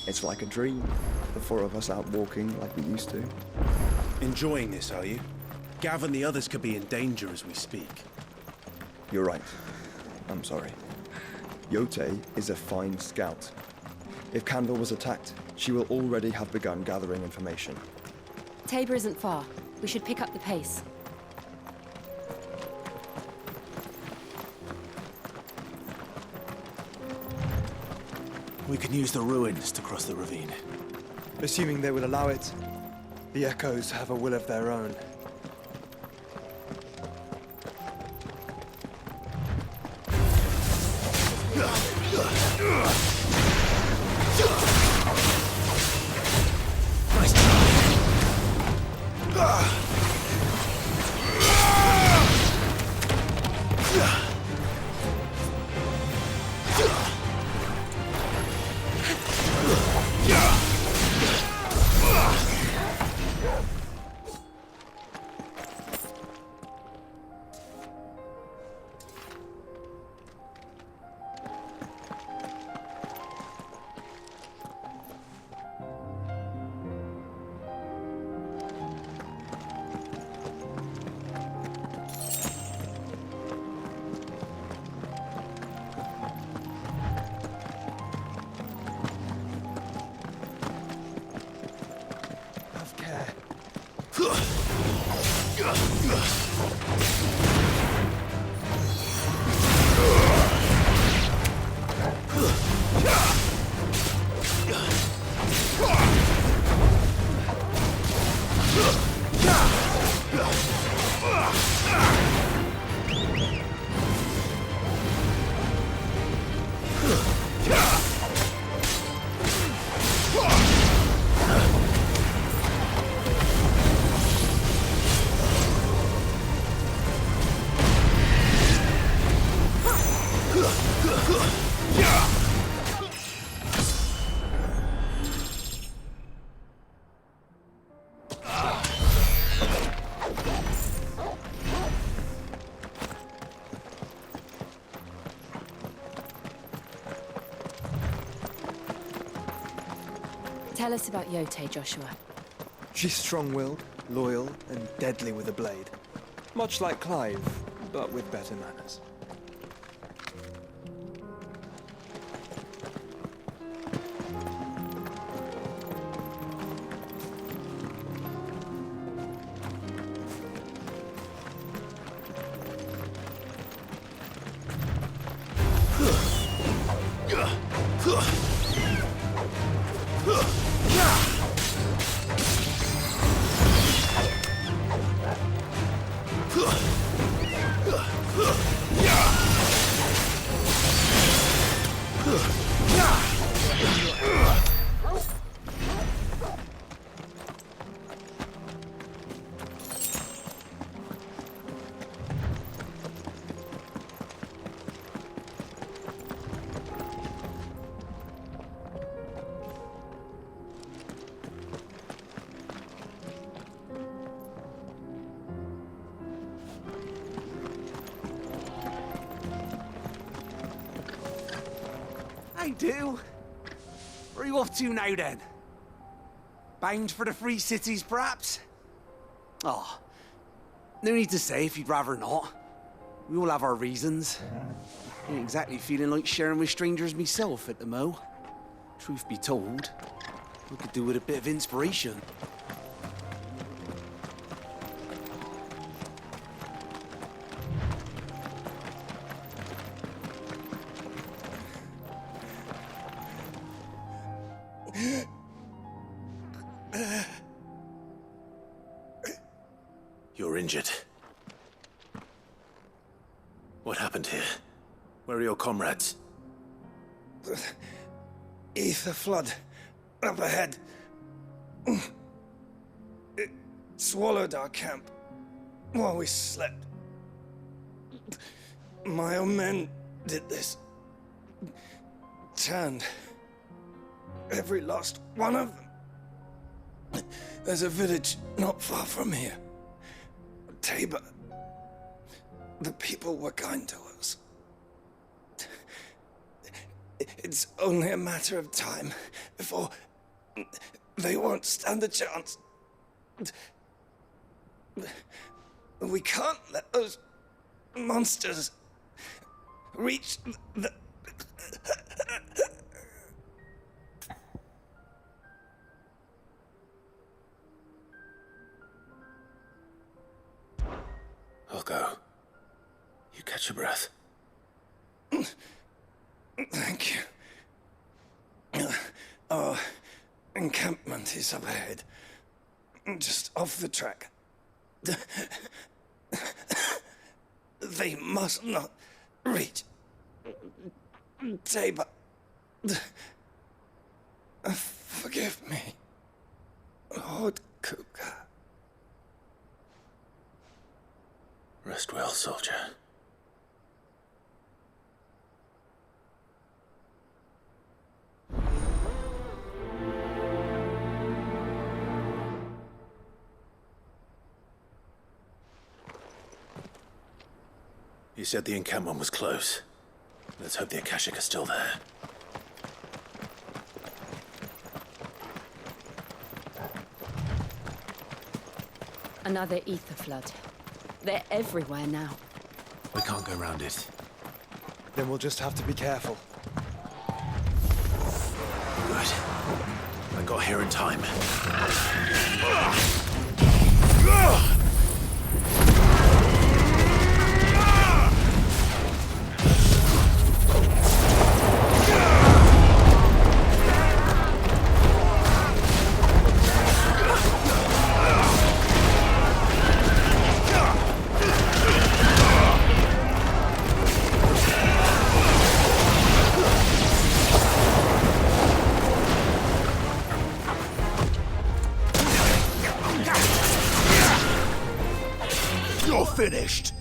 It's like a dream, the four of us out walking like we used to. Enjoying this, are you? Gav and the others could be in danger as we speak. You're right. I'm sorry. Yote is a fine scout. If Canville was attacked, she will already have begun gathering information. Tabor isn't far. We should pick up the pace. We can use the ruins to cross the ravine. Assuming they will allow it, the Echoes have a will of their own. Tell us about Yote, Joshua. She's strong-willed, loyal, and deadly with a blade. Much like Clive, but with better manners. I do. Where are you off to now, then? Bound for the Free Cities, perhaps? Oh, no need to say if you'd rather not. We all have our reasons. Ain't exactly feeling like sharing with strangers myself at the mo. Truth be told, I could do with a bit of inspiration. You're injured. What happened here? Where are your comrades? Ether flood. Up ahead. It swallowed our camp while we slept. My own men did this. Turned. Every last one of them. There's a village not far from here. Tabor. The people were kind to us. It's only a matter of time before they won't stand a chance. We can't let those monsters reach the... I'll go. You catch your breath. Thank you. Our encampment is up ahead. Just off the track. They must not reach. Tabor. Forgive me, Lord Kupka. Rest well, soldier. You said the encampment was close. Let's hope the Akashic are still there. Another ether flood. They're everywhere now. We can't go around it. Then we'll just have to be careful. Good. I got here in time. You're finished!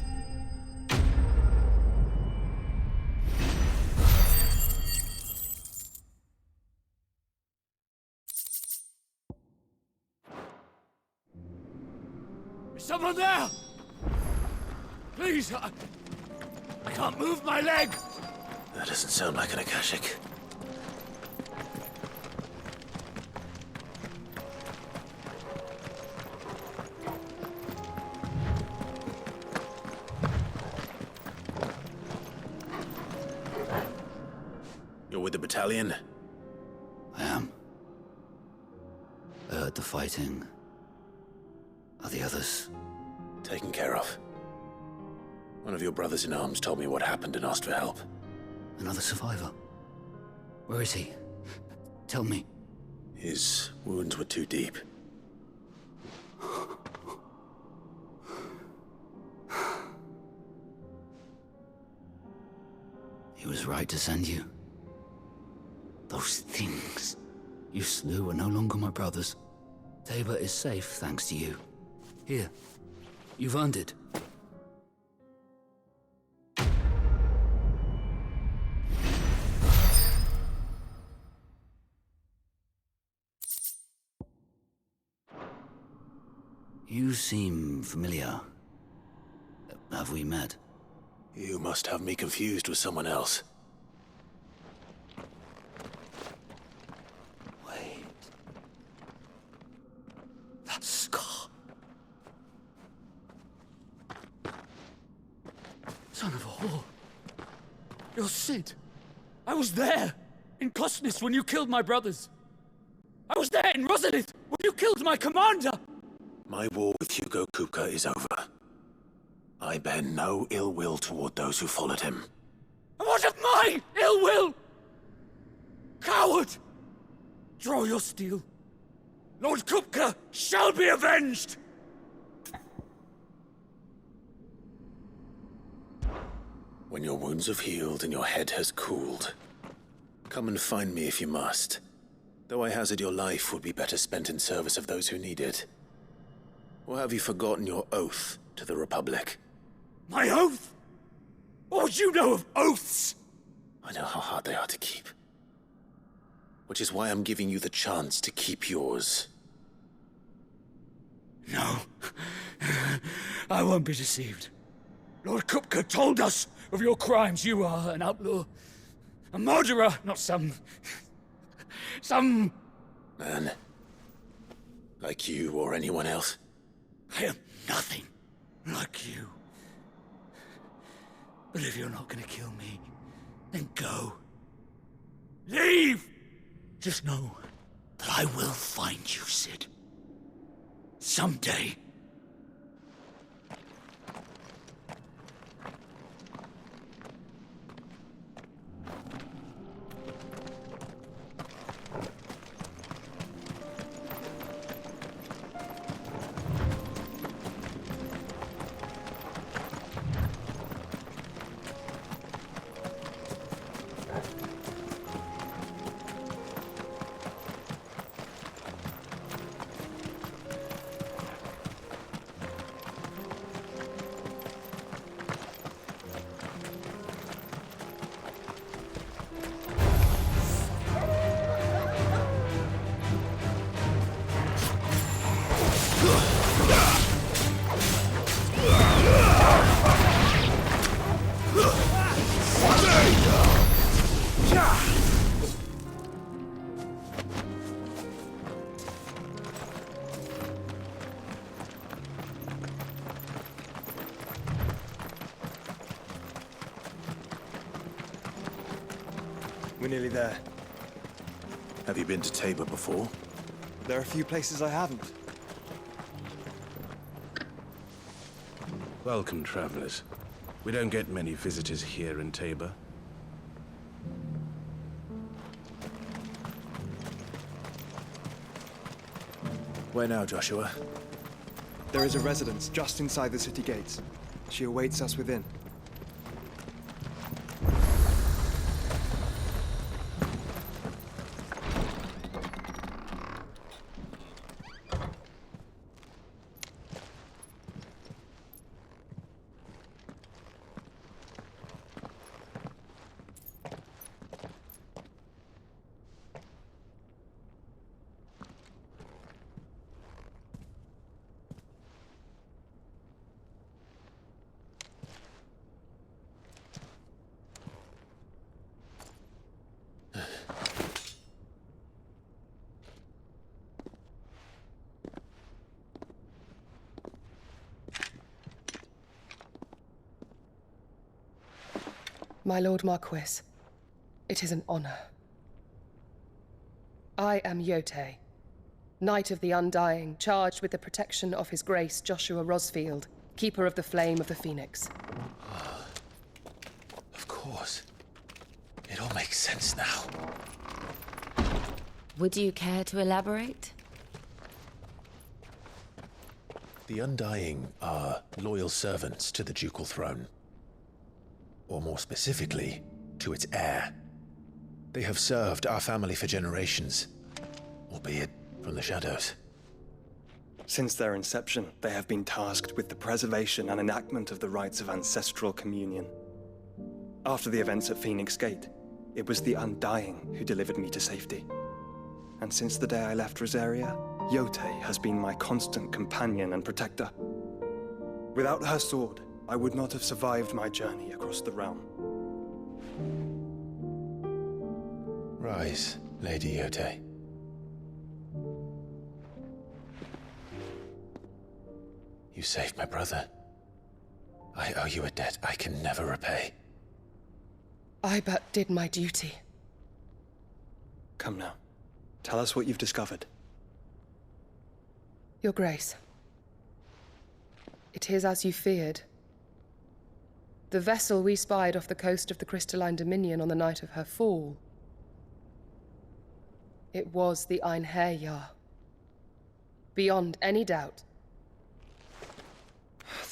Is someone there? Please, I can't move my leg! That doesn't sound like an Akashic. You're with the battalion? I am. I heard the fighting. Are the others? Taken care of. One of your brothers in arms told me what happened and asked for help. Another survivor? Where is he? Tell me. His wounds were too deep. He was right to send you. Those things you slew are no longer my brothers. Tabor is safe thanks to you. Here, you've earned it. You seem familiar. Have we met? You must have me confused with someone else. Wait. That scar. Son of a whore. You're Sid. I was there, in Cosnis, when you killed my brothers. I was there in Rosalith, when you killed my commander! My war with Hugo Kupka is over. I bear no ill will toward those who followed him. And what of my ill will? Coward! Draw your steel. Lord Kupka shall be avenged! When your wounds have healed and your head has cooled, come and find me if you must. Though I hazard your life would be better spent in service of those who need it. Or have you forgotten your oath to the Republic? My oath? What would you know of oaths? I know how hard they are to keep. Which is why I'm giving you the chance to keep yours. No. I won't be deceived. Lord Kupka told us of your crimes. You are an outlaw. A murderer, not some Man. Like you or anyone else. I am nothing like you. But if you're not gonna kill me, then go. Leave! Just know that I will find you, Sid. Someday. We're nearly there. Have you been to Tabor before? There are a few places I haven't. Welcome, travelers. We don't get many visitors here in Tabor. Where now, Joshua? There is a residence just inside the city gates. She awaits us within. My Lord Marquis, it is an honor. I am Yotei, Knight of the Undying, charged with the protection of His Grace Joshua Rosfield, Keeper of the Flame of the Phoenix. Of course. It all makes sense now. Would you care to elaborate? The Undying are loyal servants to the ducal throne. Or more specifically, to its heir. They have served our family for generations, albeit from the shadows. Since their inception, they have been tasked with the preservation and enactment of the rites of ancestral communion. After the events at Phoenix Gate, it was the Undying who delivered me to safety. And since the day I left Rosaria, Yotei has been my constant companion and protector. Without her sword, I would not have survived my journey across the realm. Rise, Lady Yotei. You saved my brother. I owe you a debt I can never repay. I but did my duty. Come now. Tell us what you've discovered. Your Grace. It is as you feared. The vessel we spied off the coast of the Crystalline Dominion on the night of her fall. It was the Einherjar. Beyond any doubt.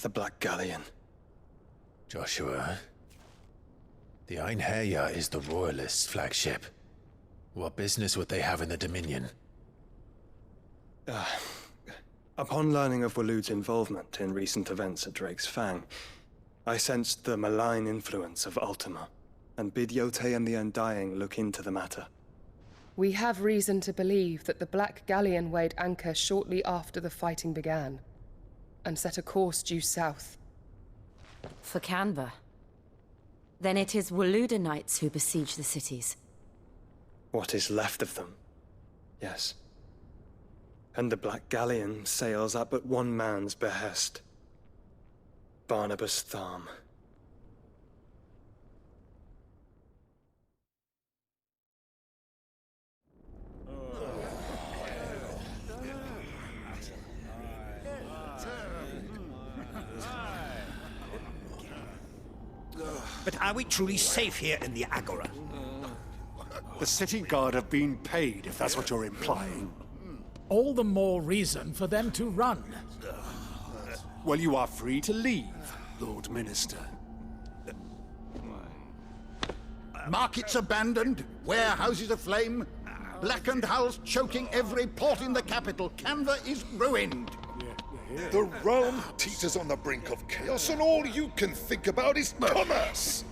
The Black Galleon. Joshua, the Einherjar is the Royalists' flagship. What business would they have in the Dominion? Upon learning of Waloed's involvement in recent events at Drake's Fang, I sensed the malign influence of Ultima, and bid Yotei and the Undying look into the matter. We have reason to believe that the Black Galleon weighed anchor shortly after the fighting began, and set a course due south. For Canva. Then it is Waluda knights who besiege the cities. What is left of them? Yes. And the Black Galleon sails at but one man's behest. Barnabas Tharm. But are we truly safe here in the Agora? The city guard have been paid, if that's what you're implying. All the more reason for them to run. Well, you are free to leave, Lord Minister. Markets abandoned, warehouses aflame, blackened hulls choking every port in the capital. Canva is ruined. The realm teeters on the brink of chaos, and all you can think about is commerce!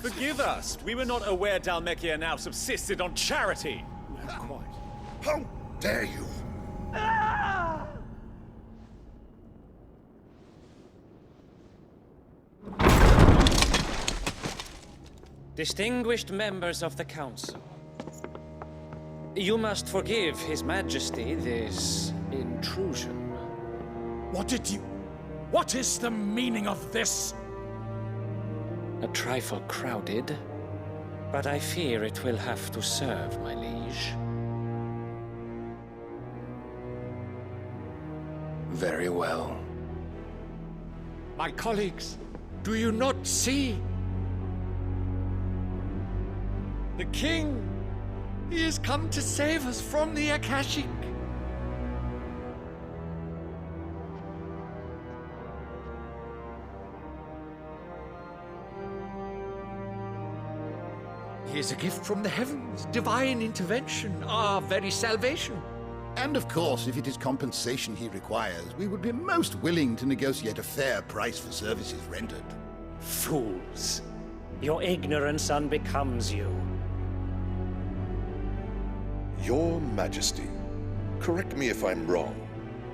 Forgive us. We were not aware Dhalmekia now subsisted on charity. Quite. How dare you! Distinguished members of the Council, you must forgive His Majesty this intrusion. What is the meaning of this? A trifle crowded, but I fear it will have to serve, my liege. Very well. My colleagues, do you not see? The king! He has come to save us from the Akashic! He is a gift from the heavens, divine intervention, our very salvation. And of course, if it is compensation he requires, we would be most willing to negotiate a fair price for services rendered. Fools! Your ignorance unbecomes you. Your Majesty, correct me if I'm wrong,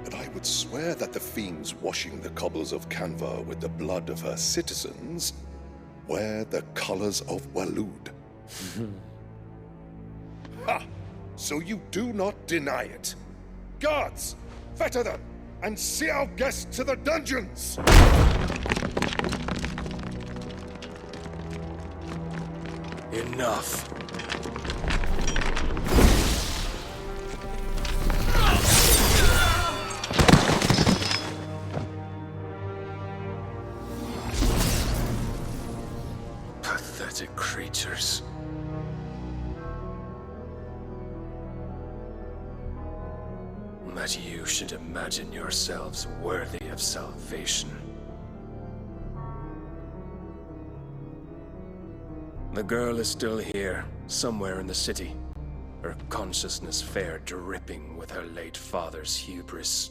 but I would swear that the fiends washing the cobbles of Canva with the blood of her citizens wear the colors of Walud. Ha! So you do not deny it. Guards, fetter them, and see our guests to the dungeons! Enough. Pathetic creatures. That you should imagine yourselves worthy of salvation. The girl is still here, somewhere in the city. Her consciousness fair dripping with her late father's hubris.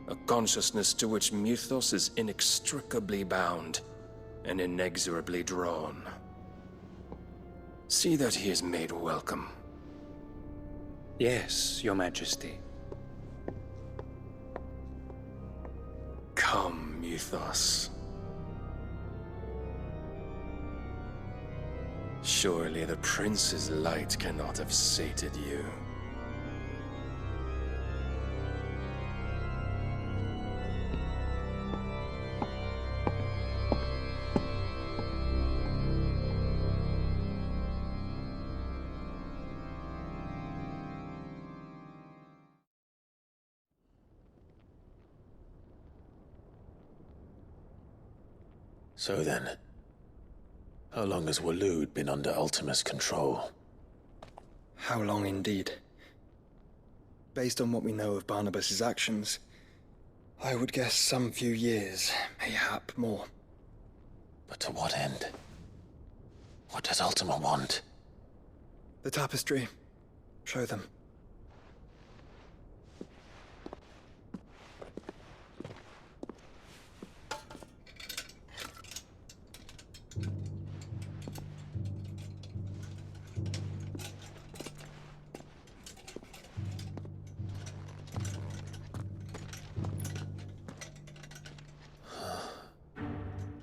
A consciousness to which Mythos is inextricably bound and inexorably drawn. See that he is made welcome. Yes, Your Majesty. Come, Mythos. Surely the prince's light cannot have sated you. So then, how long has Walud been under Ultima's control? How long indeed? Based on what we know of Barnabas's actions, I would guess some few years, mayhap more. But to what end? What does Ultima want? The tapestry. Show them.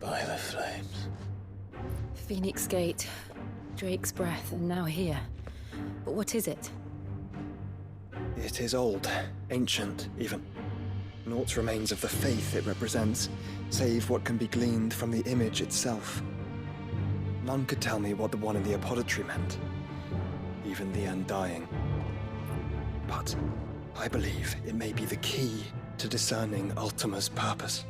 By the Phoenix Gate, Drake's Breath, and now here. But what is it? It is old, ancient, even. Naught remains of the faith it represents, save what can be gleaned from the image itself. None could tell me what the one in the apothecary meant, even the Undying. But I believe it may be the key to discerning Ultima's purpose.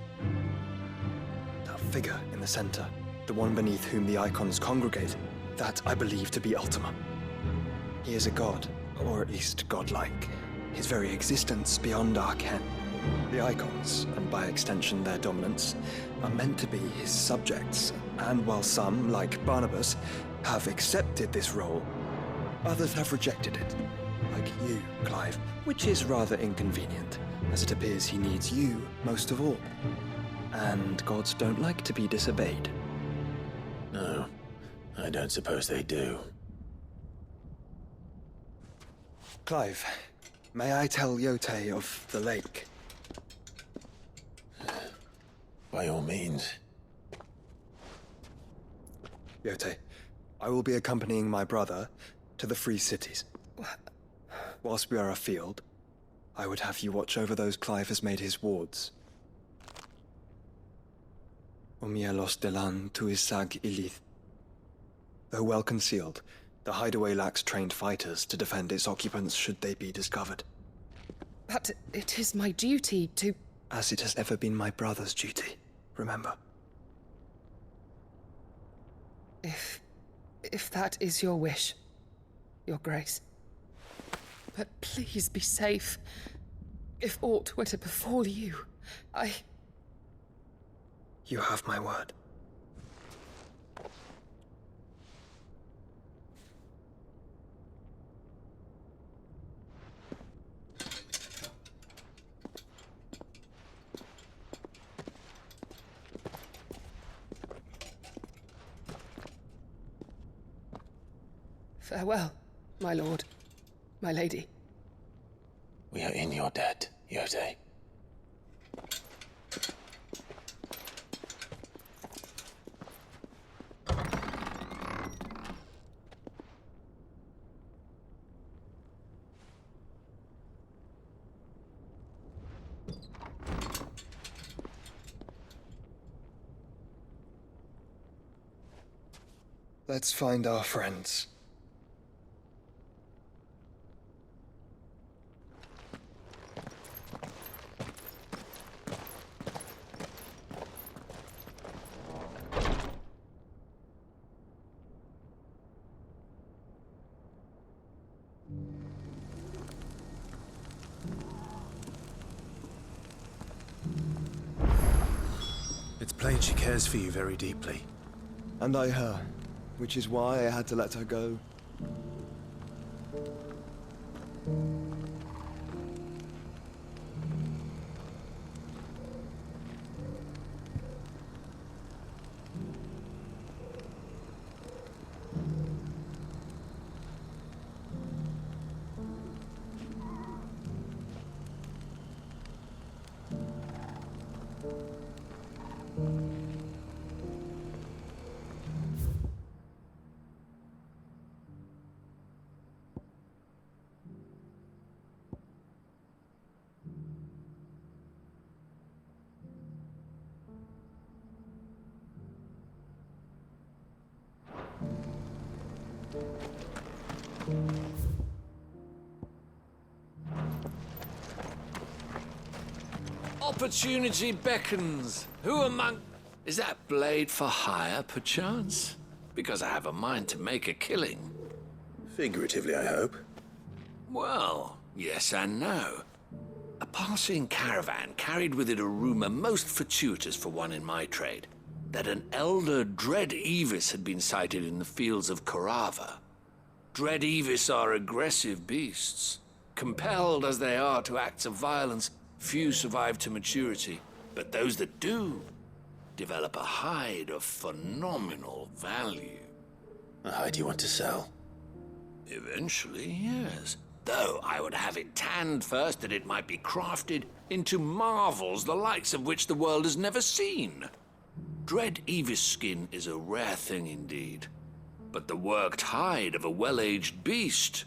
That figure in the center, the one beneath whom the icons congregate, that I believe to be Ultima. He is a god, or at least godlike, his very existence beyond our ken. The icons, and by extension their dominants, are meant to be his subjects, and while some, like Barnabas, have accepted this role, others have rejected it, like you, Clive, which is rather inconvenient, as it appears he needs you most of all. And gods don't like to be disobeyed. No, I don't suppose they do. Clive, may I tell Yote of the lake? By all means. Yote, I will be accompanying my brother to the Free Cities. Whilst we are afield, I would have you watch over those Clive has made his wards. Omielos delan tuisag ilith. Though well concealed, the hideaway lacks trained fighters to defend its occupants should they be discovered. But it is my duty to... As it has ever been my brother's duty, remember. If that is your wish, Your Grace. But please be safe. If aught were to befall you, You have my word. Farewell, my lord, my lady. We are in your debt, Yote. Let's find our friends. It's plain she cares for you very deeply. And I her, which is why I had to let her go. Opportunity beckons. Who among... Is that blade for hire, perchance? Because I have a mind to make a killing. Figuratively, I hope. Well, yes and no. A passing caravan carried with it a rumor most fortuitous for one in my trade, that an elder Dread Evis had been sighted in the fields of Korava. Dread Evis are aggressive beasts. Compelled as they are to acts of violence, few survive to maturity, but those that do develop a hide of phenomenal value. A hide you want to sell? Eventually, yes. Though I would have it tanned first that it might be crafted into marvels the likes of which the world has never seen. Dread Evis skin is a rare thing indeed. But the worked hide of a well-aged beast,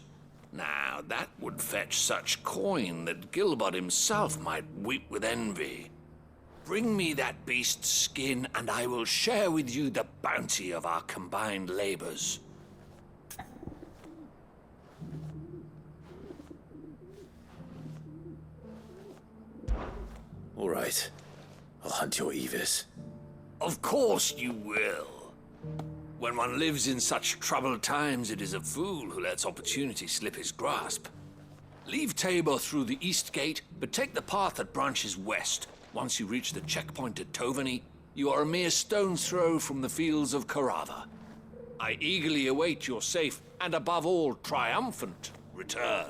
now that would fetch such coin that Gilbert himself might weep with envy. Bring me that beast's skin, and I will share with you the bounty of our combined labors. All right. I'll hunt your Evis. Of course you will. When one lives in such troubled times, it is a fool who lets opportunity slip his grasp. Leave Tabor through the east gate, but take the path that branches west. Once you reach the checkpoint at Tovany, you are a mere stone's throw from the fields of Carava. I eagerly await your safe, and above all, triumphant return.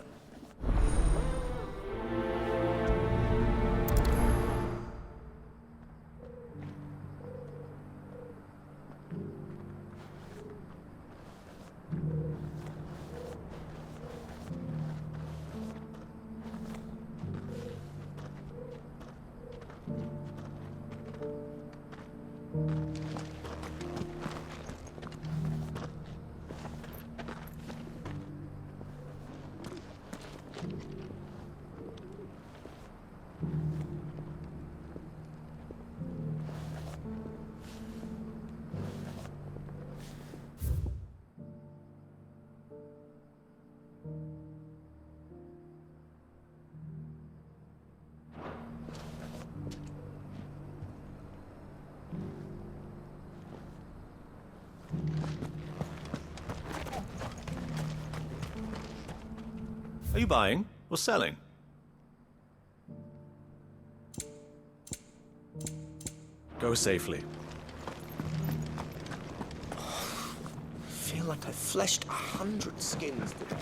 Are you buying or selling? Go safely. I feel like I fleshed 100 skins today.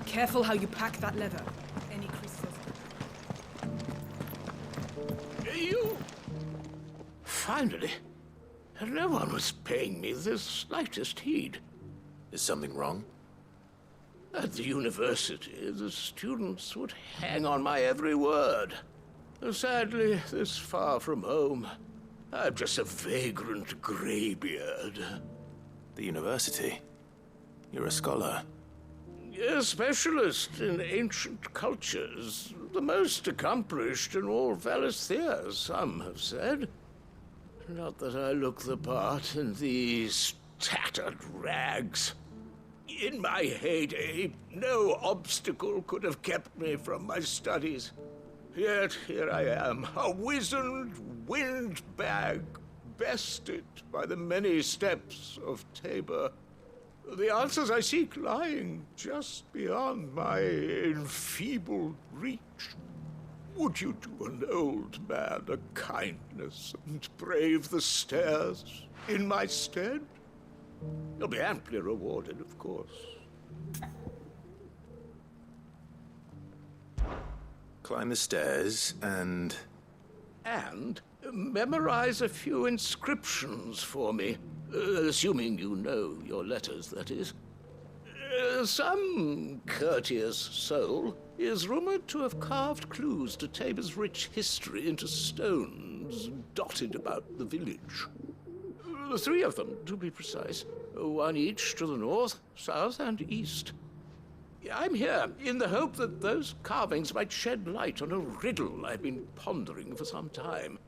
Careful how you pack that leather. Any crystals. You! Finally. No one was paying me the slightest heed. Is something wrong? At the university, the students would hang on my every word. Sadly, this far from home, I'm just a vagrant greybeard. The university? You're a scholar. A specialist in ancient cultures. The most accomplished in all Valisthea, some have said. Not that I look the part in these tattered rags. In my heyday, no obstacle could have kept me from my studies. Yet here I am, a wizened windbag, bested by the many steps of Tabor. The answers I seek lying just beyond my enfeebled reach. Would you do an old man a kindness and brave the stairs in my stead? You'll be amply rewarded, of course. Climb the stairs and memorize a few inscriptions for me, assuming you know your letters, that is. Some courteous soul is rumored to have carved clues to Tabor's rich history into stones dotted about the village. 3 of them, to be precise. 1 each to the north, south, and east. I'm here in the hope that those carvings might shed light on a riddle I've been pondering for some time.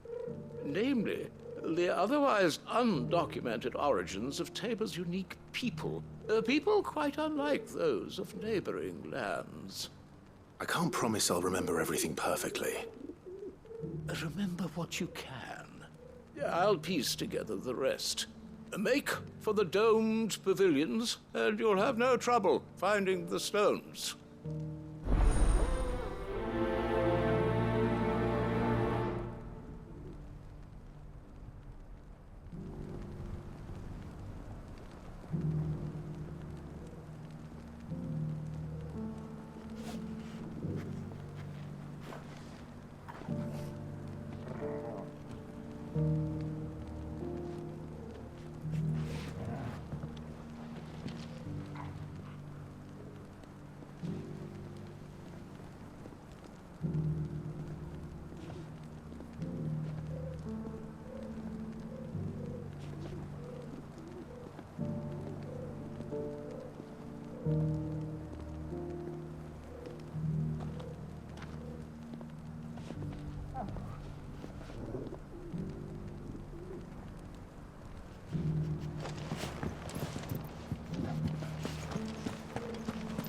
Namely, the otherwise undocumented origins of Tabor's unique people. People quite unlike those of neighboring lands. I can't promise I'll remember everything perfectly. Remember what you can. I'll piece together the rest. Make for the domed pavilions, and you'll have no trouble finding the stones.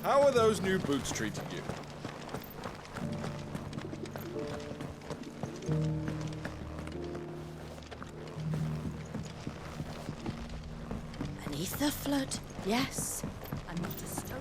How are those new boots treating you? Beneath the flood, yes. I'm not a stone.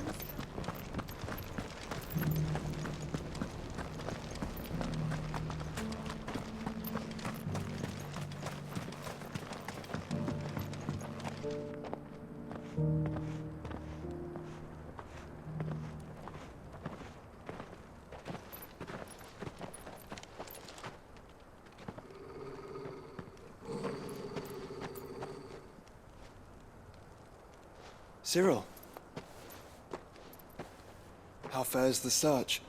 Cyril. How fares the search?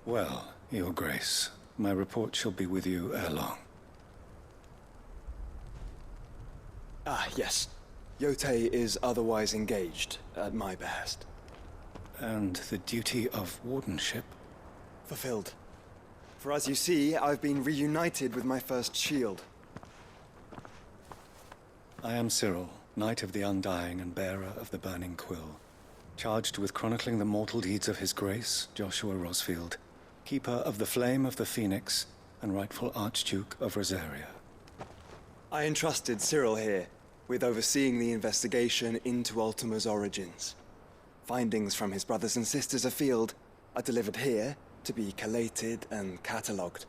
Well, Your Grace, my report shall be with you ere long. Ah, yes. Yotei is otherwise engaged, at my behest. And the duty of wardenship? Fulfilled. For as you see, I've been reunited with my first shield. I am Cyril, Knight of the Undying and bearer of the Burning Quill, charged with chronicling the mortal deeds of His Grace, Joshua Rosfield, Keeper of the Flame of the Phoenix and rightful Archduke of Rosaria. I entrusted Cyril here with overseeing the investigation into Ultima's origins. Findings from his brothers and sisters afield are delivered here to be collated and catalogued.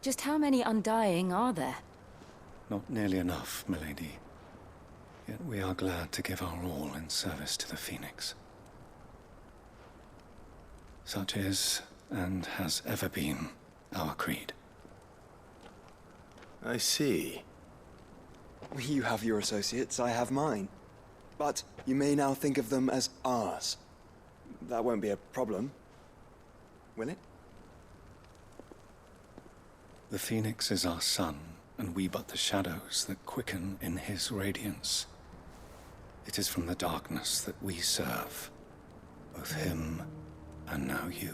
Just how many Undying are there? Not nearly enough, milady. Yet we are glad to give our all in service to the Phoenix. Such is, and has ever been, our creed. I see. You have your associates, I have mine. But you may now think of them as ours. That won't be a problem, will it? The Phoenix is our sun, and we but the shadows that quicken in his radiance. It is from the darkness that we serve, both him and now you.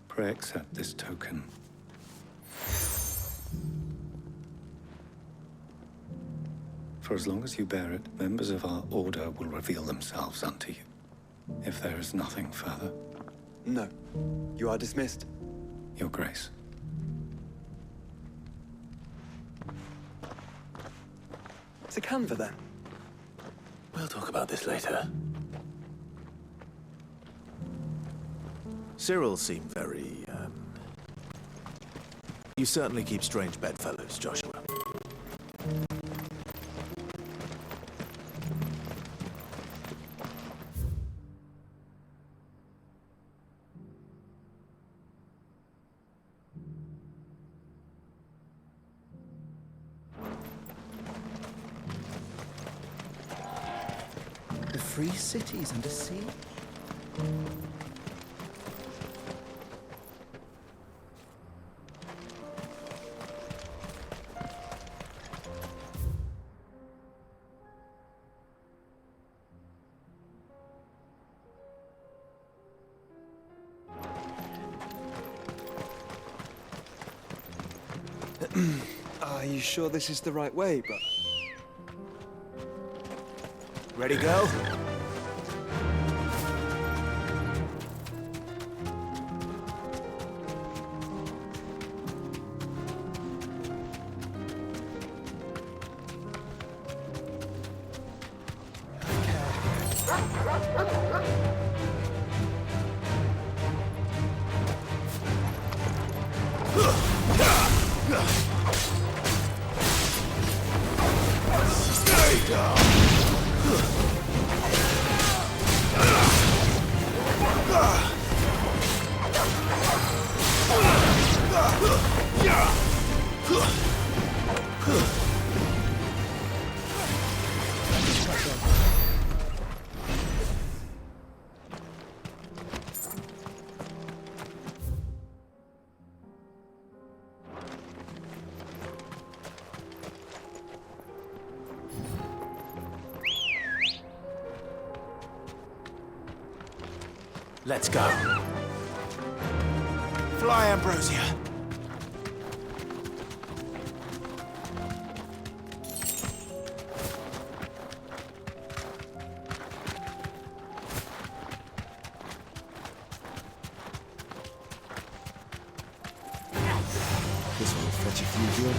Pray accept this token. For as long as you bear it, members of our order will reveal themselves unto you. If there is nothing further. No. You are dismissed. Your Grace. It's a canva, then. We'll talk about this later. Cyril seemed very, You certainly keep strange bedfellows, Joshua. The free cities under siege? Are you sure this is the right way, brother? Ready, go? Stay down. Let's go. Fly, Ambrosia. Such a fusion.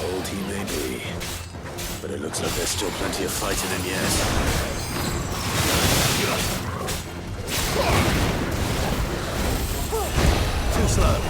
Old he may be, but it looks like there's still plenty of fight in him yet. Too slow.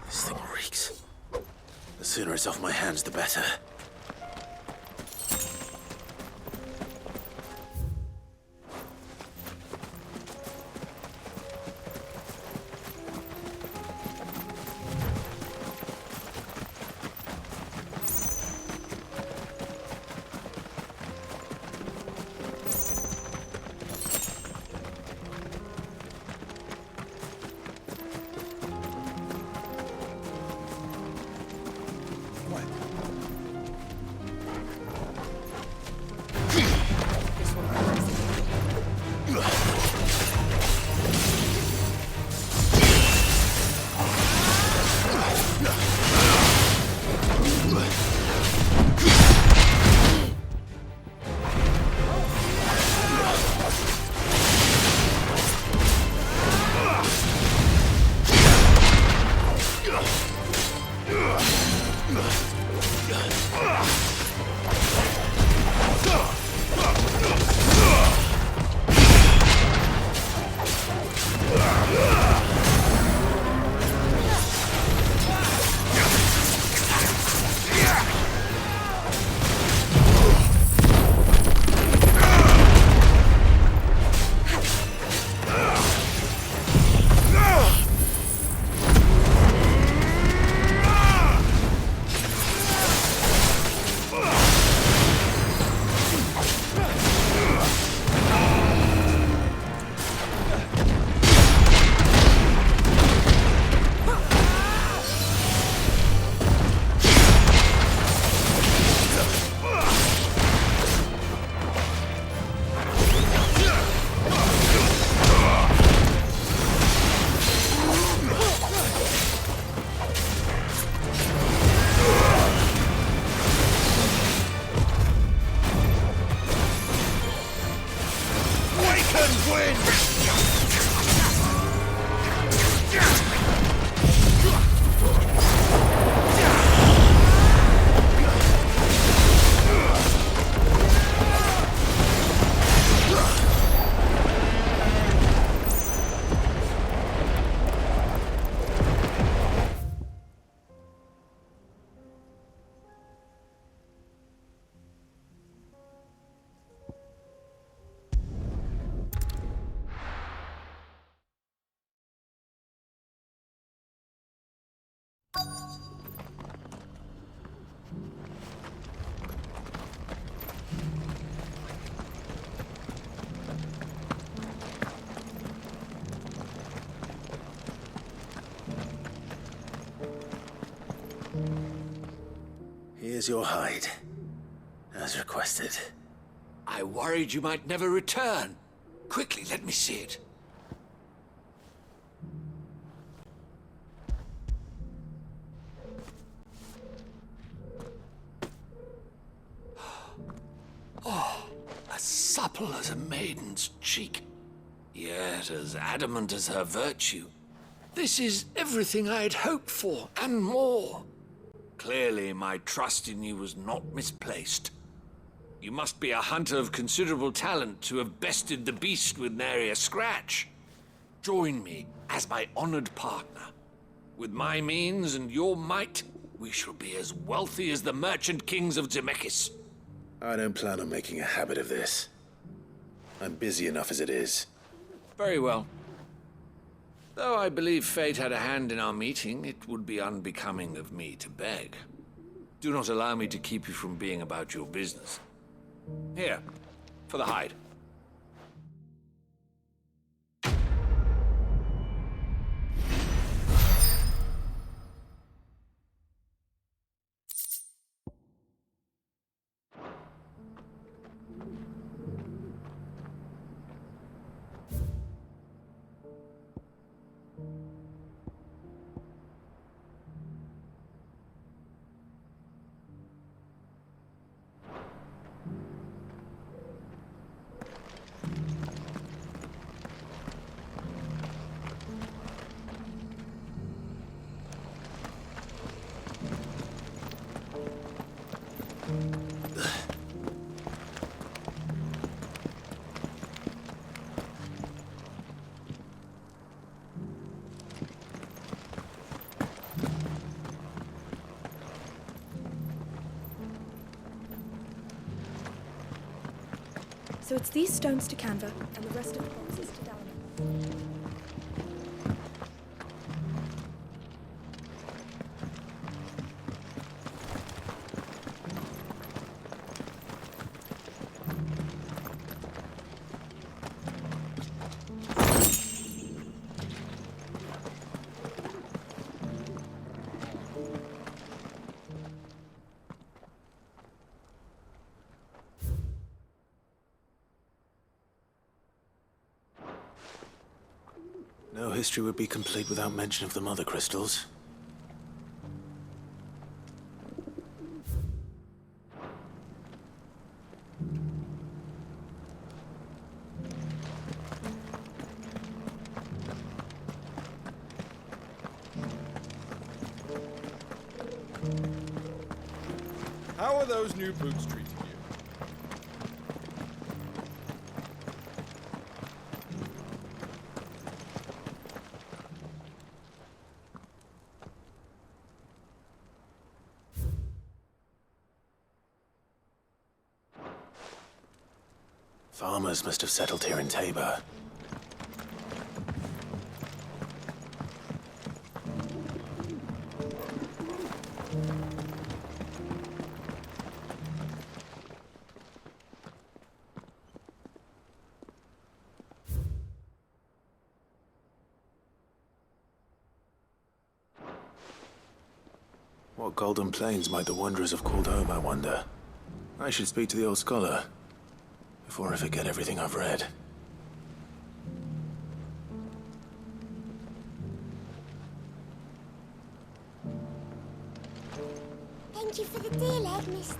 This thing reeks. The sooner it's off my hands, the better. Here's your hide, as requested. I worried you might never return. Quickly, let me see it. Oh, as supple as a maiden's cheek, yet as adamant as her virtue. This is everything I had hoped for, and more. Clearly, my trust in you was not misplaced. You must be a hunter of considerable talent to have bested the beast with nary a scratch. Join me as my honored partner. With my means and your might, we shall be as wealthy as the merchant kings of Zemeckis. I don't plan on making a habit of this. I'm busy enough as it is. Very well. Though I believe fate had a hand in our meeting, it would be unbecoming of me to beg. Do not allow me to keep you from being about your business. Here, for the hide. So it's these stones to Canva, and the rest of the boxes to Dalman. No history would be complete without mention of the mother crystals. How are those new boots treating you? Farmers must have settled here in Tabor. What golden plains might the wanderers have called home, I wonder? I should speak to the old scholar before I forget everything I've read. Thank you for the deal, Ed, mister.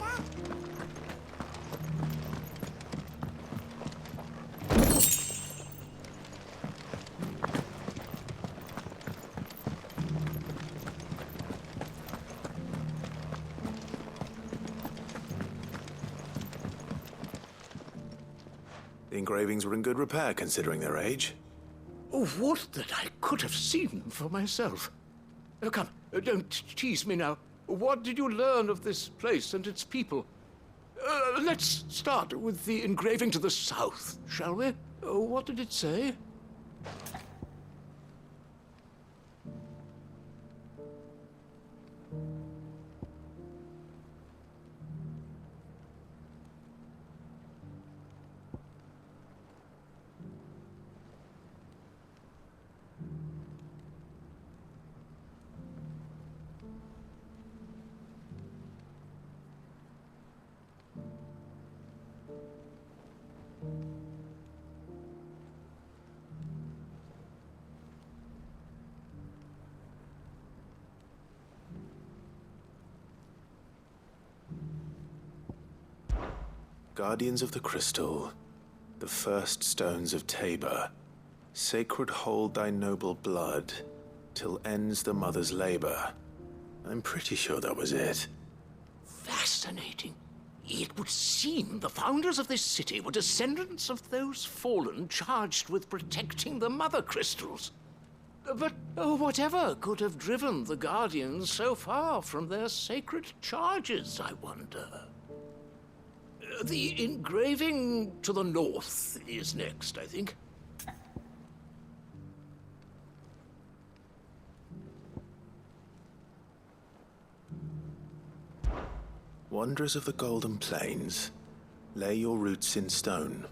The engravings were in good repair, considering their age. Oh, would that I could have seen them for myself. Oh, come, don't tease me now. What did you learn of this place and its people? Let's start with the engraving to the south, shall we? What did it say? Guardians of the Crystal, the first stones of Tabor, sacred hold thy noble blood, till ends the mother's labor. I'm pretty sure that was it. Fascinating. It would seem the founders of this city were descendants of those fallen charged with protecting the mother crystals. But whatever could have driven the Guardians so far from their sacred charges, I wonder? The engraving to the north is next, I think. Wanderers of the Golden Plains, lay your roots in stone.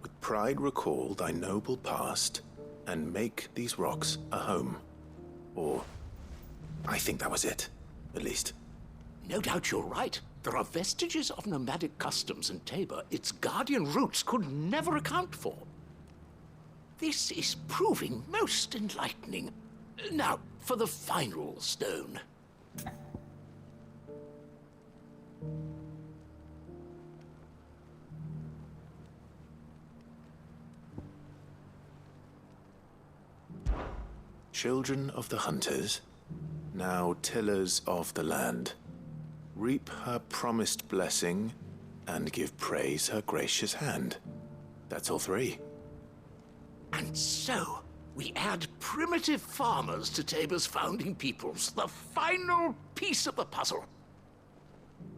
With pride recall thy noble past, and make these rocks a home. Or, I think that was it, at least. No doubt you're right. There are vestiges of nomadic customs in Tabor its guardian roots could never account for. This is proving most enlightening. Now, for the final stone. Children of the hunters, now tillers of the land, reap her promised blessing and give praise her gracious hand. That's all three. And so, we add primitive farmers to Tabor's founding peoples, the final piece of the puzzle.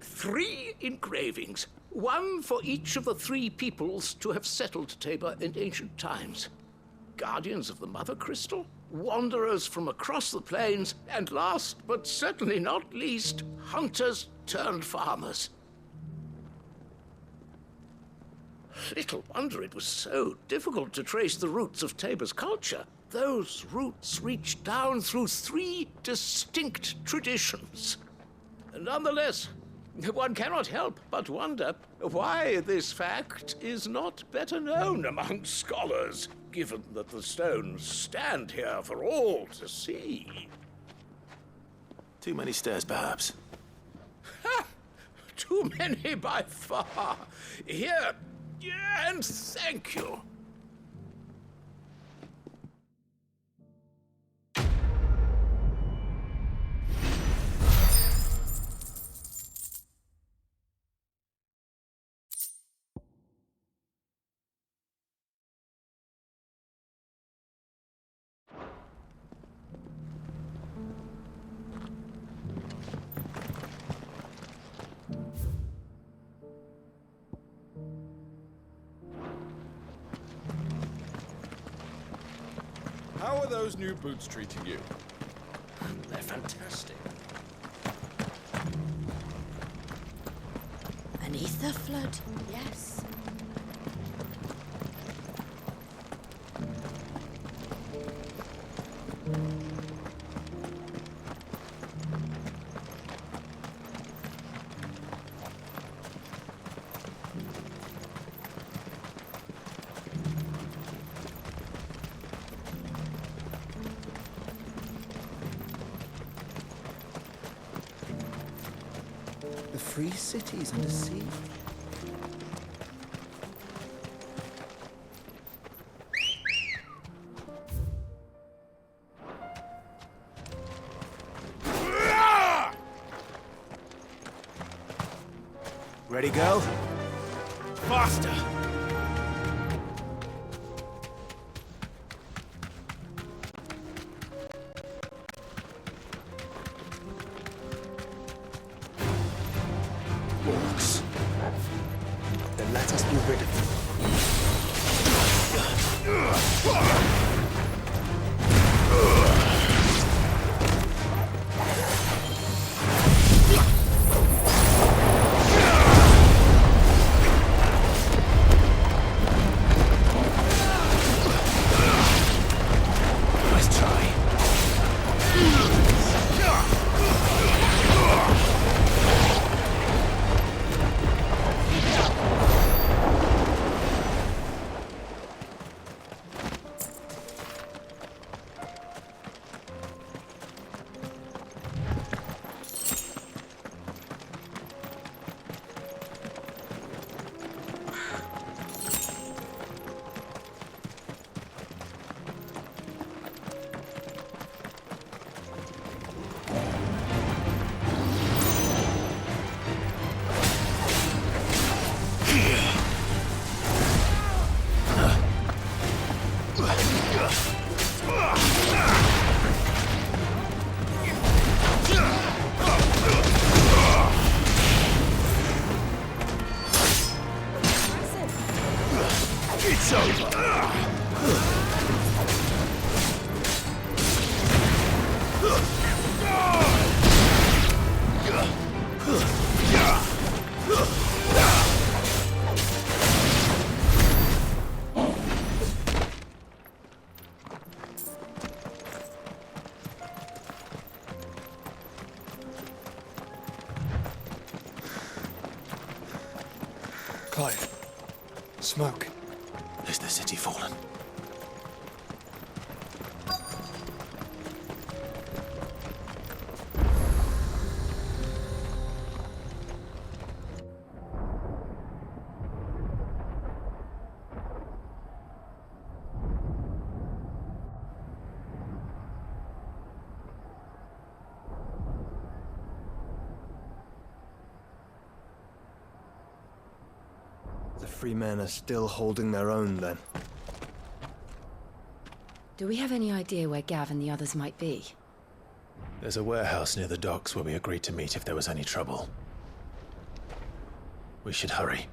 3 engravings, one for each of the 3 peoples to have settled Tabor in ancient times. Guardians of the Mother Crystal, wanderers from across the plains, and last but certainly not least, hunters turned farmers. Little wonder it was so difficult to trace the roots of Tabor's culture. Those roots reach down through 3 distinct traditions. Nonetheless, one cannot help but wonder why this fact is not better known among scholars, given that the stones stand here for all to see. Too many stairs, perhaps. Ha! Too many by far. Here, and thank you. How are those new boots treating you? They're fantastic. An ether flood, yes. The free cities and a sea. Ready, go? Faster! Orcs. Then let us be rid of them. Smoke. Is the city fallen? The free men are still holding their own, then. Do we have any idea where Gav and the others might be? There's a warehouse near the docks where we agreed to meet if there was any trouble. We should hurry.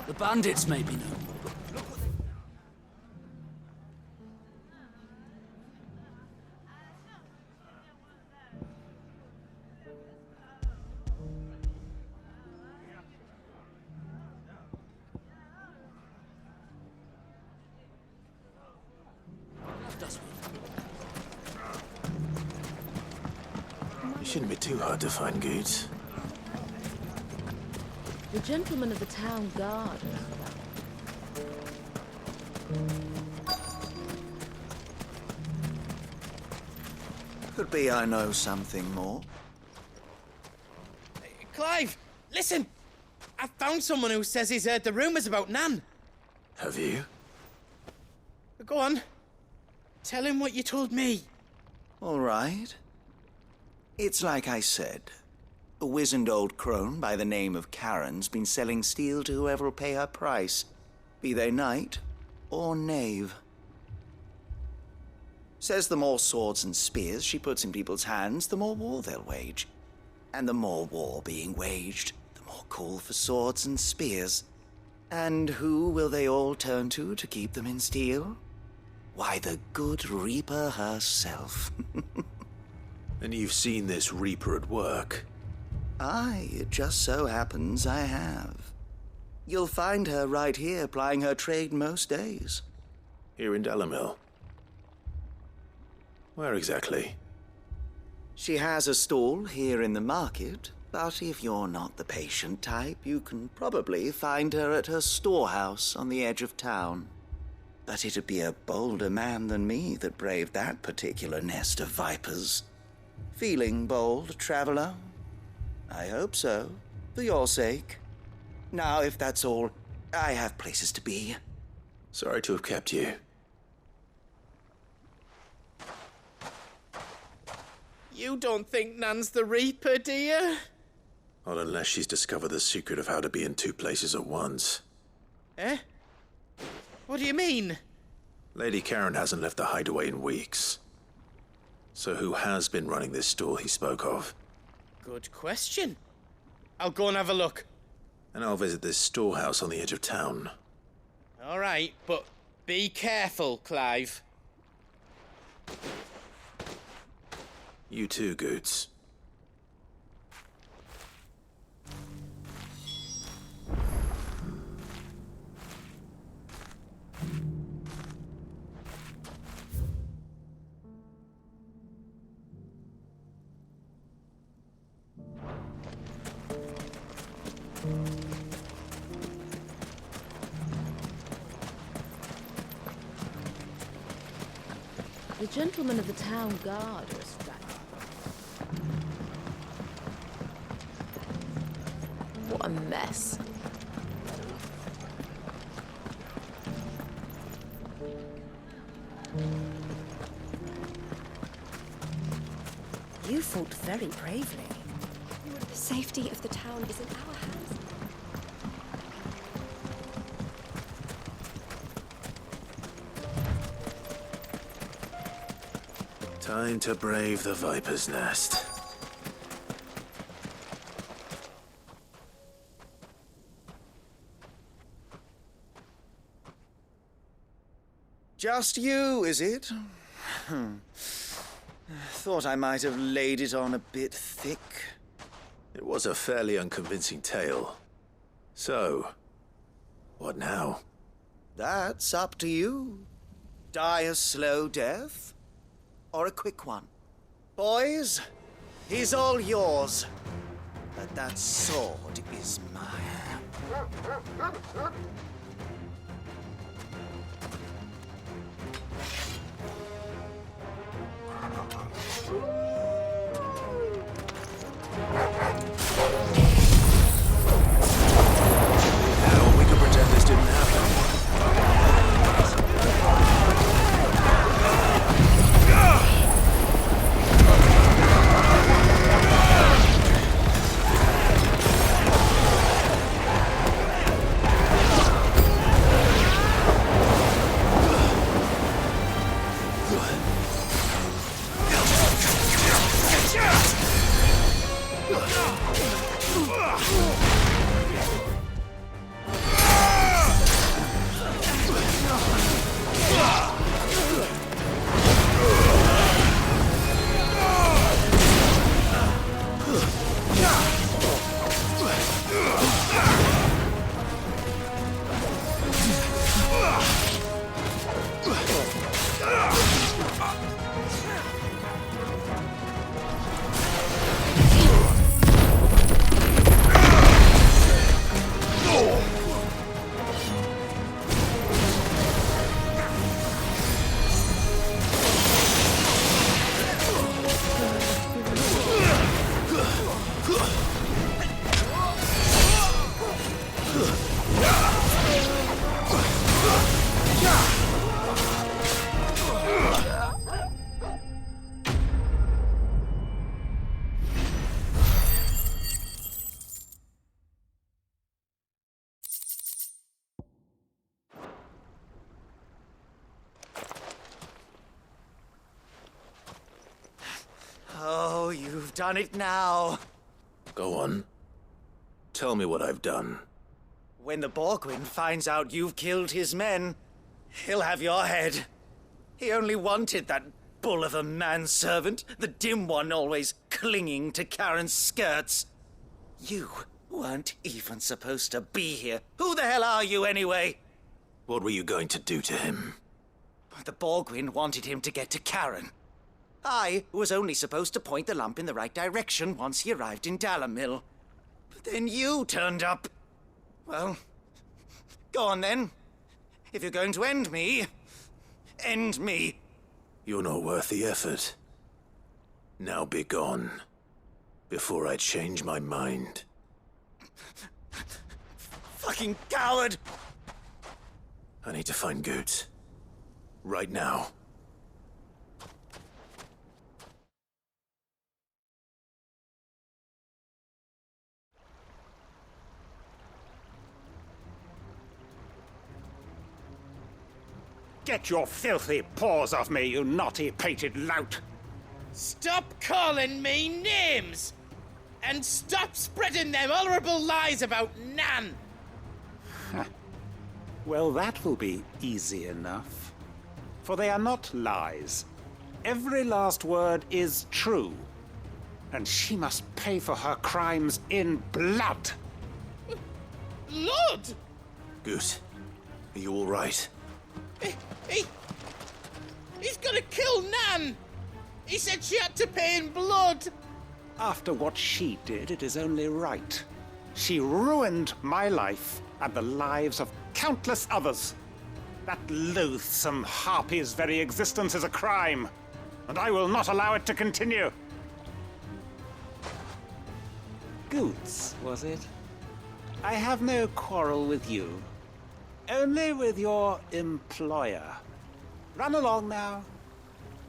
The bandits may be known. It shouldn't be too hard to find goods. The gentleman of the town guard. Could be I know something more. Clive, listen! I found someone who says he's heard the rumours about Nan. Have you? Go on. Tell him what you told me. All right. It's like I said. A wizened old crone by the name of Karen's been selling steel to whoever will pay her price, be they knight or knave. Says the more swords and spears she puts in people's hands, the more war they'll wage. And the more war being waged, the more call for swords and spears. And who will they all turn to keep them in steel? Why, the good Reaper herself. And you've seen this Reaper at work? Aye, it just so happens I have. You'll find her right here plying her trade most days. Here in Delamil? Where exactly? She has a stall here in the market, but if you're not the patient type, you can probably find her at her storehouse on the edge of town. But it'd be a bolder man than me that braved that particular nest of vipers. Feeling bold, traveler? I hope so, for your sake. Now, if that's all, I have places to be. Sorry to have kept you. You don't think Nan's the Reaper, do you? Not unless she's discovered the secret of how to be in two places at once. Eh? What do you mean? Lady Karen hasn't left the hideaway in weeks. So who has been running this store he spoke of? Good question. I'll go and have a look. And I'll visit this storehouse on the edge of town. All right, but be careful, Clive. You too, Goots. The gentleman of the town guard was back. What a mess. You fought very bravely. The safety of the town is in our hands. Time to brave the Viper's Nest. Just you, is it? Thought I might have laid it on a bit thick. It was a fairly unconvincing tale. So, what now? That's up to you. Die a slow death, or a quick one. Boys, he's all yours. But that sword is mine. Hell, we could pretend this didn't happen. Oh, you've done it now. Go on. Tell me what I've done. When the Borgwyn finds out you've killed his men, he'll have your head. He only wanted that bull of a manservant, the dim one always clinging to Karen's skirts. You weren't even supposed to be here. Who the hell are you, anyway? What were you going to do to him? The Borgwyn wanted him to get to Karen. I was only supposed to point the lamp in the right direction once he arrived in Dalamil. But then you turned up. Well, go on then. If you're going to end me, end me. You're not worth the effort. Now be gone, before I change my mind. Fucking coward! I need to find Goots. Right now. Get your filthy paws off me, you naughty-pated lout! Stop calling me names! And stop spreading them horrible lies about Nan! Well, that will be easy enough. For they are not lies. Every last word is true. And she must pay for her crimes in blood. Blood? Goose, are you all right? He's gonna kill Nan! He said she had to pay in blood! After what she did, it is only right. She ruined my life and the lives of countless others. That loathsome harpy's very existence is a crime, and I will not allow it to continue. Goots, was it? I have no quarrel with you. Only with your employer. Run along now.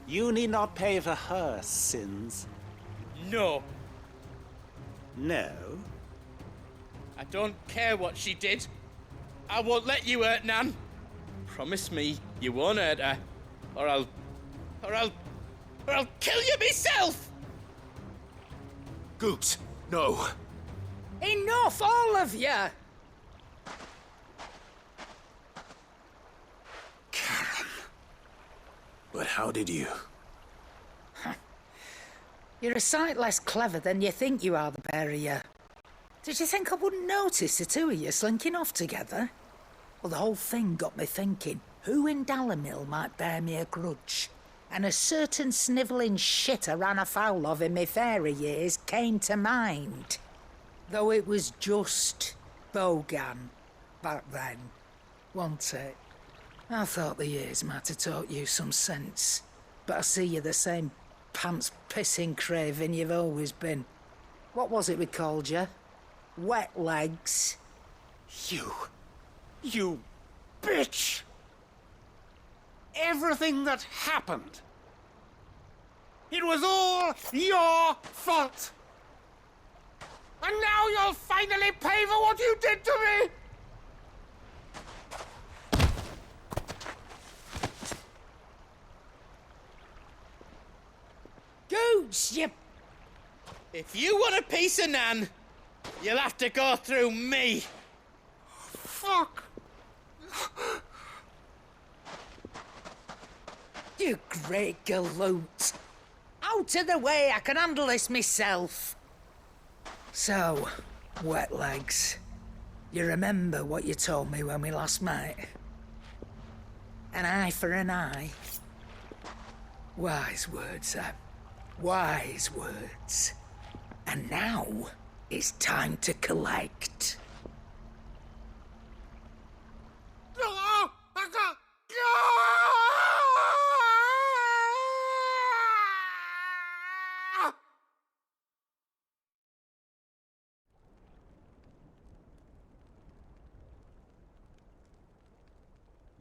You need not pay for her sins. No. No? I don't care what she did. I won't let you hurt Nan. Promise me you won't hurt her, or I'll... or I'll kill you myself! Goot, no. Enough, all of you! But how did you? You're a sight less clever than you think you are, the pair of you. Did you think I wouldn't notice the two of you slinking off together? Well, the whole thing got me thinking, who in Dalamil might bear me a grudge? And a certain snivelling shit I ran afoul of in my fairy years came to mind. Though it was just Bogan back then, wasn't it? I thought the years might have taught you some sense, but I see you're the same pants-pissing craven you've always been. What was it we called you? Wet legs? You bitch! Everything that happened, it was all your fault! And now you'll finally pay for what you did to me! Gooch, you... If you want a piece of Nan, you'll have to go through me. Fuck! You great galoot. Out of the way, I can handle this myself. So, wet legs, you remember what you told me when we last met? An eye for an eye. Wise words, Sam. Wise words. And now, it's time to collect.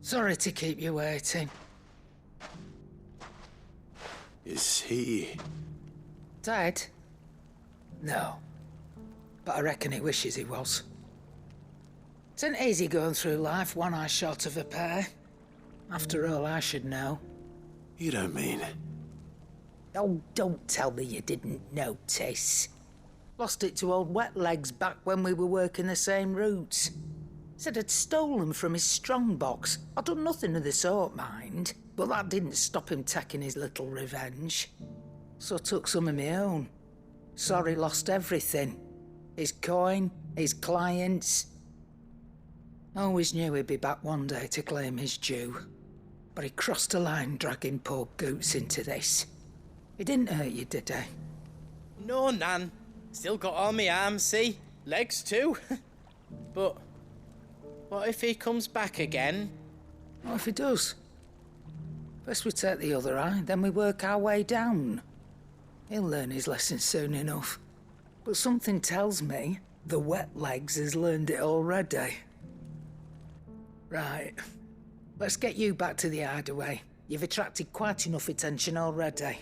Sorry to keep you waiting. Is he... Dead? No. But I reckon he wishes he was. It ain't easy going through life one eye short of a pair. After all, I should know. You don't mean... Oh, don't tell me you didn't notice. Lost it to old Wet Legs back when we were working the same routes. Said I'd stolen from his strongbox. I'd done nothing of the sort, mind. But that didn't stop him taking his little revenge. So I took some of my own. Sorry, lost everything. His coin, his clients. Always knew he'd be back one day to claim his due. But he crossed a line dragging poor Goots into this. He didn't hurt you, did he? No, Nan. Still got all my arms, see? Legs too. But what if he comes back again? What if he does? First we take the other eye, then we work our way down. He'll learn his lesson soon enough. But something tells me the Wet Legs has learned it already. Right. Let's get you back to the hideaway. You've attracted quite enough attention already.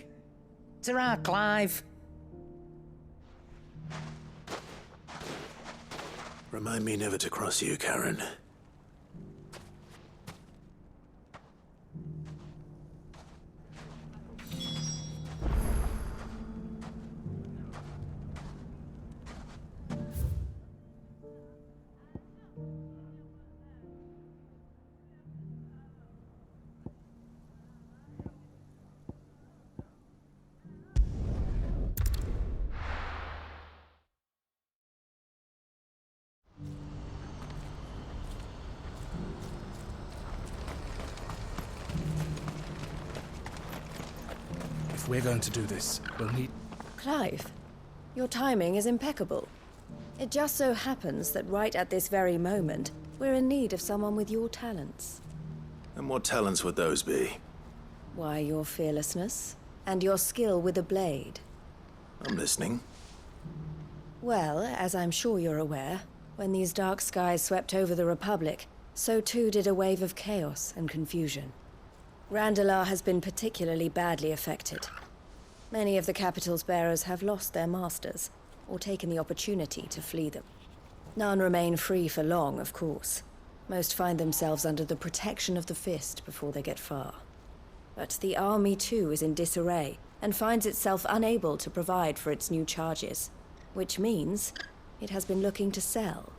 Ta-ra, Clive. Remind me never to cross you, Karen. If we're going to do this, we'll need... Clive, your timing is impeccable. It just so happens that right at this very moment, we're in need of someone with your talents. And what talents would those be? Why, your fearlessness and your skill with a blade. I'm listening. Well, as I'm sure you're aware, when these dark skies swept over the Republic, so too did a wave of chaos and confusion. Randalar has been particularly badly affected. Many of the capital's bearers have lost their masters, or taken the opportunity to flee them. None remain free for long, of course. Most find themselves under the protection of the Fist before they get far. But the army too is in disarray, and finds itself unable to provide for its new charges, which means it has been looking to sell.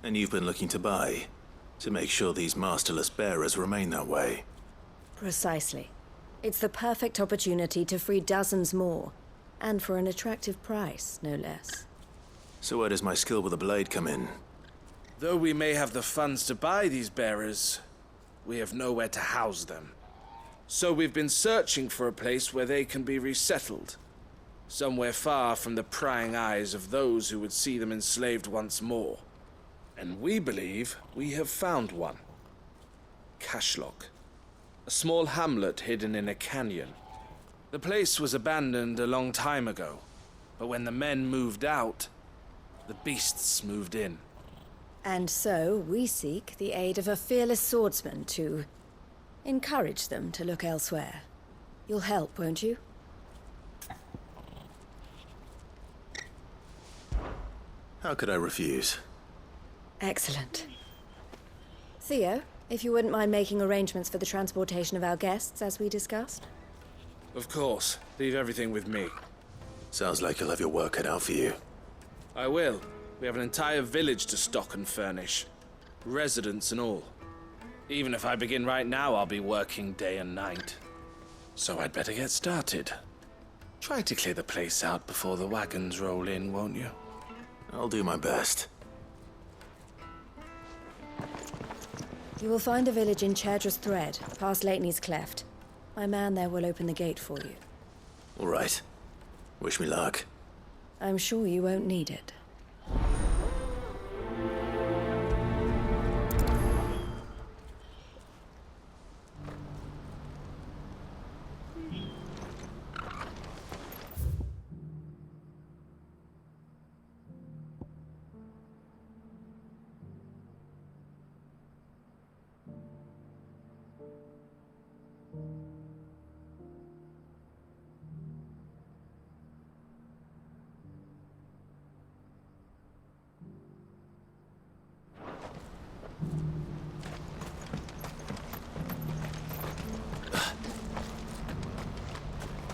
And you've been looking to buy, to make sure these masterless bearers remain that way. Precisely. It's the perfect opportunity to free dozens more, and for an attractive price, no less. So where does my skill with a blade come in? Though we may have the funds to buy these bearers, we have nowhere to house them. So we've been searching for a place where they can be resettled. Somewhere far from the prying eyes of those who would see them enslaved once more. And we believe we have found one. Cashlock. A small hamlet hidden in a canyon. The place was abandoned a long time ago, but when the men moved out, the beasts moved in. And so we seek the aid of a fearless swordsman to encourage them to look elsewhere. You'll help, won't you? How could I refuse? Excellent. Theo, if you wouldn't mind making arrangements for the transportation of our guests, as we discussed. Of course. Leave everything with me. Sounds like you'll have your work cut out for you. I will. We have an entire village to stock and furnish. Residents and all. Even if I begin right now, I'll be working day and night. So I'd better get started. Try to clear the place out before the wagons roll in, won't you? I'll do my best. You will find a village in Chadra's Thread, past Lateney's Cleft. My man there will open the gate for you. All right. Wish me luck. I'm sure you won't need it.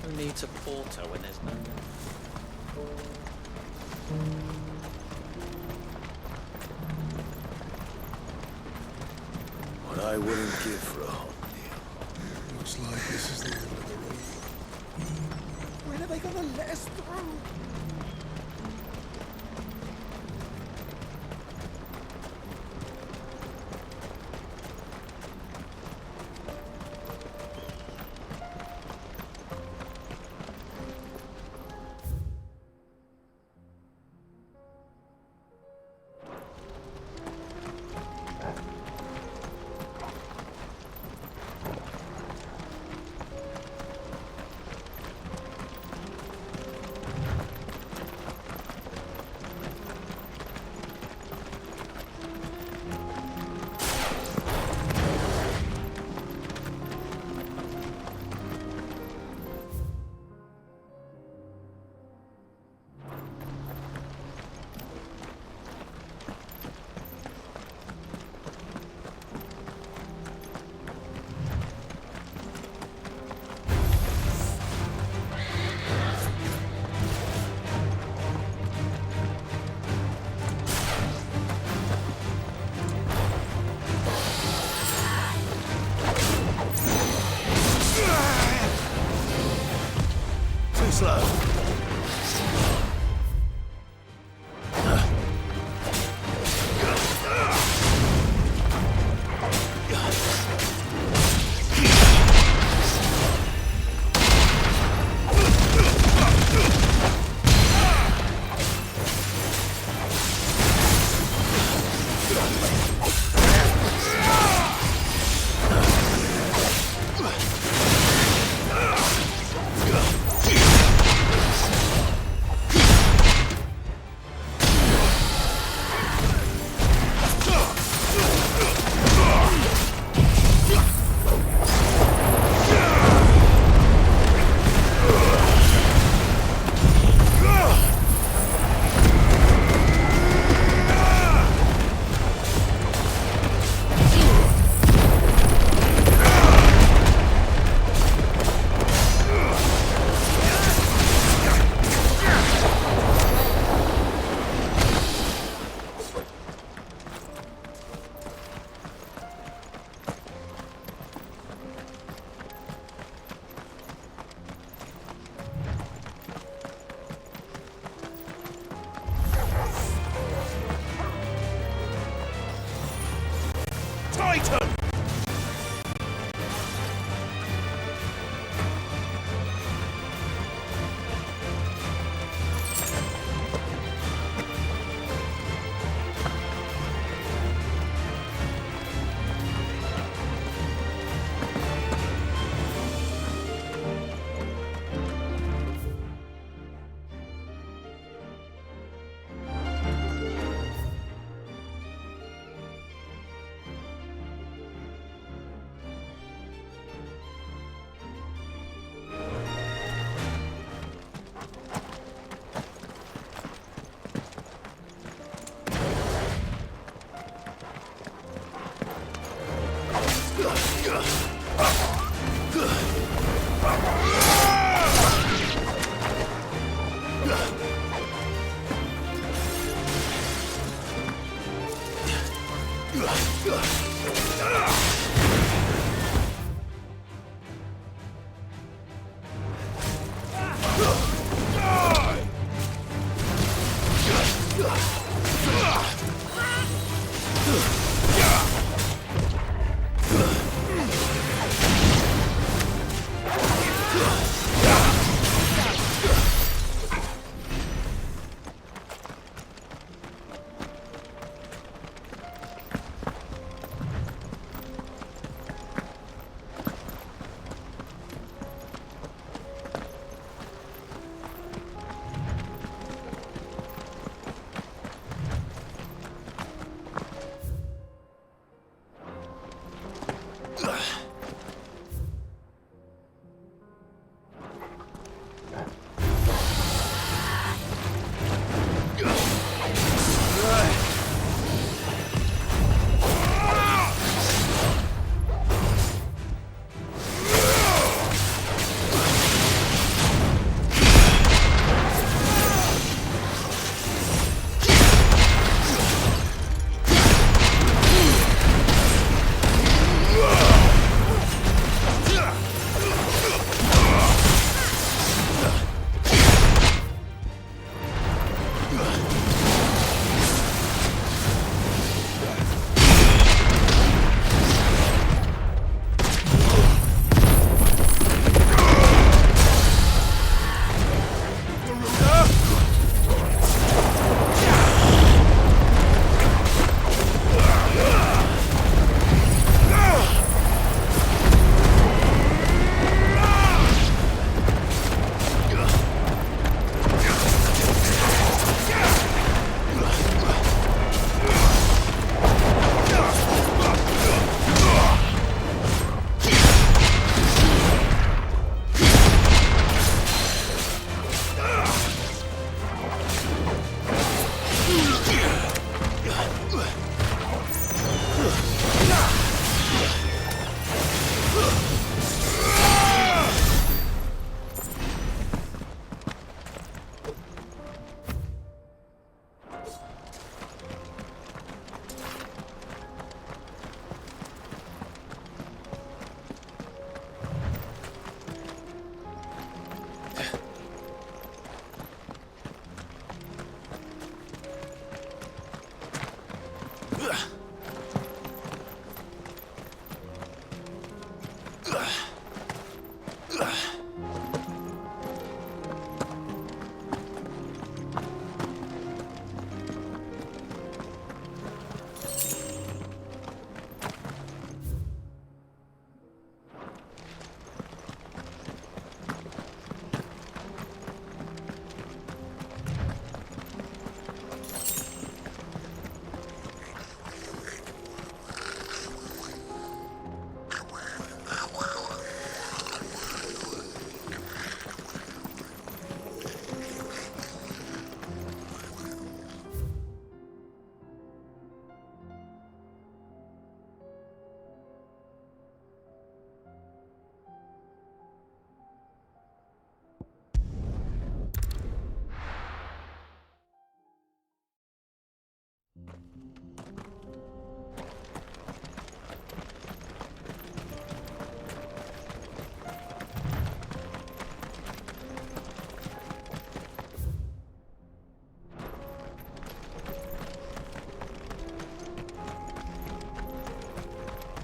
Who needs a porter when there's no... What I wouldn't give for a hot meal. Looks like this is the end of the road. When are they gonna let us through?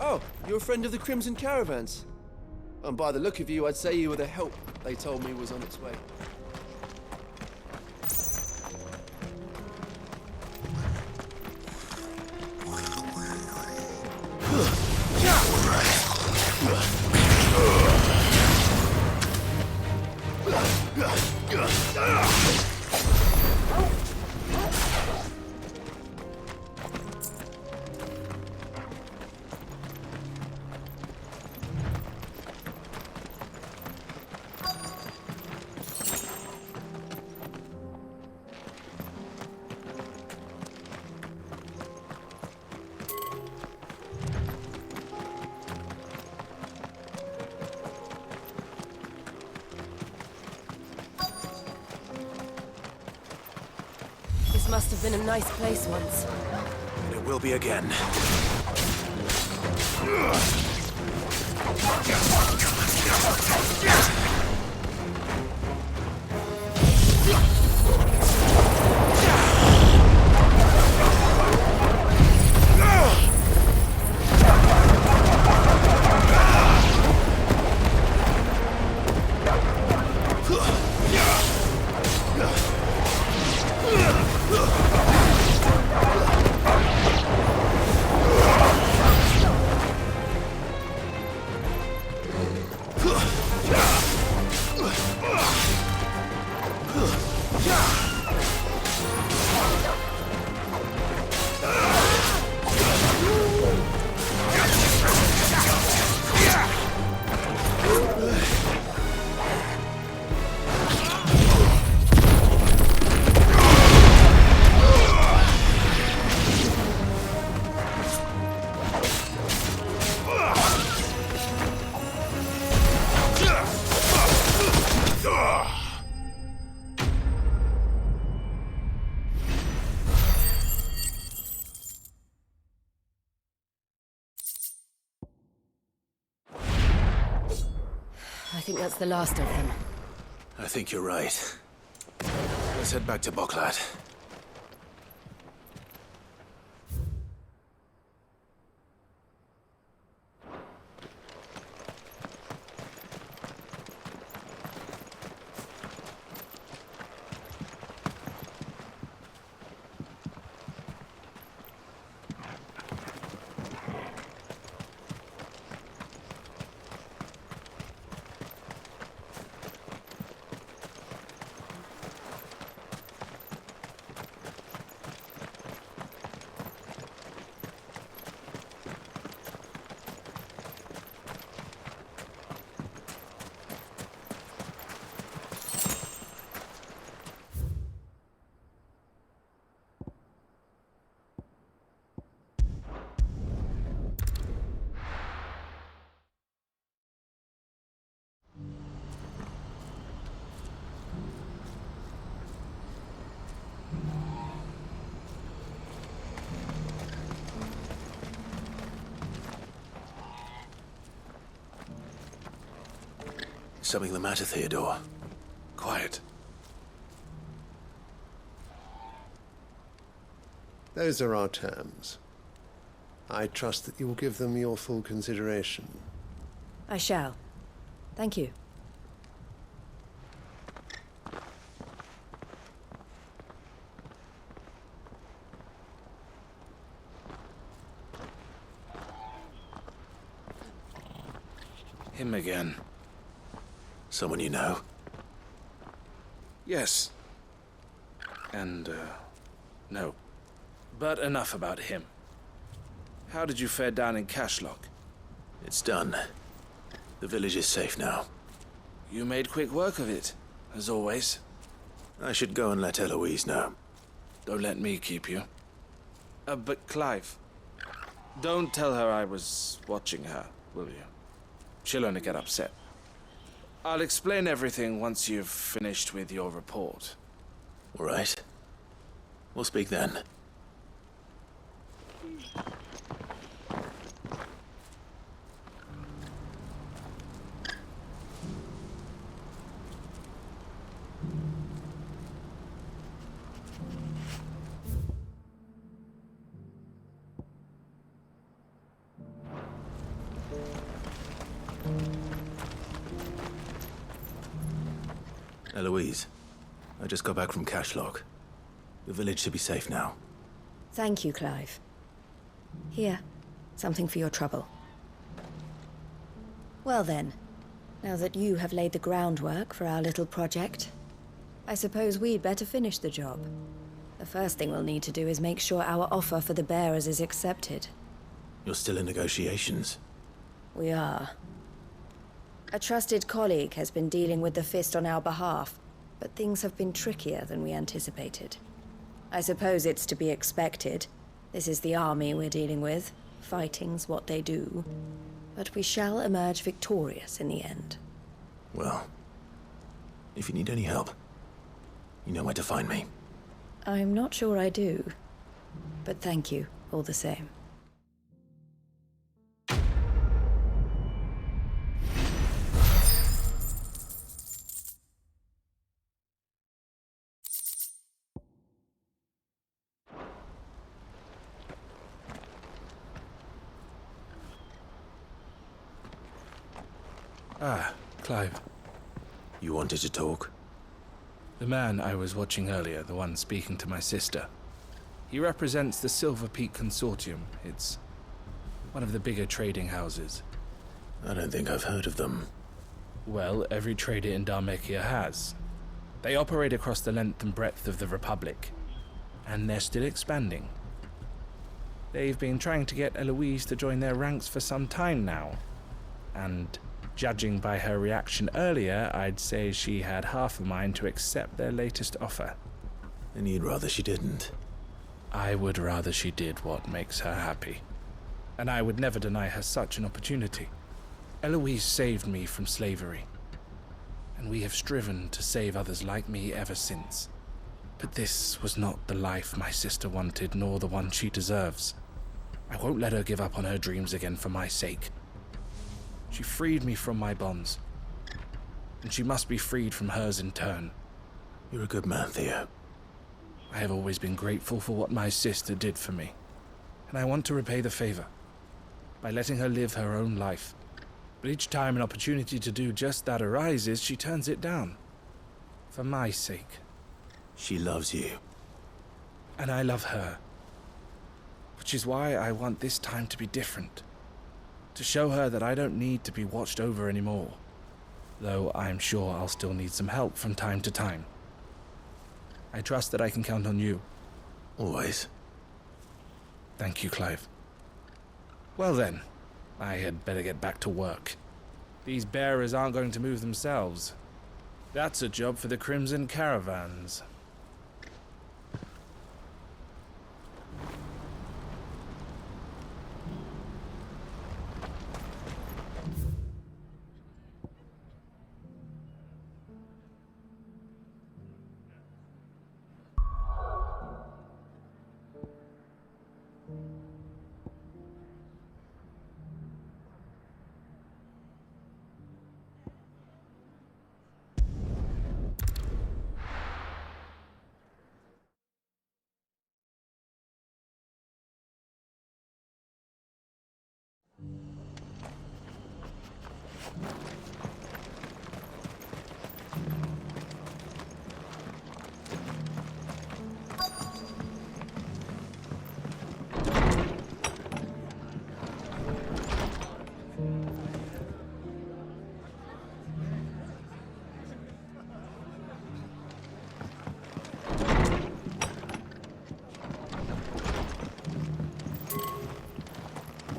Oh, you're a friend of the Crimson Caravans. And by the look of you, I'd say you were the help they told me was on its way. This must have been a nice place once. And it will be again. think that's the last of them. I think you're right. Let's head back to Boklat. Something the matter, Theodore? Quiet. Those are our terms. I trust that you will give them your full consideration. I shall. Thank you. Him again. Someone you know? Yes. And, no. But enough about him. How did you fare down in Cashlock? It's done. The village is safe now. You made quick work of it, as always. I should go and let Eloise know. Don't let me keep you. But Clive, don't tell her I was watching her, will you? She'll only get upset. I'll explain everything once you've finished with your report. All right. We'll speak then. Eloise, I just got back from Cashlock. The village should be safe now. Thank you, Clive. Here, something for your trouble. Well then, now that you have laid the groundwork for our little project, I suppose we'd better finish the job. The first thing we'll need to do is make sure our offer for the bearers is accepted. You're still in negotiations? We are. A trusted colleague has been dealing with the Fist on our behalf, but things have been trickier than we anticipated. I suppose it's to be expected. This is the army we're dealing with. Fighting's what they do. But we shall emerge victorious in the end. Well, if you need any help, you know where to find me. I'm not sure I do. But thank you, all the same. Ah, Clive. You wanted to talk? The man I was watching earlier, the one speaking to my sister. He represents the Silver Peak Consortium. It's one of the bigger trading houses. I don't think I've heard of them. Well, every trader in Dhalmekia has. They operate across the length and breadth of the Republic, and they're still expanding. They've been trying to get Eloise to join their ranks for some time now, and judging by her reaction earlier, I'd say she had half a mind to accept their latest offer. And you'd rather she didn't? I would rather she did what makes her happy. And I would never deny her such an opportunity. Eloise saved me from slavery, and we have striven to save others like me ever since. But this was not the life my sister wanted, nor the one she deserves. I won't let her give up on her dreams again for my sake. She freed me from my bonds, and she must be freed from hers in turn. You're a good man, Theo. I have always been grateful for what my sister did for me, and I want to repay the favor by letting her live her own life. But each time an opportunity to do just that arises, she turns it down. For my sake. She loves you. And I love her. Which is why I want this time to be different. To show her that I don't need to be watched over anymore. Though I'm sure I'll still need some help from time to time. I trust that I can count on you. Always. Thank you, Clive. Well then, I had better get back to work. These bearers aren't going to move themselves. That's a job for the Crimson Caravans.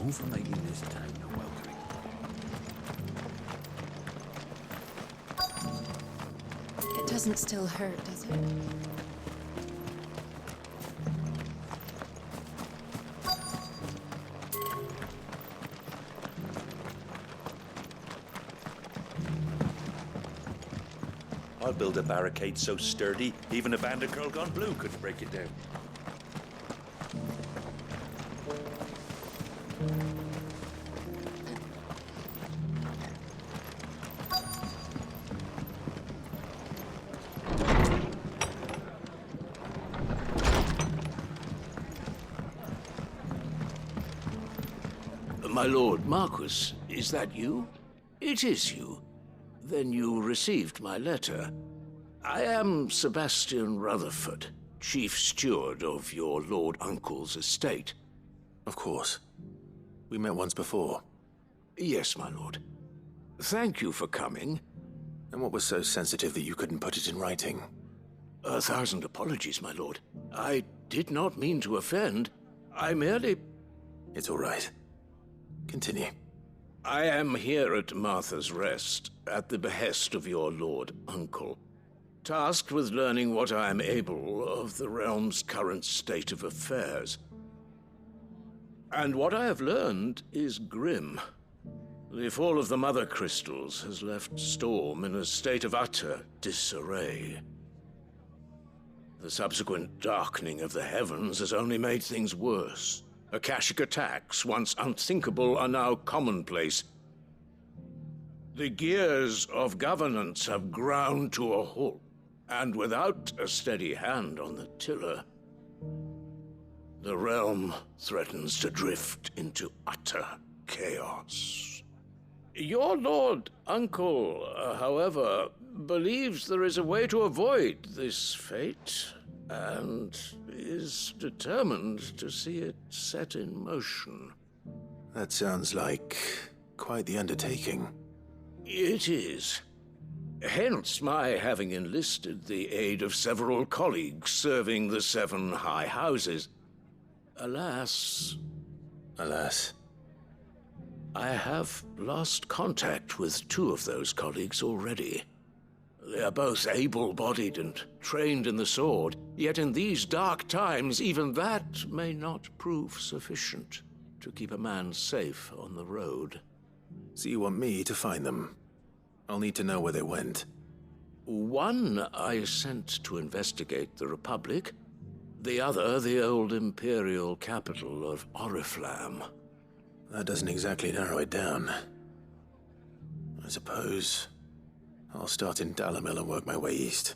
Move from making this town you're welcoming. It doesn't still hurt, does it? I'll build a barricade so sturdy, even a bandit girl gone blue couldn't break it down. My lord Marquis, is that you? It is you. Then you received my letter. I am Sebastian Rutherford, chief steward of your lord uncle's estate. Of course. We met once before. Yes, my lord. Thank you for coming. And what was so sensitive that you couldn't put it in writing? 1,000 apologies, my lord. I did not mean to offend. I merely... It's all right. Continue. I am here at Martha's Rest, at the behest of your lord uncle, tasked with learning what I am able of the realm's current state of affairs. And what I have learned is grim. The fall of the Mother Crystals has left Storm in a state of utter disarray. The subsequent darkening of the heavens has only made things worse. Akashic attacks, once unthinkable, are now commonplace. The gears of governance have ground to a halt, and without a steady hand on the tiller, the realm threatens to drift into utter chaos. Your lord uncle, however, believes there is a way to avoid this fate, and is determined to see it set in motion. That sounds like quite the undertaking. It is. Hence my having enlisted the aid of several colleagues serving the 7 high houses. Alas... Alas? I have lost contact with 2 of those colleagues already. They are both able-bodied and trained in the sword, yet in these dark times, even that may not prove sufficient to keep a man safe on the road. So you want me to find them? I'll need to know where they went. One I sent to investigate the Republic, the other the old Imperial capital of Oriflamme. That doesn't exactly narrow it down. I suppose I'll start in Dalamil and work my way east.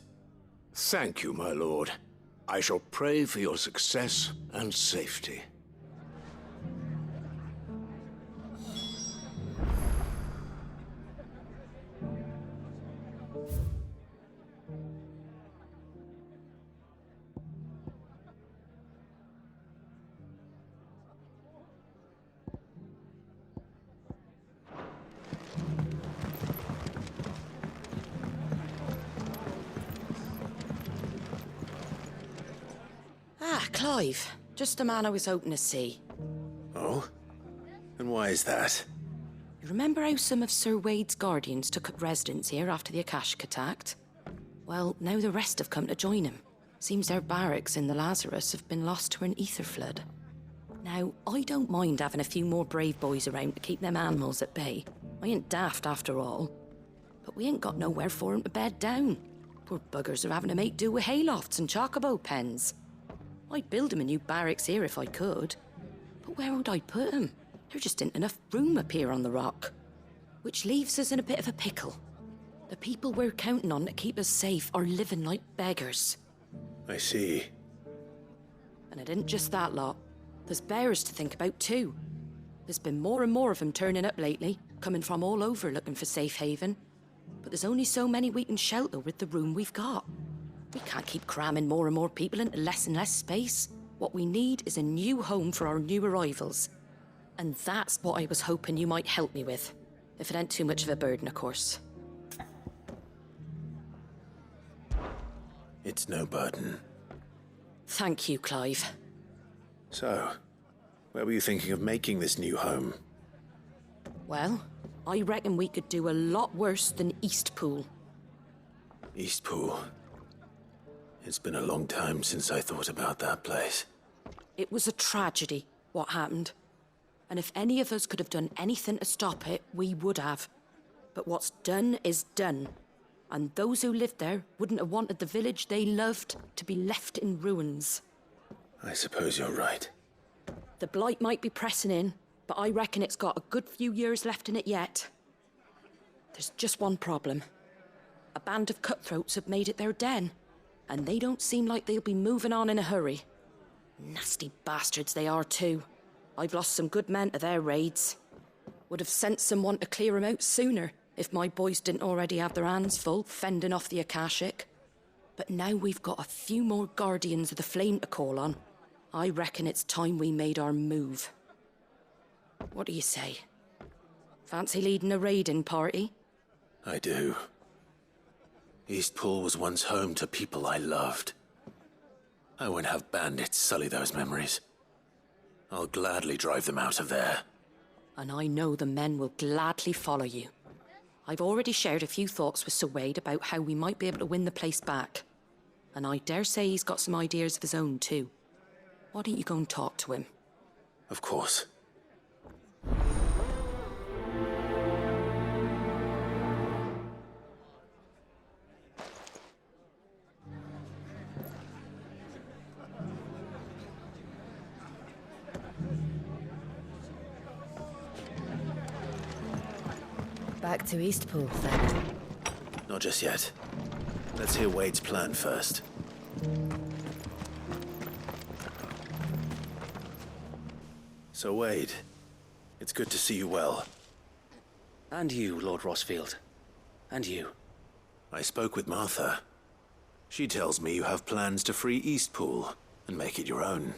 Thank you, my lord. I shall pray for your success and safety. Ah, Clive. Just the man I was hoping to see. Oh? And why is that? You remember how some of Sir Wade's guardians took up residence here after the Akashic attacked? Well, now the rest have come to join him. Seems their barracks in the Lazarus have been lost to an ether flood. Now, I don't mind having a few more brave boys around to keep them animals at bay. I ain't daft after all. But we ain't got nowhere for 'em to bed down. Poor buggers are having to make do with haylofts and chocobo pens. I'd build 'em a new barracks here if I could. But where would I put 'em? There just ain't enough room up here on the rock. Which leaves us in a bit of a pickle. The people we're counting on to keep us safe are living like beggars. I see. And it isn't just that lot. There's bears to think about too. There's been more and more of them turning up lately, coming from all over looking for safe haven. But there's only so many we can shelter with the room we've got. We can't keep cramming more and more people into less and less space. What we need is a new home for our new arrivals. And that's what I was hoping you might help me with. If it ain't too much of a burden, of course. It's no burden. Thank you, Clive. So, where were you thinking of making this new home? Well, I reckon we could do a lot worse than Eastpool. Eastpool. It's been a long time since I thought about that place. It was a tragedy, what happened. And if any of us could have done anything to stop it, we would have. But what's done is done. And those who lived there wouldn't have wanted the village they loved to be left in ruins. I suppose you're right. The blight might be pressing in, but I reckon it's got a good few years left in it yet. There's just one problem. A band of cutthroats have made it their den, and they don't seem like they'll be moving on in a hurry. Nasty bastards they are too. I've lost some good men to their raids. Would have sent someone to clear 'em out sooner if my boys didn't already have their hands full fending off the Akashic. But now we've got a few more guardians of the flame to call on. I reckon it's time we made our move. What do you say? Fancy leading a raiding party? I do. Eastpool was once home to people I loved. I won't have bandits sully those memories. I'll gladly drive them out of there. And I know the men will gladly follow you. I've already shared a few thoughts with Sir Wade about how we might be able to win the place back. And I dare say he's got some ideas of his own too. Why don't you go and talk to him? Of course. Back to Eastpool, then. Not just yet. Let's hear Wade's plan first. So, Wade, it's good to see you well. And you, Lord Rosfield. And you. I spoke with Martha. She tells me you have plans to free Eastpool and make it your own.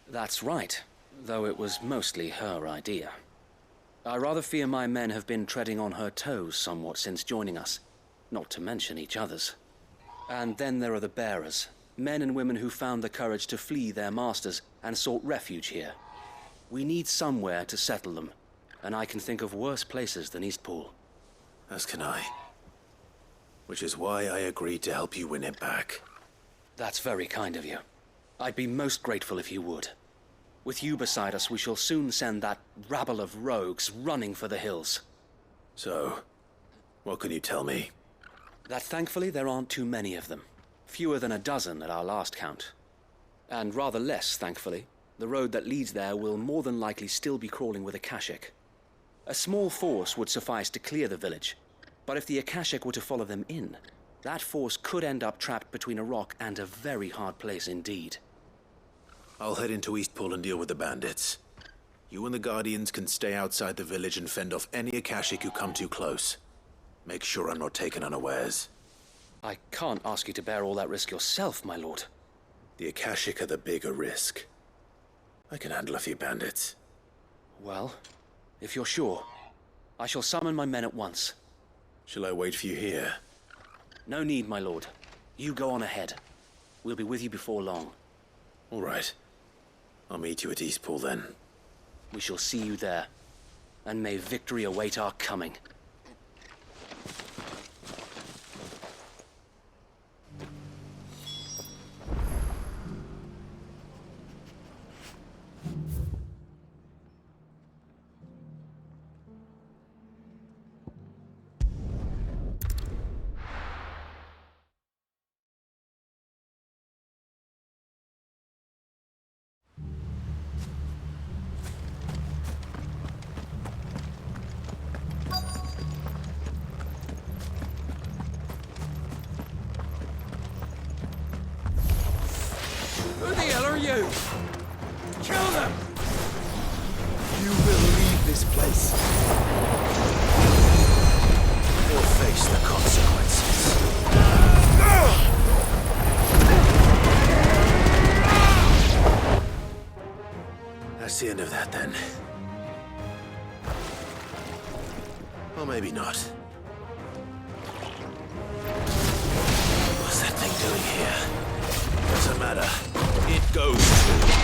That's right, though it was mostly her idea. I rather fear my men have been treading on her toes somewhat since joining us, not to mention each other's. And then there are the bearers, men and women who found the courage to flee their masters and sought refuge here. We need somewhere to settle them, and I can think of worse places than Eastpool. As can I. Which is why I agreed to help you win it back. That's very kind of you. I'd be most grateful if you would. With you beside us, we shall soon send that rabble of rogues running for the hills. So, what can you tell me? That thankfully there aren't too many of them. Fewer than a dozen at our last count. And rather less, thankfully. The road that leads there will more than likely still be crawling with Akashic. A small force would suffice to clear the village, But if the Akashic were to follow them in, that force could end up trapped between a rock and a very hard place indeed. I'll head into Eastpool and deal with the bandits. You and the Guardians can stay outside the village and fend off any Akashic who come too close. Make sure I'm not taken unawares. I can't ask you to bear all that risk yourself, my lord. The Akashic are the bigger risk. I can handle a few bandits. Well, if you're sure, I shall summon my men at once. Shall I wait for you here? No need, my lord. You go on ahead. We'll be with you before long. All right. I'll meet you at Eastpool then. We shall see you there. And may victory await our coming. Who the hell are you? Kill them! You will leave this place. Or face the consequences. That's the end of that then. Or maybe not. What's that thing doing here? Doesn't matter. It goes to...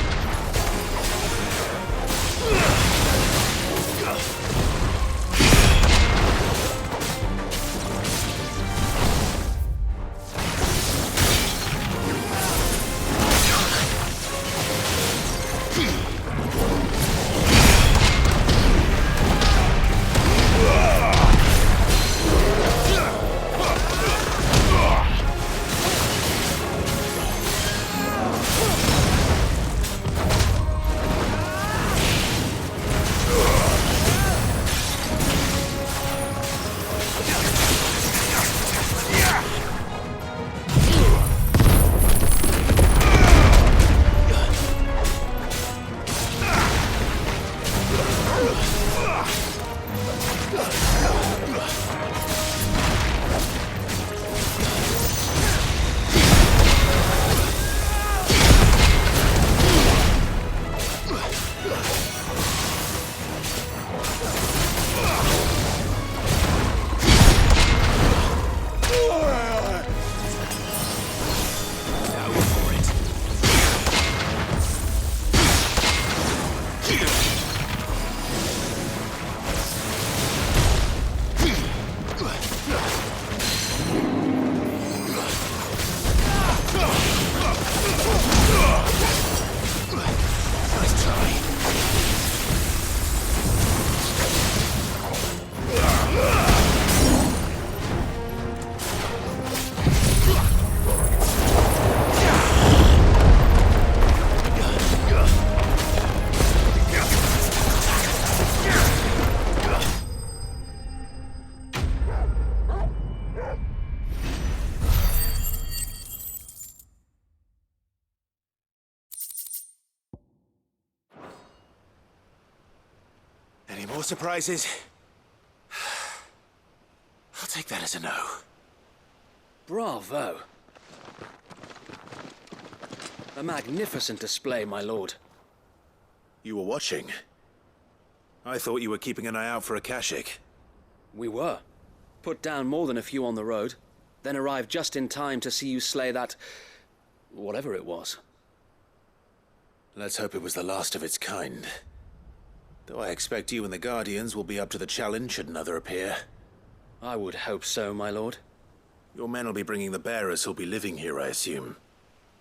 Any more surprises? I'll take that as a no. Bravo. A magnificent display, my lord. You were watching? I thought you were keeping an eye out for Akashic. We were. Put down more than a few on the road, then arrived just in time to see you slay that... whatever it was. Let's hope it was the last of its kind. Though I expect you and the Guardians will be up to the challenge should another appear. I would hope so, my lord. Your men will be bringing the bearers who'll be living here, I assume.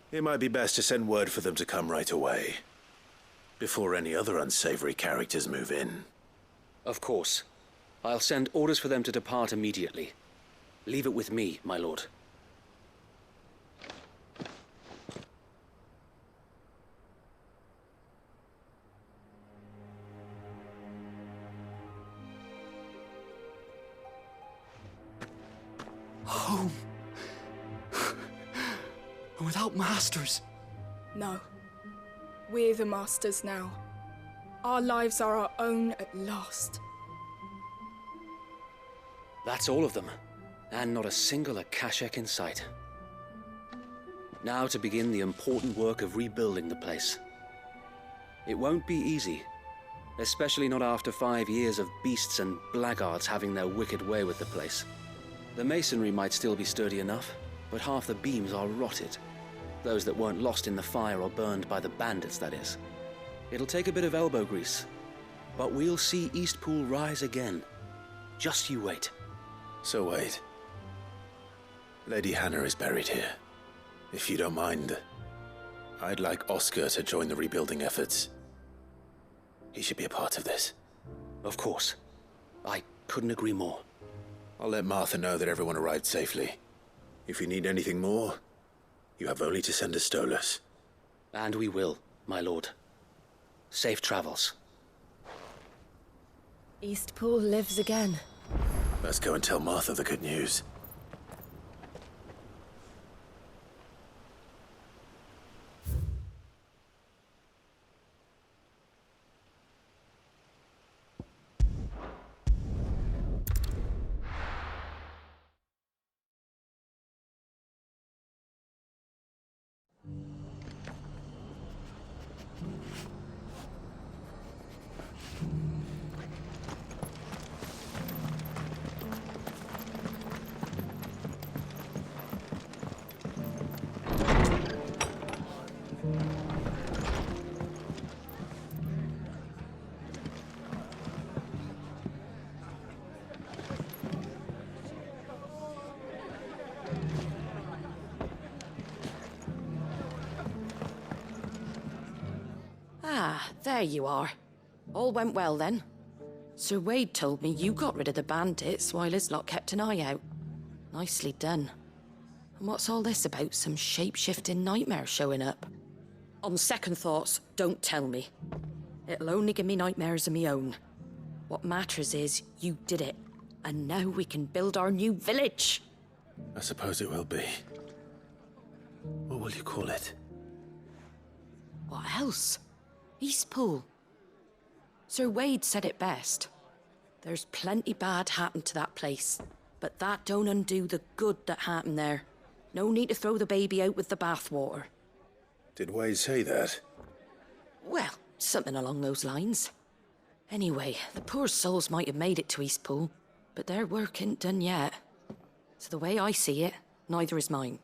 It might be best to send word for them to come right away, before any other unsavory characters move in. Of course. I'll send orders for them to depart immediately. Leave it with me, my lord. and without masters. No. We're the masters now. Our lives are our own at last. That's all of them, and not a single Akashek in sight. Now to begin the important work of rebuilding the place. It won't be easy, especially not after 5 years of beasts and blackguards having their wicked way with the place. The masonry might still be sturdy enough, but half the beams are rotted. Those that weren't lost in the fire or burned by the bandits, that is. It'll take a bit of elbow grease, but we'll see Eastpool rise again. Just you wait. So wait. Lady Hannah is buried here. If you don't mind, I'd like Oscar to join the rebuilding efforts. He should be a part of this. Of course. I couldn't agree more. I'll let Martha know that everyone arrived safely. If you need anything more, you have only to send a Stolas. And we will, my lord. Safe travels. Eastpool lives again. Let's go and tell Martha the good news. Ah, there you are. All went well then. Sir Wade told me you got rid of the bandits while his lot kept an eye out. Nicely done. And what's all this about some shape-shifting nightmare showing up? On second thoughts, don't tell me. It'll only give me nightmares of me own. What matters is you did it, and now we can build our new village. I suppose it will be. What will you call it? What else? Eastpool. Sir Wade said it best. There's plenty bad happened to that place, but that don't undo the good that happened there. No need to throw the baby out with the bathwater. Did Wade say that? Well, something along those lines. Anyway, the poor souls might have made it to Eastpool, but their work ain't done yet. So the way I see it, neither is mine.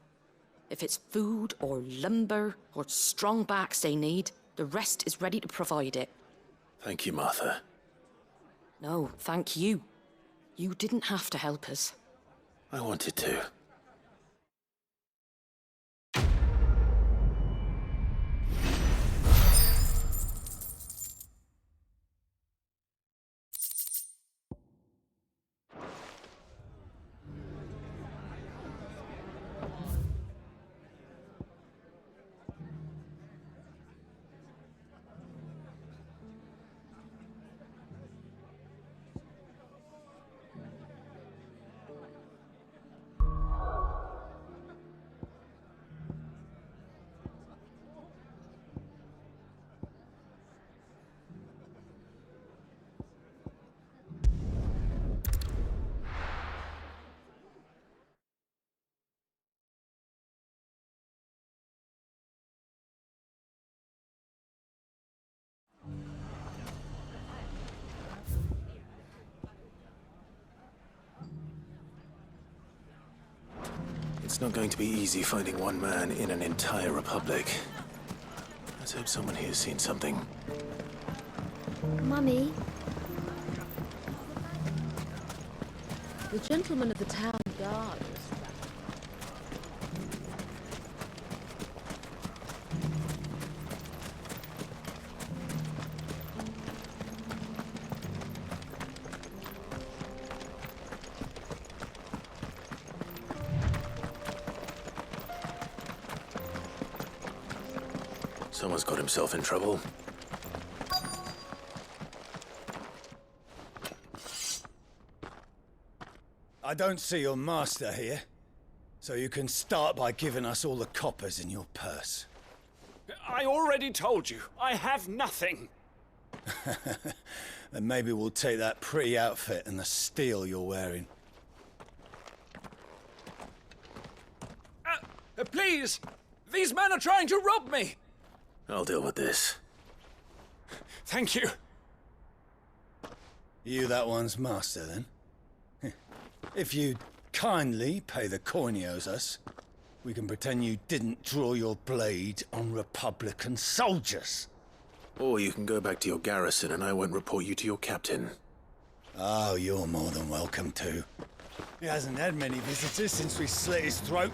If it's food or lumber or strong backs they need, the rest is ready to provide it. Thank you, Martha. No, thank you. You didn't have to help us. I wanted to. It's not going to be easy finding one man in an entire republic. Let's hope someone here has seen something. Mummy? The gentleman of the town guard was Someone's got himself in trouble. I don't see your master here. So you can start by giving us all the coppers in your purse. I already told you, I have nothing. Then maybe we'll take that pretty outfit and the steel you're wearing. Please! These men are trying to rob me! I'll deal with this. Thank you. You that one's master, then? If you kindly pay the coin he owes us, we can pretend you didn't draw your blade on Republican soldiers. Or you can go back to your garrison and I won't report you to your captain. Oh, you're more than welcome to. He hasn't had many visitors since we slit his throat.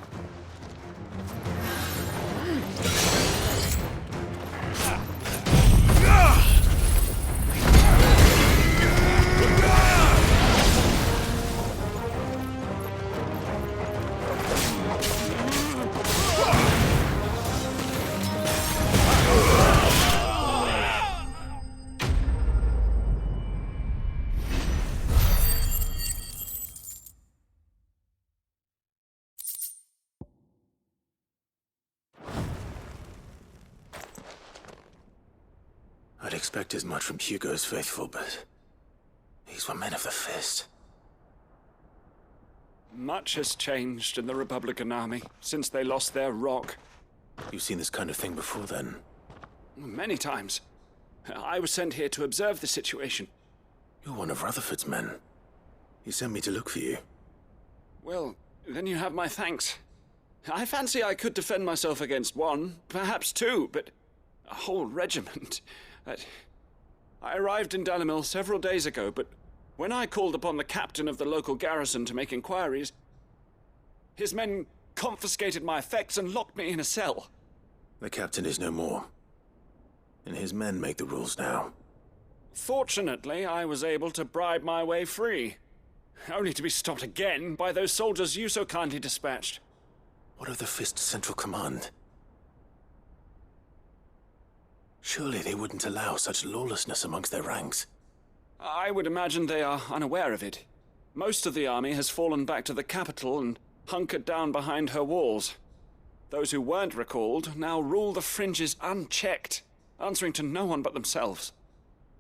I'd expect as much from Hugo's faithful, but these were men of the fist. Much has changed in the Republican army since they lost their rock. You've seen this kind of thing before, then? Many times. I was sent here to observe the situation. You're one of Rutherford's men. He sent me to look for you. Well, then you have my thanks. I fancy I could defend myself against one, perhaps two, but a whole regiment. I arrived in Dalimil several days ago, but when I called upon the captain of the local garrison to make inquiries, his men confiscated my effects and locked me in a cell. The captain is no more, and his men make the rules now. Fortunately, I was able to bribe my way free, only to be stopped again by those soldiers you so kindly dispatched. What of the Fist's central command? Surely they wouldn't allow such lawlessness amongst their ranks. I would imagine they are unaware of it. Most of the army has fallen back to the capital and hunkered down behind her walls. Those who weren't recalled now rule the fringes unchecked, answering to no one but themselves.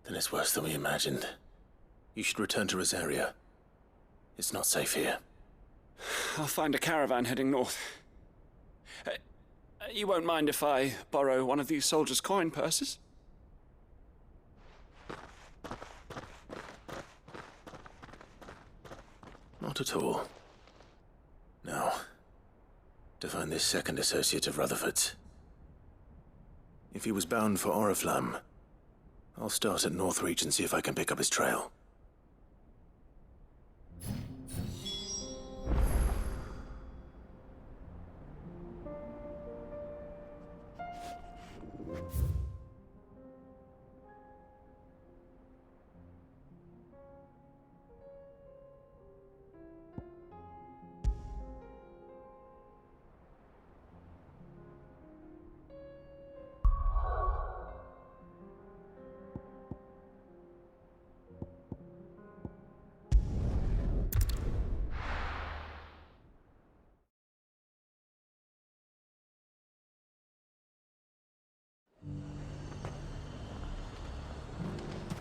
Then it's worse than we imagined. You should return to Rosaria. It's not safe here. I'll find a caravan heading north. You won't mind if I borrow one of these soldiers' coin purses? Not at all. Now, to find this second associate of Rutherford's. If he was bound for Oriflamme, I'll start at Northreach and see if I can pick up his trail.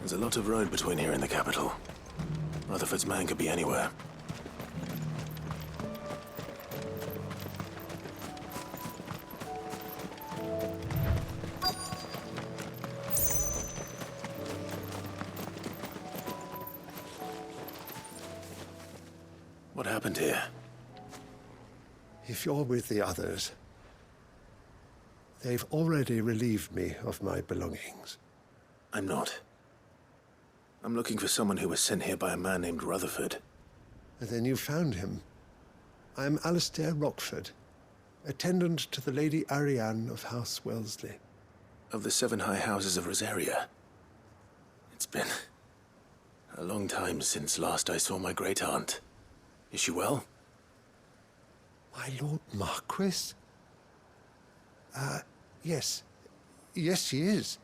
There's a lot of road between here and the capital. Rutherford's man could be anywhere. What happened here? If you're with the others, they've already relieved me of my belongings. I'm not. I'm looking for someone who was sent here by a man named Rutherford. And then you found him. I'm Alistair Rockford, attendant to the Lady Ariane of House Wellesley. Of the 7 high houses of Rosaria. It's been a long time since last I saw my great-aunt. Is she well? My Lord Marquis? Yes. Yes, she is.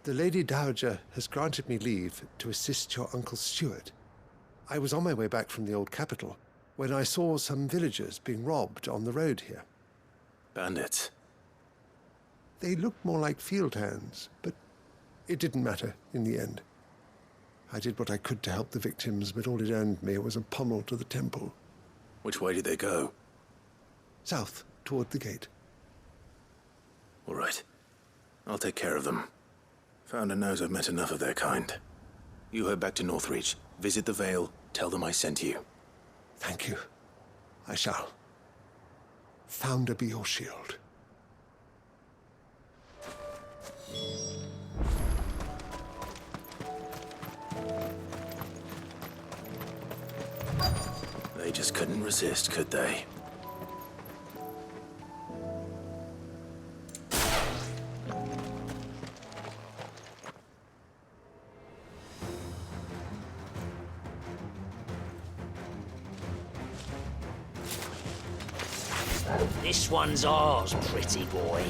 The Lady Dowager has granted me leave to assist your Uncle Stuart. I was on my way back from the old capital when I saw some villagers being robbed on the road here. Bandits? They looked more like field hands, but it didn't matter in the end. I did what I could to help the victims, but all it earned me was a pommel to the temple. Which way did they go? South, toward the gate. All right. I'll take care of them. Founder knows I've met enough of their kind. You head back to Northreach, visit the Vale, tell them I sent you. Thank you. I shall. Founder be your shield. They just couldn't resist, could they? This one's ours, pretty boy.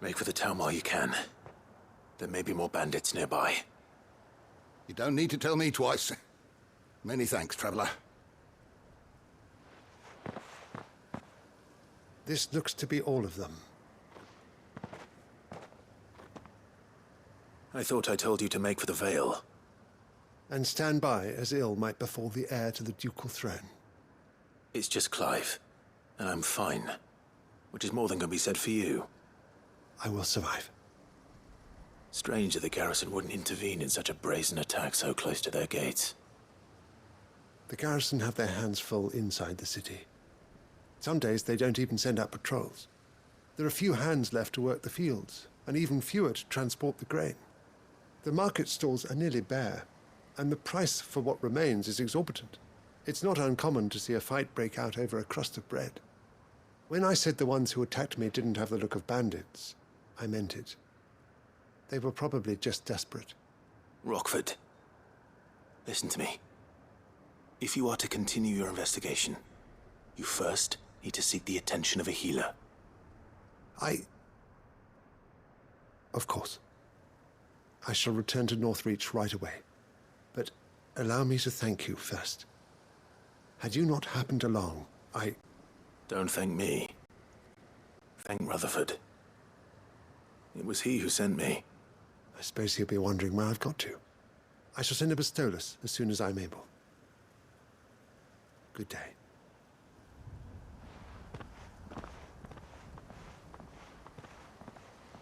Make for the town while you can. There may be more bandits nearby. You don't need to tell me twice. Many thanks, traveler. This looks to be all of them. I thought I told you to make for the Vale. And stand by as ill might befall the heir to the ducal throne. It's just Clive, and I'm fine. Which is more than can be said for you. I will survive. Strange that the garrison wouldn't intervene in such a brazen attack so close to their gates. The garrison have their hands full inside the city. Some days they don't even send out patrols. There are few hands left to work the fields, and even fewer to transport the grain. The market stalls are nearly bare, and the price for what remains is exorbitant. It's not uncommon to see a fight break out over a crust of bread. When I said the ones who attacked me didn't have the look of bandits, I meant it. They were probably just desperate. Rockford, listen to me. If you are to continue your investigation, you first need to seek the attention of a healer. Of course. I shall return to Northreach right away. But allow me to thank you first. Had you not happened along, Don't thank me. Thank Rutherford. It was he who sent me. I suppose he'll be wondering where I've got to. I shall send a Bistolus as soon as I'm able. Good day.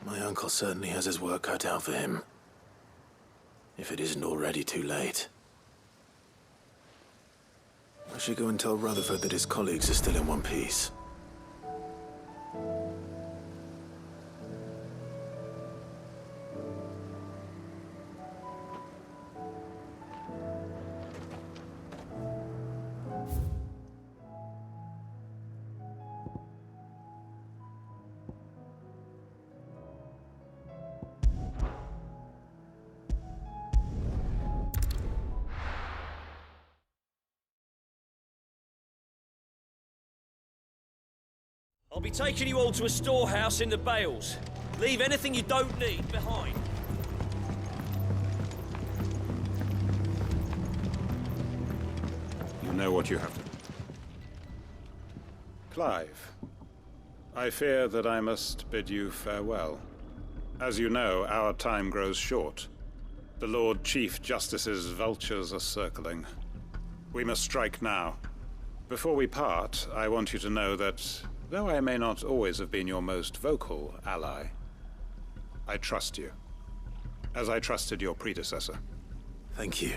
My uncle certainly has his work cut out for him. If it isn't already too late. I should go and tell Rutherford that his colleagues are still in one piece. I'll be taking you all to a storehouse in the Bales. Leave anything you don't need behind. You know what you have to do. Clive, I fear that I must bid you farewell. As you know, our time grows short. The Lord Chief Justice's vultures are circling. We must strike now. Before we part, I want you to know that, though I may not always have been your most vocal ally, I trust you, as I trusted your predecessor. Thank you.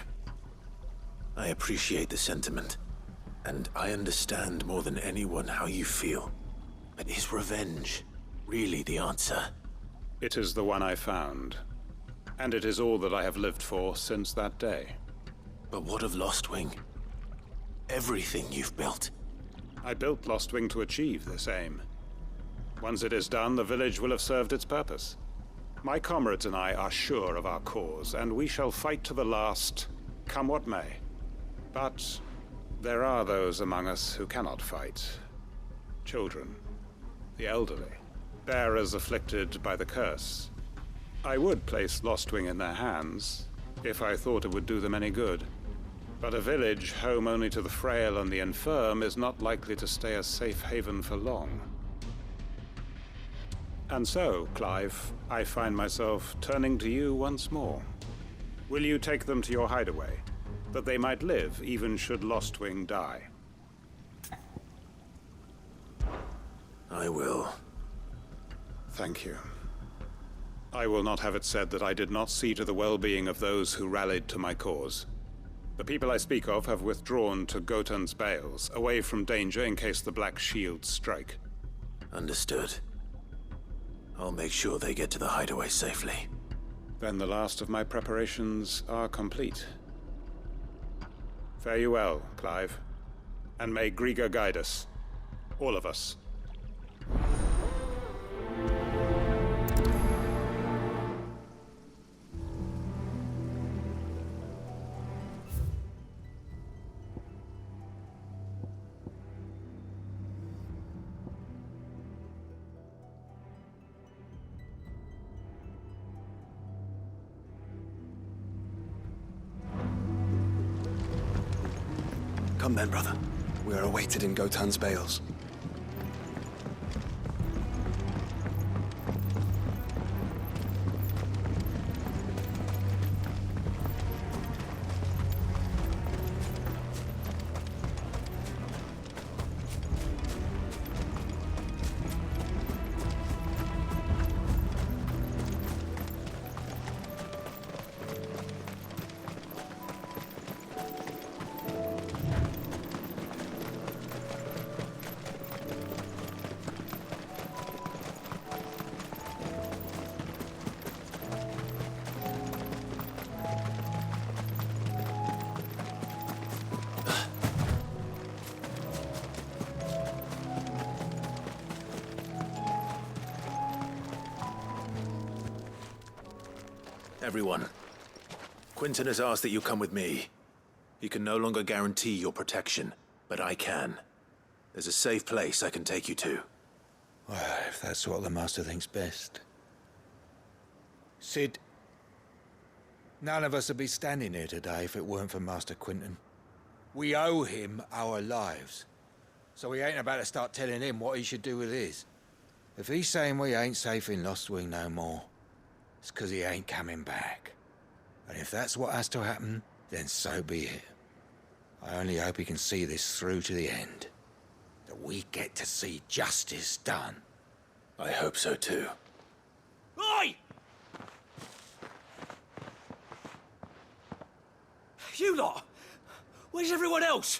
I appreciate the sentiment, and I understand more than anyone how you feel. But is revenge really the answer? It is the one I found, and it is all that I have lived for since that day. But what of Lostwing? Everything you've built. I built Lostwing to achieve this aim. Once it is done, the village will have served its purpose. My comrades and I are sure of our cause, and we shall fight to the last, come what may. But there are those among us who cannot fight. Children, the elderly, bearers afflicted by the curse. I would place Lostwing in their hands, if I thought it would do them any good. But a village home only to the frail and the infirm is not likely to stay a safe haven for long. And so, Clive, I find myself turning to you once more. Will you take them to your hideaway, that they might live even should Lostwing die? I will. Thank you. I will not have it said that I did not see to the well-being of those who rallied to my cause. The people I speak of have withdrawn to Gotan's Bales, away from danger in case the Black Shields strike. Understood. I'll make sure they get to the hideaway safely. Then the last of my preparations are complete. Fare you well, Clive. And may Griga guide us. All of us. Come then, brother. We are awaited in Gotan's Bales. Everyone, Quinton has asked that you come with me. He can no longer guarantee your protection, but I can. There's a safe place I can take you to. Well, if that's what the Master thinks best. Sid, none of us would be standing here today if it weren't for Master Quinton. We owe him our lives. So we ain't about to start telling him what he should do with his. If he's saying we ain't safe in Lostwing no more, it's 'cause he ain't coming back. And if that's what has to happen, then so be it. I only hope he can see this through to the end. That we get to see justice done. I hope so too. Oi! You lot! Where's everyone else?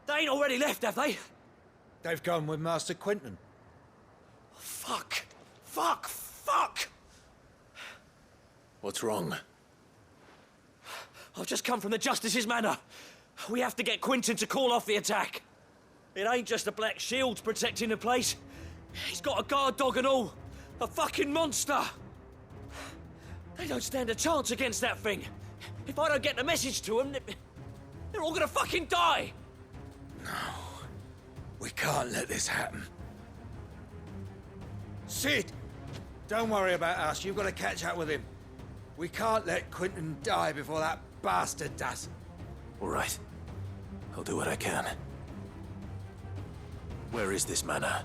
They ain't already left, have they? They've gone with Master Quinton. Fuck! Fuck! Fuck! What's wrong? I've just come from the Justice's manor. We have to get Quinton to call off the attack. It ain't just the Black Shields protecting the place. He's got a guard dog and all. A fucking monster. They don't stand a chance against that thing. If I don't get the message to them, they're all gonna fucking die. No. We can't let this happen. Sid! Don't worry about us. You've got to catch up with him. We can't let Quentin die before that bastard does. All right. I'll do what I can. Where is this manor?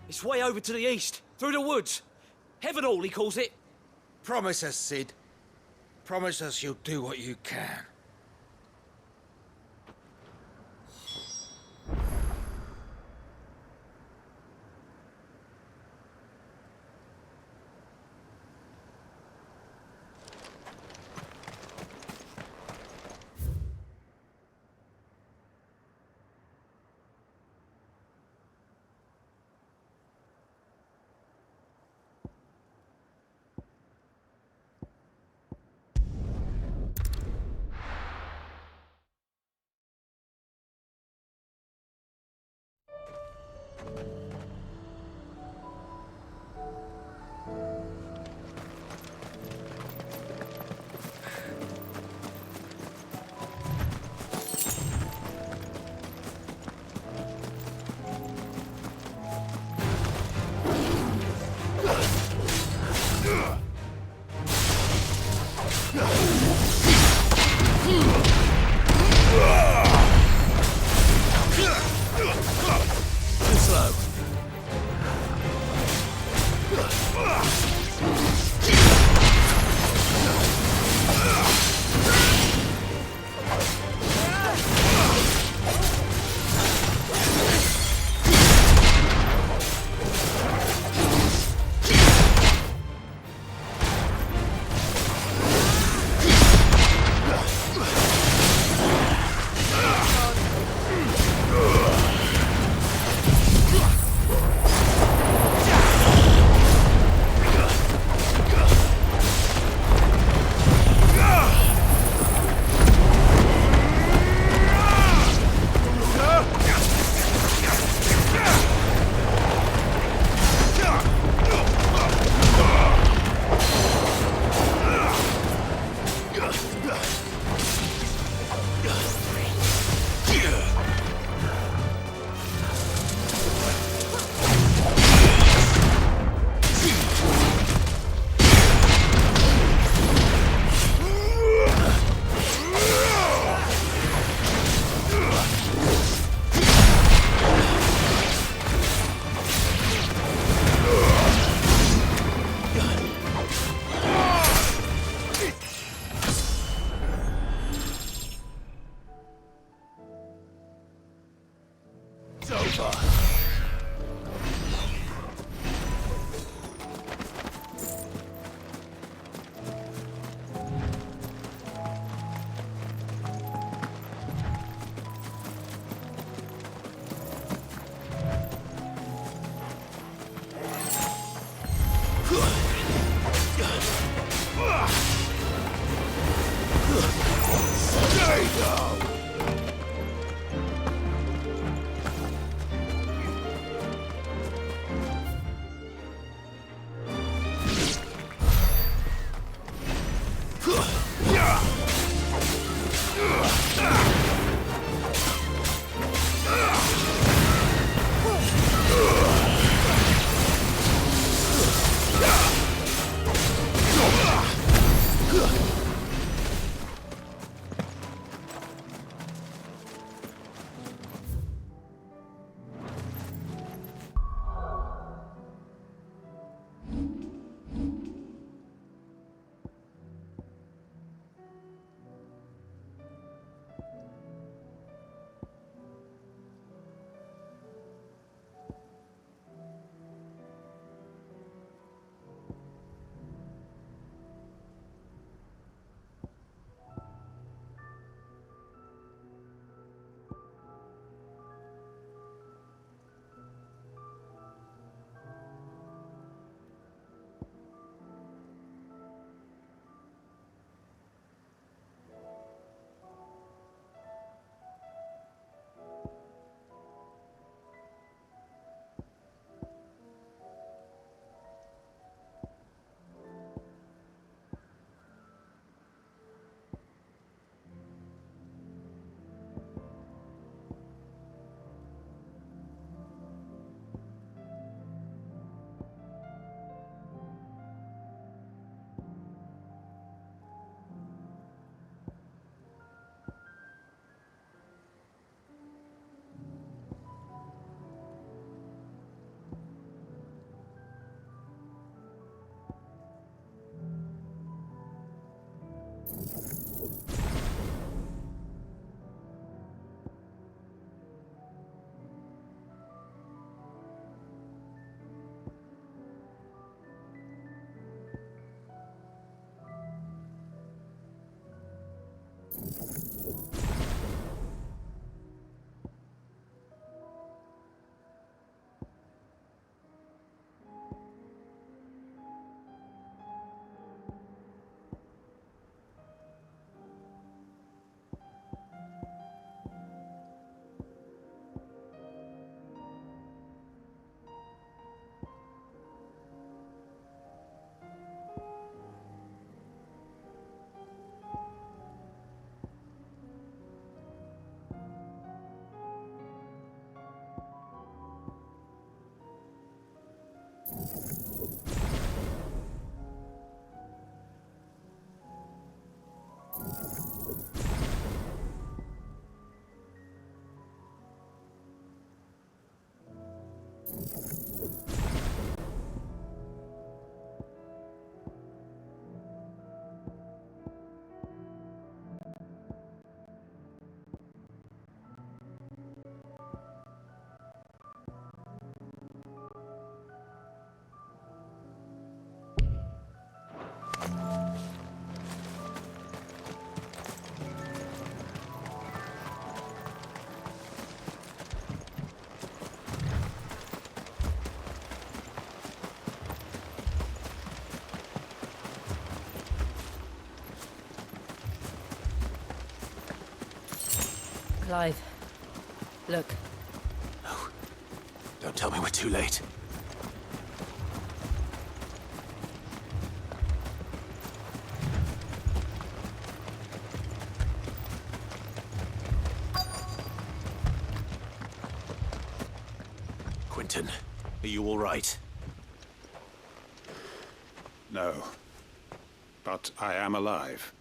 It's way over to the east, through the woods. Heaven Hall, he calls it. Promise us, Sid. Promise us you'll do what you can. Clive, look. No. Don't tell me we're too late. Quentin, are you all right? No. But I am alive.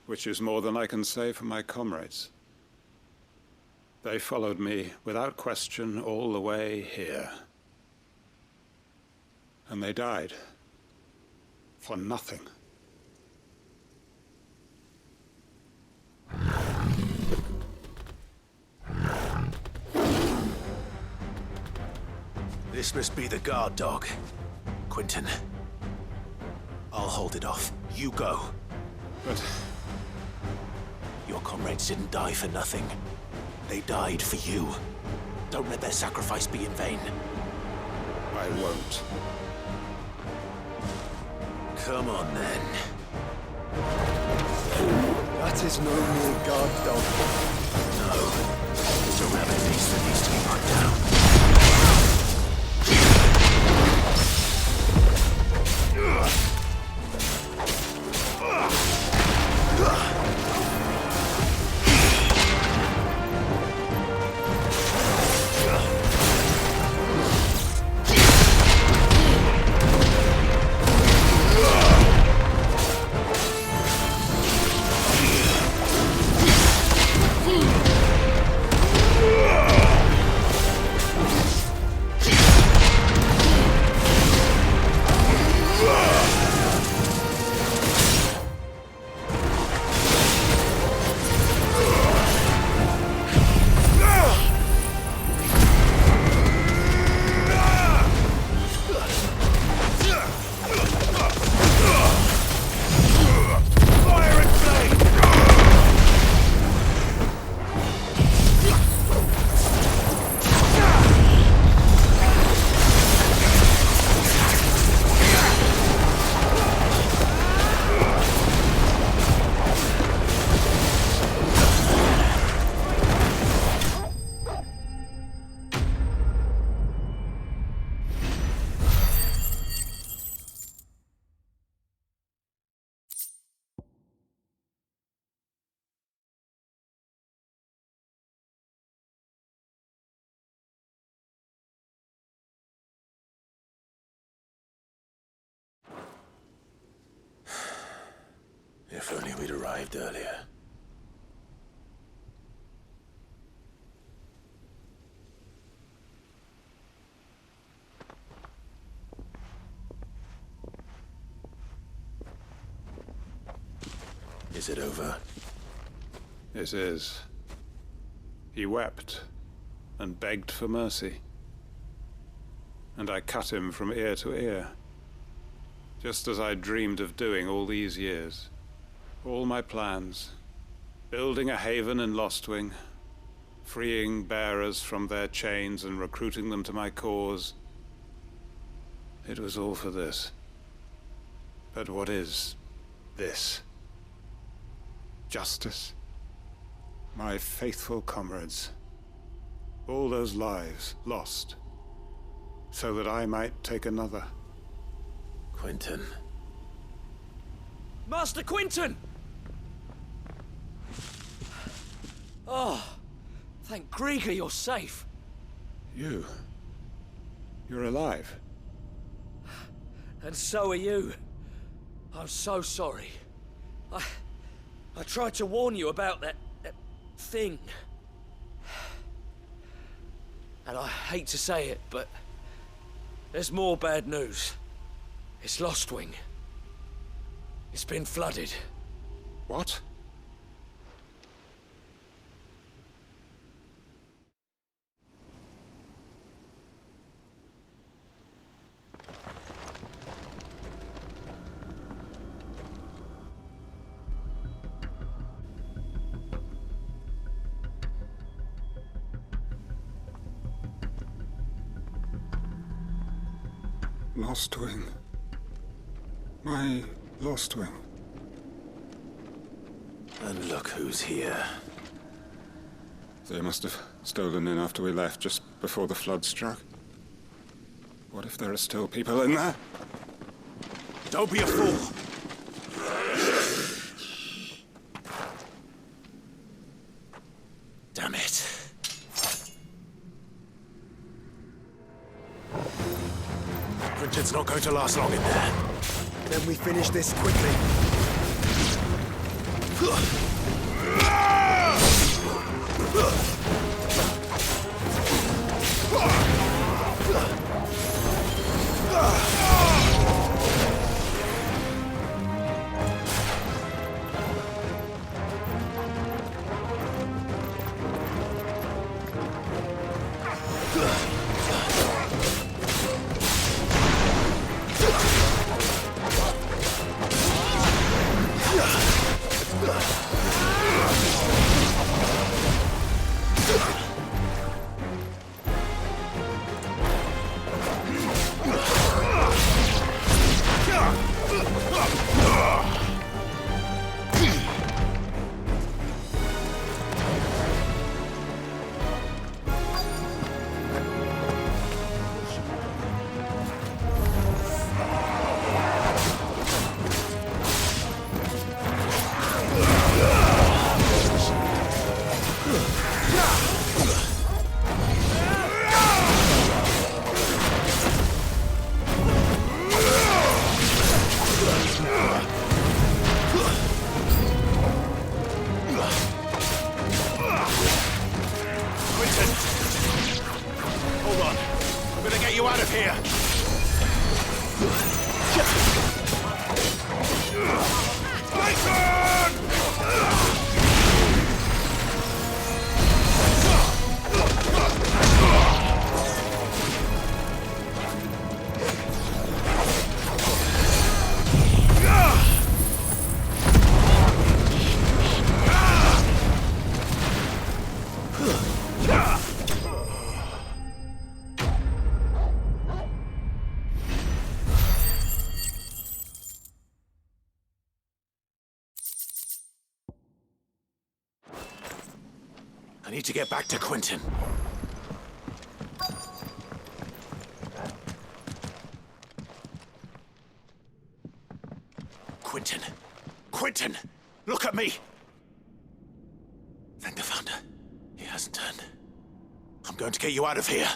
Which is more than I can say for my comrades. They followed me without question all the way here. And they died. For nothing. This must be the guard dog. Quentin. I'll hold it off. You go. But... your comrades didn't die for nothing. They died for you. Don't let their sacrifice be in vain. I won't. Come on, then. That is no mere guard dog. No. It's a rabbit beast that needs to be put down. If only we'd arrived earlier. Is it over? It is. He wept and begged for mercy. And I cut him from ear to ear. Just as I dreamed of doing all these years. All my plans. Building a haven in Lostwing. Freeing bearers from their chains and recruiting them to my cause. It was all for this. But what is this? Justice? My faithful comrades. All those lives lost. So that I might take another. Quentin. Master Quentin! Oh, thank Grieger you're safe. You're alive. And so are you. I'm so sorry. I tried to warn you about that thing. And I hate to say it, but there's more bad news. It's Lostwing. It's been flooded. What? Lostwing. My Lostwing. And look who's here. They must have stolen in after we left, just before the flood struck. What if there are still people in there? Don't be a fool! Damn it. Quinton's not going to last long in there. Then we finish this quickly. I need to get back to Quinton. Quinton! Quinton! Look at me! Thank the Founder. He hasn't turned. I'm going to get you out of here.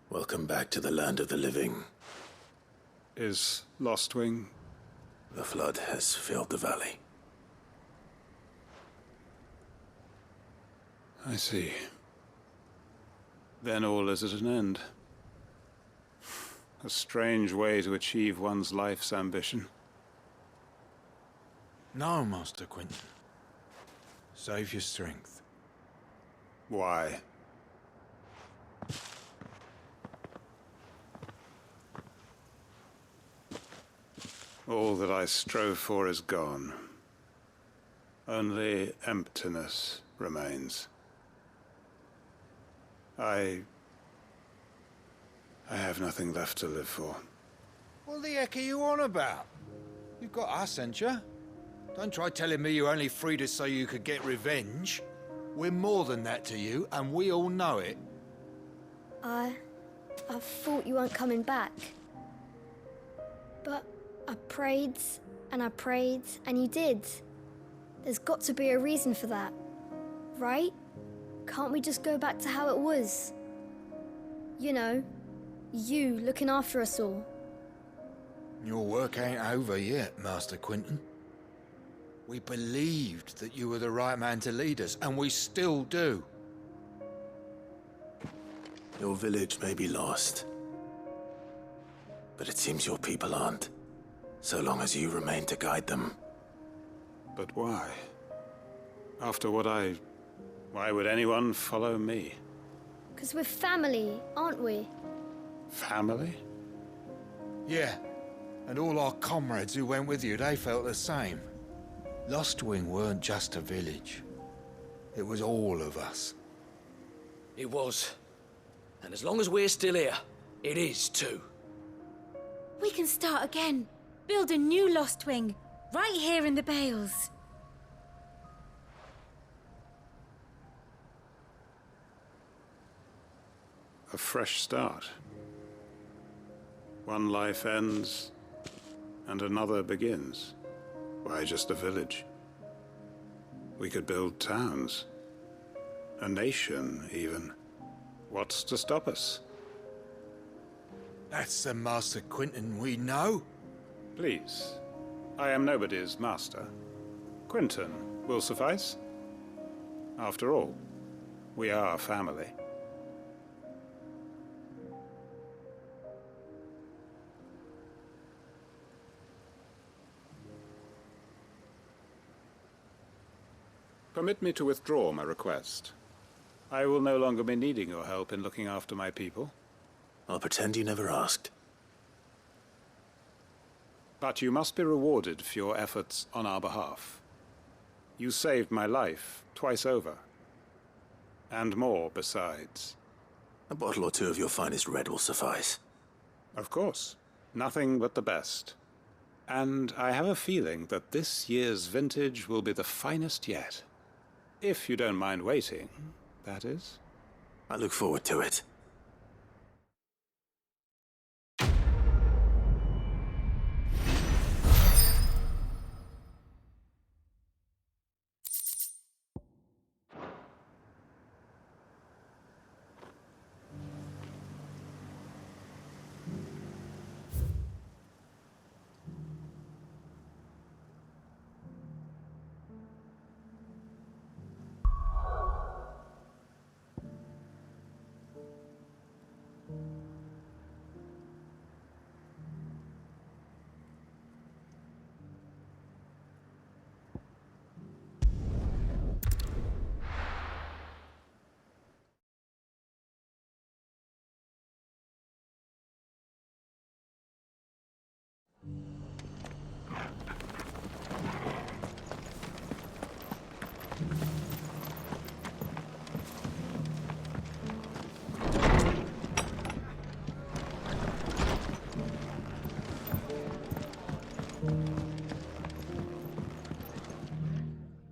Welcome back to the land of the living. Is Lostwing? The flood has filled the valley. I see. Then all is at an end. A strange way to achieve one's life's ambition. No, Master Quinton. Save your strength. Why? All that I strove for is gone. Only emptiness remains. I have nothing left to live for. What the heck are you on about? You've got us, ain't you? Don't try telling me you only freed us so you could get revenge. We're more than that to you, and we all know it. I thought you weren't coming back. But I prayed, and you did. There's got to be a reason for that, right? Can't we just go back to how it was? You know, you looking after us all. Your work ain't over yet, Master Quinton. We believed that you were the right man to lead us, and we still do. Your village may be lost, but it seems your people aren't. So long as you remain to guide them. But why? After what why would anyone follow me? Because we're family, aren't we? Family? Yeah, and all our comrades who went with you, they felt the same. Lostwing weren't just a village. It was all of us. It was. And as long as we're still here, it is too. We can start again. Build a new Lostwing, right here in the Bales. A fresh start. One life ends, and another begins. Why just a village? We could build towns. A nation, even. What's to stop us? That's the Master Quinton we know. Please. I am nobody's master. Quinton will suffice. After all, we are family. Permit me to withdraw my request. I will no longer be needing your help in looking after my people. I'll pretend you never asked. But you must be rewarded for your efforts on our behalf. You saved my life twice over. And more besides. A bottle or two of your finest red will suffice. Of course. Nothing but the best. And I have a feeling that this year's vintage will be the finest yet. If you don't mind waiting, that is. I look forward to it.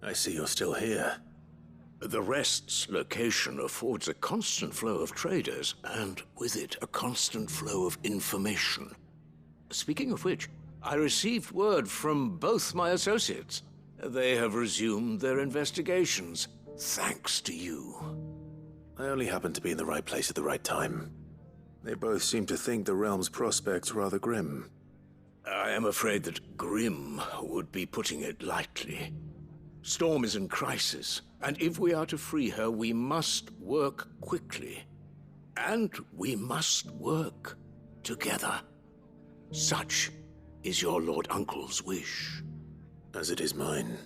I see you're still here. The Rest's location affords a constant flow of traders, and with it, a constant flow of information. Speaking of which, I received word from both my associates. They have resumed their investigations, thanks to you. I only happened to be in the right place at the right time. They both seem to think the realm's prospects rather grim. I am afraid that grim would be putting it lightly. Storm is in crisis, and if we are to free her, we must work quickly. And we must work together. Such is your Lord Uncle's wish. As it is mine.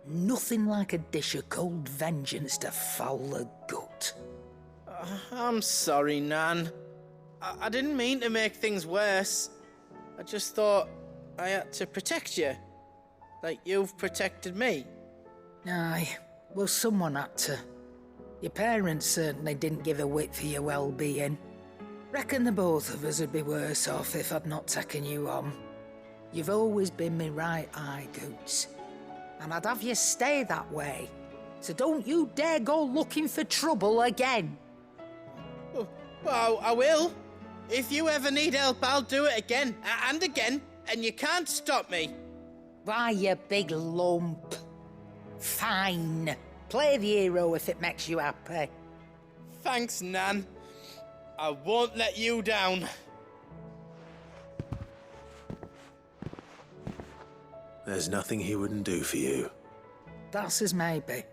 Nothing like a dish of cold vengeance to foul the gut. I'm sorry, Nan. I didn't mean to make things worse. I just thought I had to protect you. Like you've protected me. Aye, well, someone had to. Your parents certainly didn't give a whit for your well-being. Reckon the both of us would be worse off if I'd not taken you on. You've always been me right eye, Goots. And I'd have you stay that way. So don't you dare go looking for trouble again. Well, I will. If you ever need help, I'll do it again and again, and you can't stop me. Why, you big lump. Fine. Play the hero if it makes you happy. Thanks, Nan. I won't let you down. There's nothing he wouldn't do for you. That's as maybe.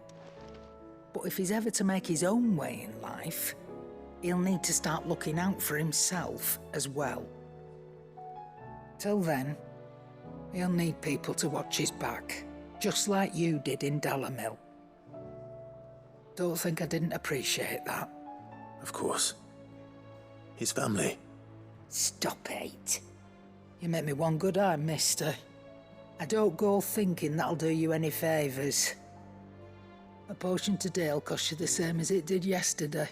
But if he's ever to make his own way in life, he'll need to start looking out for himself as well. Till then, he'll need people to watch his back, just like you did in Dalamil. Don't think I didn't appreciate that. Of course. His family. Stop it. You make me one good eye, mister. I don't go thinking that'll do you any favours. A potion today'll cost you the same as it did yesterday.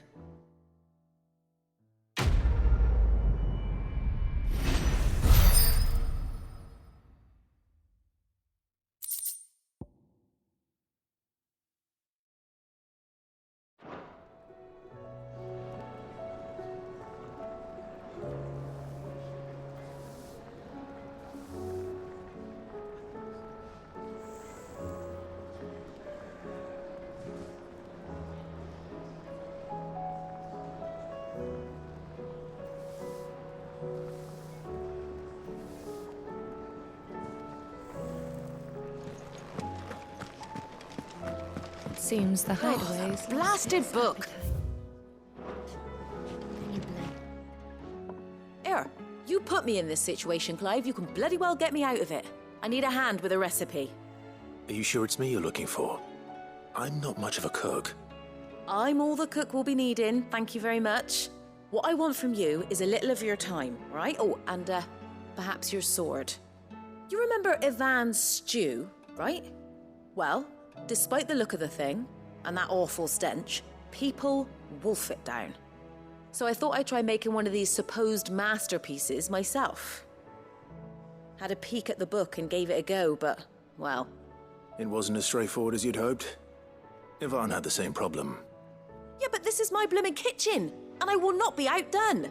Seems the hideaways. Blasted book! Here, you put me in this situation, Clive. You can bloody well get me out of it. I need a hand with a recipe. Are you sure it's me you're looking for? I'm not much of a cook. I'm all the cook will be needing, thank you very much. What I want from you is a little of your time, right? Oh, and perhaps your sword. You remember Ivan's stew, right? Well, despite the look of the thing, and that awful stench, people wolf it down. So I thought I'd try making one of these supposed masterpieces myself. Had a peek at the book and gave it a go, but, well... It wasn't as straightforward as you'd hoped. Ivan had the same problem. Yeah, but this is my blimmin' kitchen, and I will not be outdone.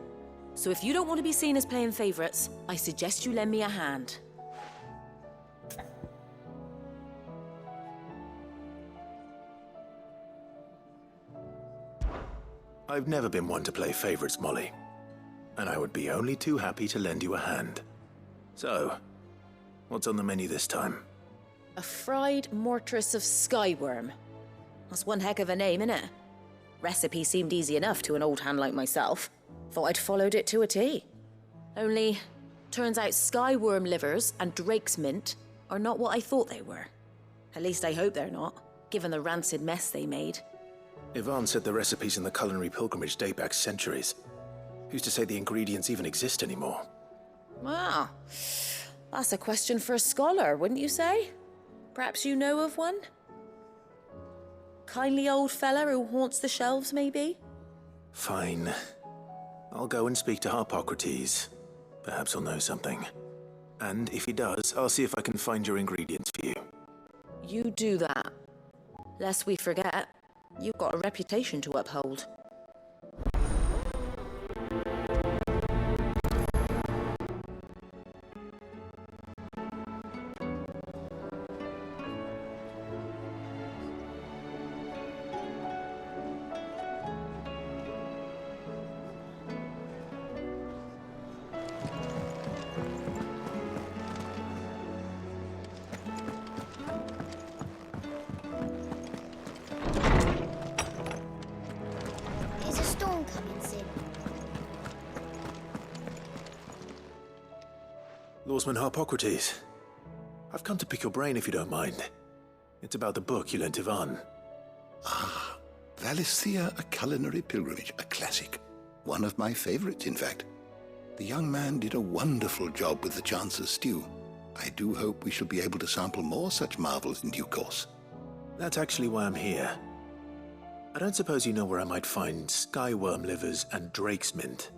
So if you don't want to be seen as playing favourites, I suggest you lend me a hand. I've never been one to play favorites, Molly. And I would be only too happy to lend you a hand. So, what's on the menu this time? A fried mortress of skyworm. That's one heck of a name, innit? Recipe seemed easy enough to an old hand like myself. Thought I'd followed it to a T. Only, turns out skyworm livers and drake's mint are not what I thought they were. At least I hope they're not, given the rancid mess they made. Ivan said the recipes in the culinary pilgrimage date back centuries. Who's to say the ingredients even exist anymore? Wow. That's a question for a scholar, wouldn't you say? Perhaps you know of one? Kindly old fella who haunts the shelves, maybe? Fine. I'll go and speak to Harpocrates. Perhaps he'll know something. And if he does, I'll see if I can find your ingredients for you. You do that. Lest we forget, you've got a reputation to uphold. Is a storm coming soon? Lawsman Harpocrates. I've come to pick your brain if you don't mind. It's about the book you lent Ivan. Ah, Valisthea, A Culinary Pilgrimage, a classic. One of my favorites, in fact. The young man did a wonderful job with the Chance's stew. I do hope we shall be able to sample more such marvels in due course. That's actually why I'm here. I don't suppose you know where I might find skyworm livers and drake's mint.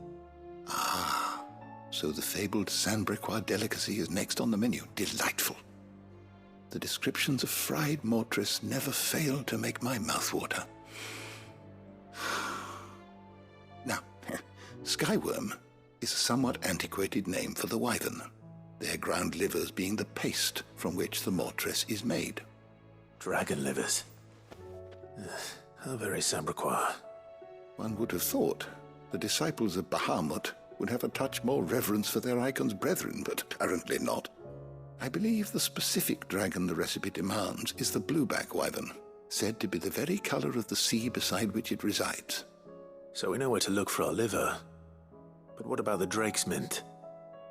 Ah, so the fabled Sandbrequois delicacy is next on the menu. Delightful. The descriptions of fried mortress never fail to make my mouth water. Now, skyworm is a somewhat antiquated name for the wyvern, their ground livers being the paste from which the mortress is made. Dragon livers. How very Sandbrequois. One would have thought the disciples of Bahamut would have a touch more reverence for their icon's brethren, but apparently not. I believe the specific dragon the recipe demands is the blueback wyvern, said to be the very color of the sea beside which it resides. So we know where to look for our liver. But what about the drake's mint?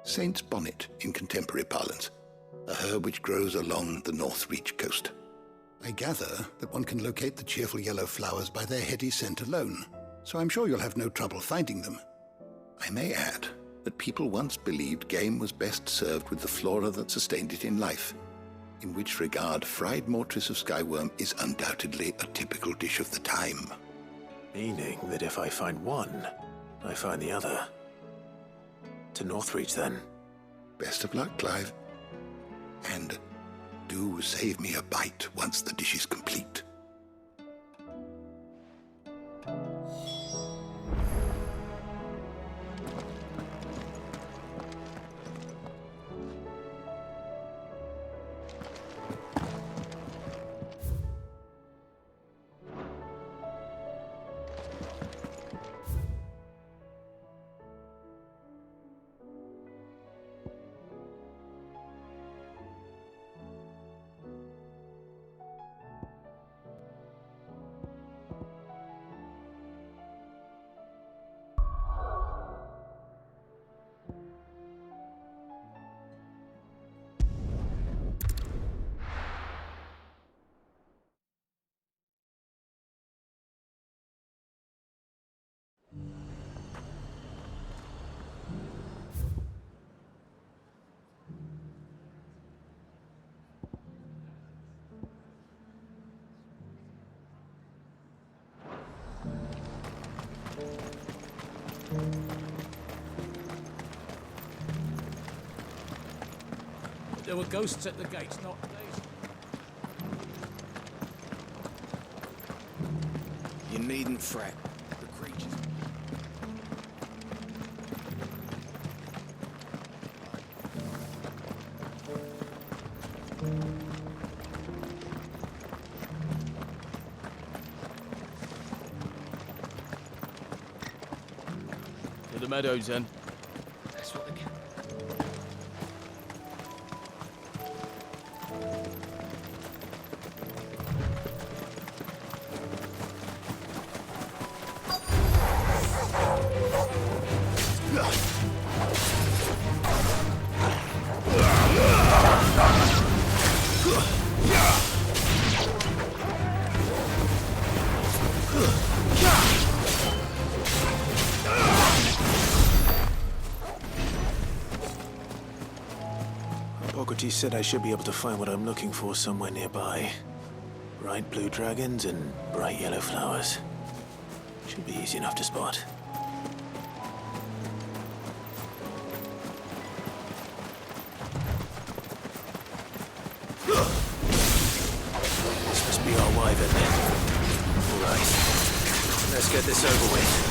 Saint's bonnet in contemporary parlance, a herb which grows along the North Reach coast. I gather that one can locate the cheerful yellow flowers by their heady scent alone, so I'm sure you'll have no trouble finding them. I may add that people once believed game was best served with the flora that sustained it in life, in which regard fried mortress of skyworm is undoubtedly a typical dish of the time. Meaning that if I find one, I find the other. To Northreach, then. Best of luck, Clive. And do save me a bite once the dish is complete. There were ghosts at the gates, not days. You needn't fret. The creatures. To the meadows, then. That's what they get. Hippocrates said I should be able to find what I'm looking for somewhere nearby. Bright blue dragons and bright yellow flowers. Should be easy enough to spot. This must be our wyvern. All right, let's get this over with.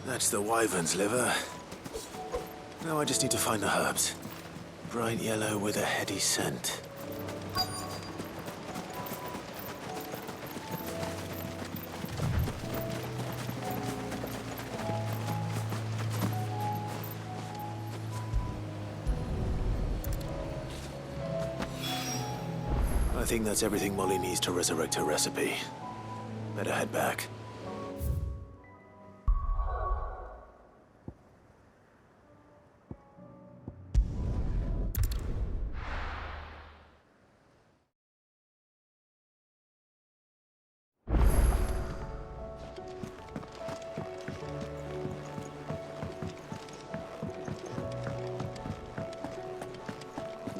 That's the wyvern's liver. Now I just need to find the herbs. Bright yellow with a heady scent. I think that's everything Molly needs to resurrect her recipe. Better head back.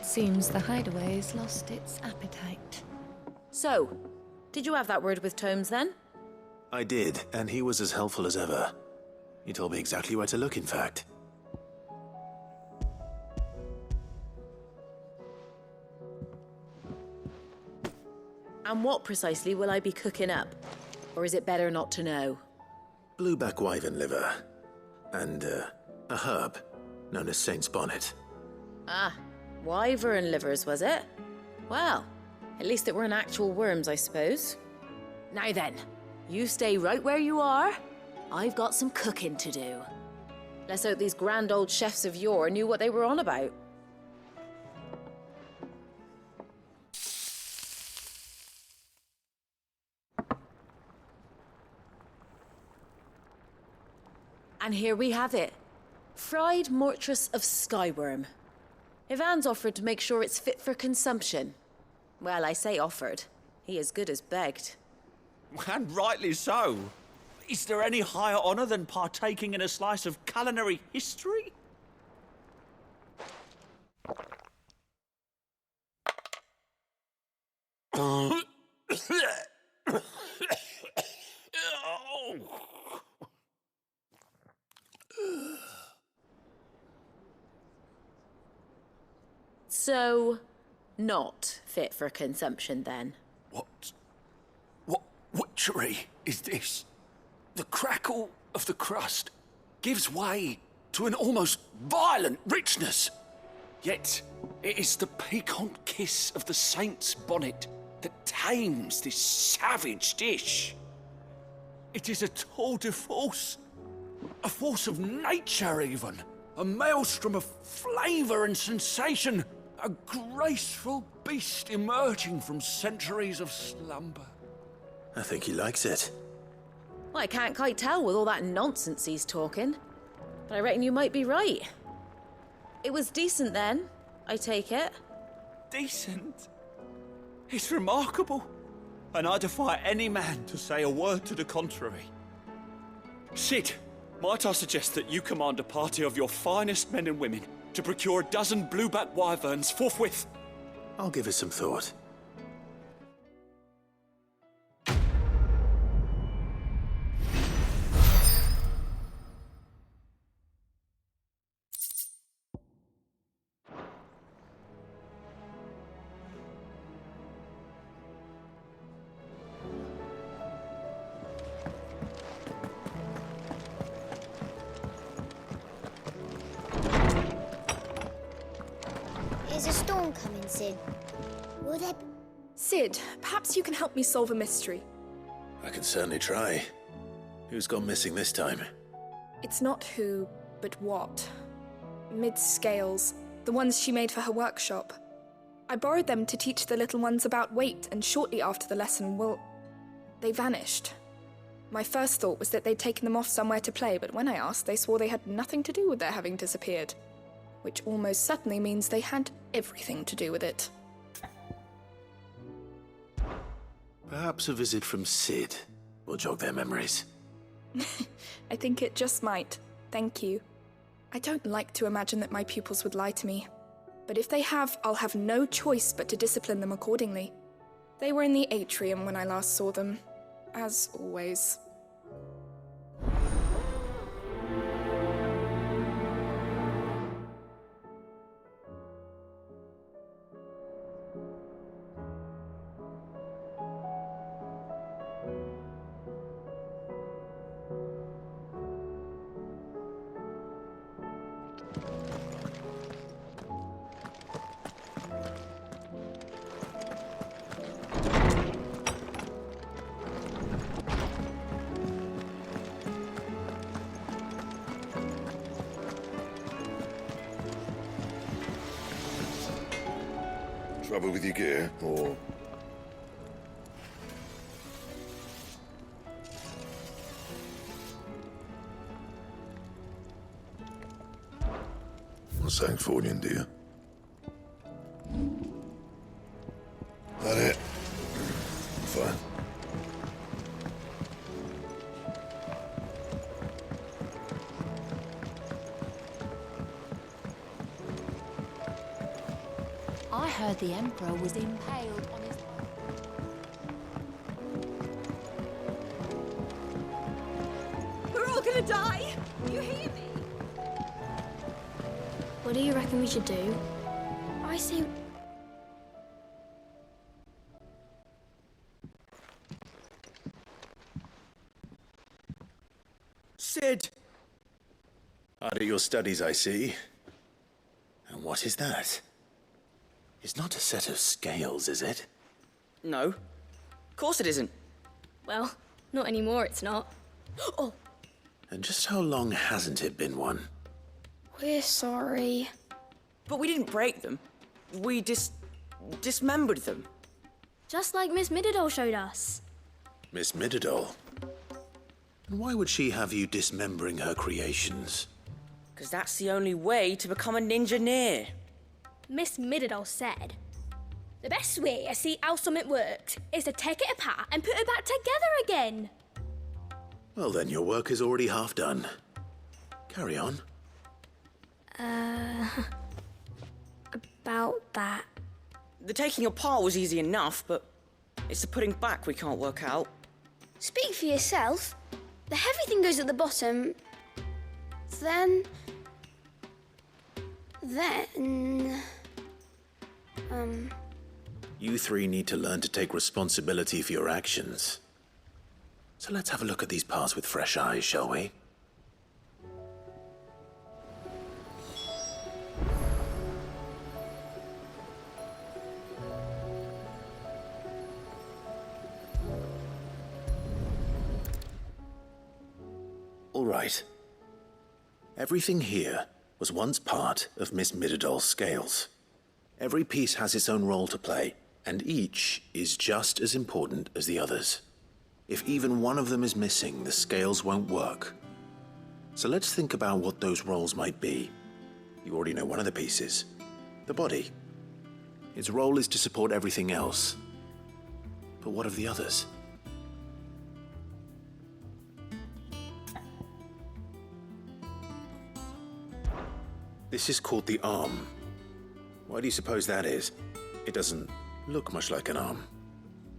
Seems the hideaway's lost its appetite. So, did you have that word with Tomes then? I did, and he was as helpful as ever. He told me exactly where to look, in fact. And what precisely will I be cooking up? Or is it better not to know? Blueback wyvern liver. And, a herb known as Saint's Bonnet. Ah, wyvern livers, was it? Well, at least it weren't actual worms, I suppose. Now then, you stay right where you are. I've got some cooking to do. Let's hope these grand old chefs of yore knew what they were on about. And here we have it. Fried mortress of skyworm. Ivan's offered to make sure it's fit for consumption. Well, I say offered. He as good as begged. And rightly so. Is there any higher honor than partaking in a slice of culinary history? So, not fit for consumption then? What witchery is this? The crackle of the crust gives way to an almost violent richness. Yet, it is the piquant kiss of the saint's bonnet that tames this savage dish. It is a tour de force, a force of nature even, a maelstrom of flavour and sensation, a graceful beast emerging from centuries of slumber. I think he likes it. Well, I can't quite tell with all that nonsense he's talking. But I reckon you might be right. It was decent then, I take it. Decent? It's remarkable. And I defy any man to say a word to the contrary. Sid, might I suggest that you command a party of your finest men and women to procure a dozen blueback wyverns forthwith? I'll give it some thought. Is a storm coming, Sid? Will there be... Sid, perhaps you can help me solve a mystery. I can certainly try. Who's gone missing this time? It's not who, but what. Mid's scales, the ones she made for her workshop. I borrowed them to teach the little ones about weight, and shortly after the lesson, well, they vanished. My first thought was that they'd taken them off somewhere to play, but when I asked, they swore they had nothing to do with their having disappeared. Which almost certainly means they had everything to do with it. Perhaps a visit from Sid will jog their memories. I think it just might. Thank you. I don't like to imagine that my pupils would lie to me. But if they have, I'll have no choice but to discipline them accordingly. They were in the atrium when I last saw them, as always. Trouble with your gear, or...? What's that for you, dear? That it? Fine. I heard the Emperor was impaled on his... We're all gonna die! You hear me? What do you reckon we should do? I say... Sid! Hard at your studies, I see. And what is that? It's not a set of scales, is it? No. Of course it isn't. Well, not anymore, it's not. Oh! And just how long hasn't it been one? We're sorry. But we didn't break them. We dismembered them. Just like Miss Mididol showed us. Miss Mididol? And why would she have you dismembering her creations? Because that's the only way to become a ninja-neer. Miss Mididol said, the best way to see how something works is to take it apart and put it back together again. Well then, your work is already half done. Carry on. About that. The taking apart was easy enough, but it's the putting back we can't work out. Speak for yourself. The heavy thing goes at the bottom. Then... You three need to learn to take responsibility for your actions. So let's have a look at these parts with fresh eyes, shall we? All right. Everything here was once part of Miss Mididol's scales. Every piece has its own role to play, and each is just as important as the others. If even one of them is missing, the scales won't work. So let's think about what those roles might be. You already know one of the pieces, the body. Its role is to support everything else. But what of the others? This is called the arm. Why do you suppose that is? It doesn't look much like an arm.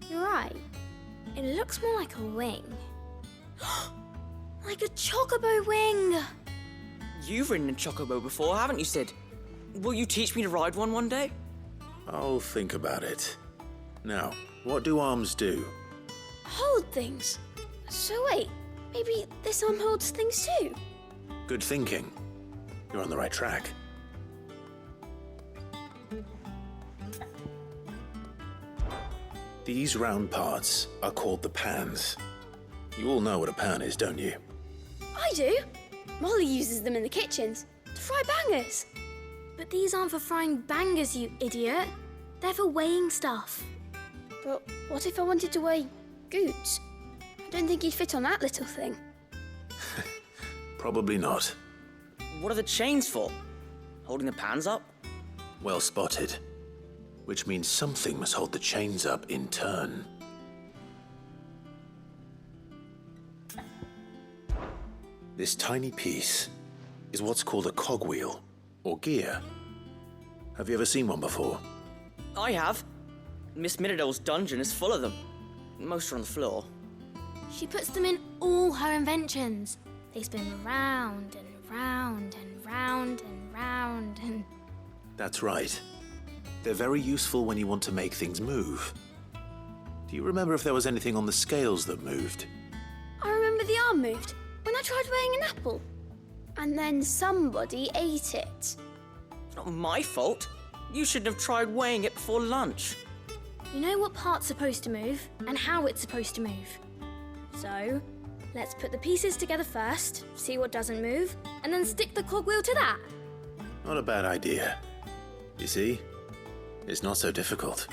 You're right. It looks more like a wing. Like a chocobo wing! You've ridden a chocobo before, haven't you, Sid? Will you teach me to ride one day? I'll think about it. Now, what do arms do? Hold things. So wait, maybe this arm holds things too? Good thinking. You're on the right track. These round parts are called the pans. You all know what a pan is, don't you? I do. Molly uses them in the kitchens to fry bangers. But these aren't for frying bangers, you idiot. They're for weighing stuff. But what if I wanted to weigh goods? I don't think he'd fit on that little thing. Probably not. What are the chains for? Holding the pans up? Well spotted. Which means something must hold the chains up in turn. This tiny piece is what's called a cogwheel, or gear. Have you ever seen one before? I have. Miss Mididol's dungeon is full of them. Most are on the floor. She puts them in all her inventions. They spin round and round and round and round and... That's right. They're very useful when you want to make things move. Do you remember if there was anything on the scales that moved? I remember the arm moved when I tried weighing an apple. And then somebody ate it. It's not my fault. You shouldn't have tried weighing it before lunch. You know what part's supposed to move and how it's supposed to move. So, let's put the pieces together first, see what doesn't move, and then stick the cogwheel to that. Not a bad idea. You see? It's not so difficult.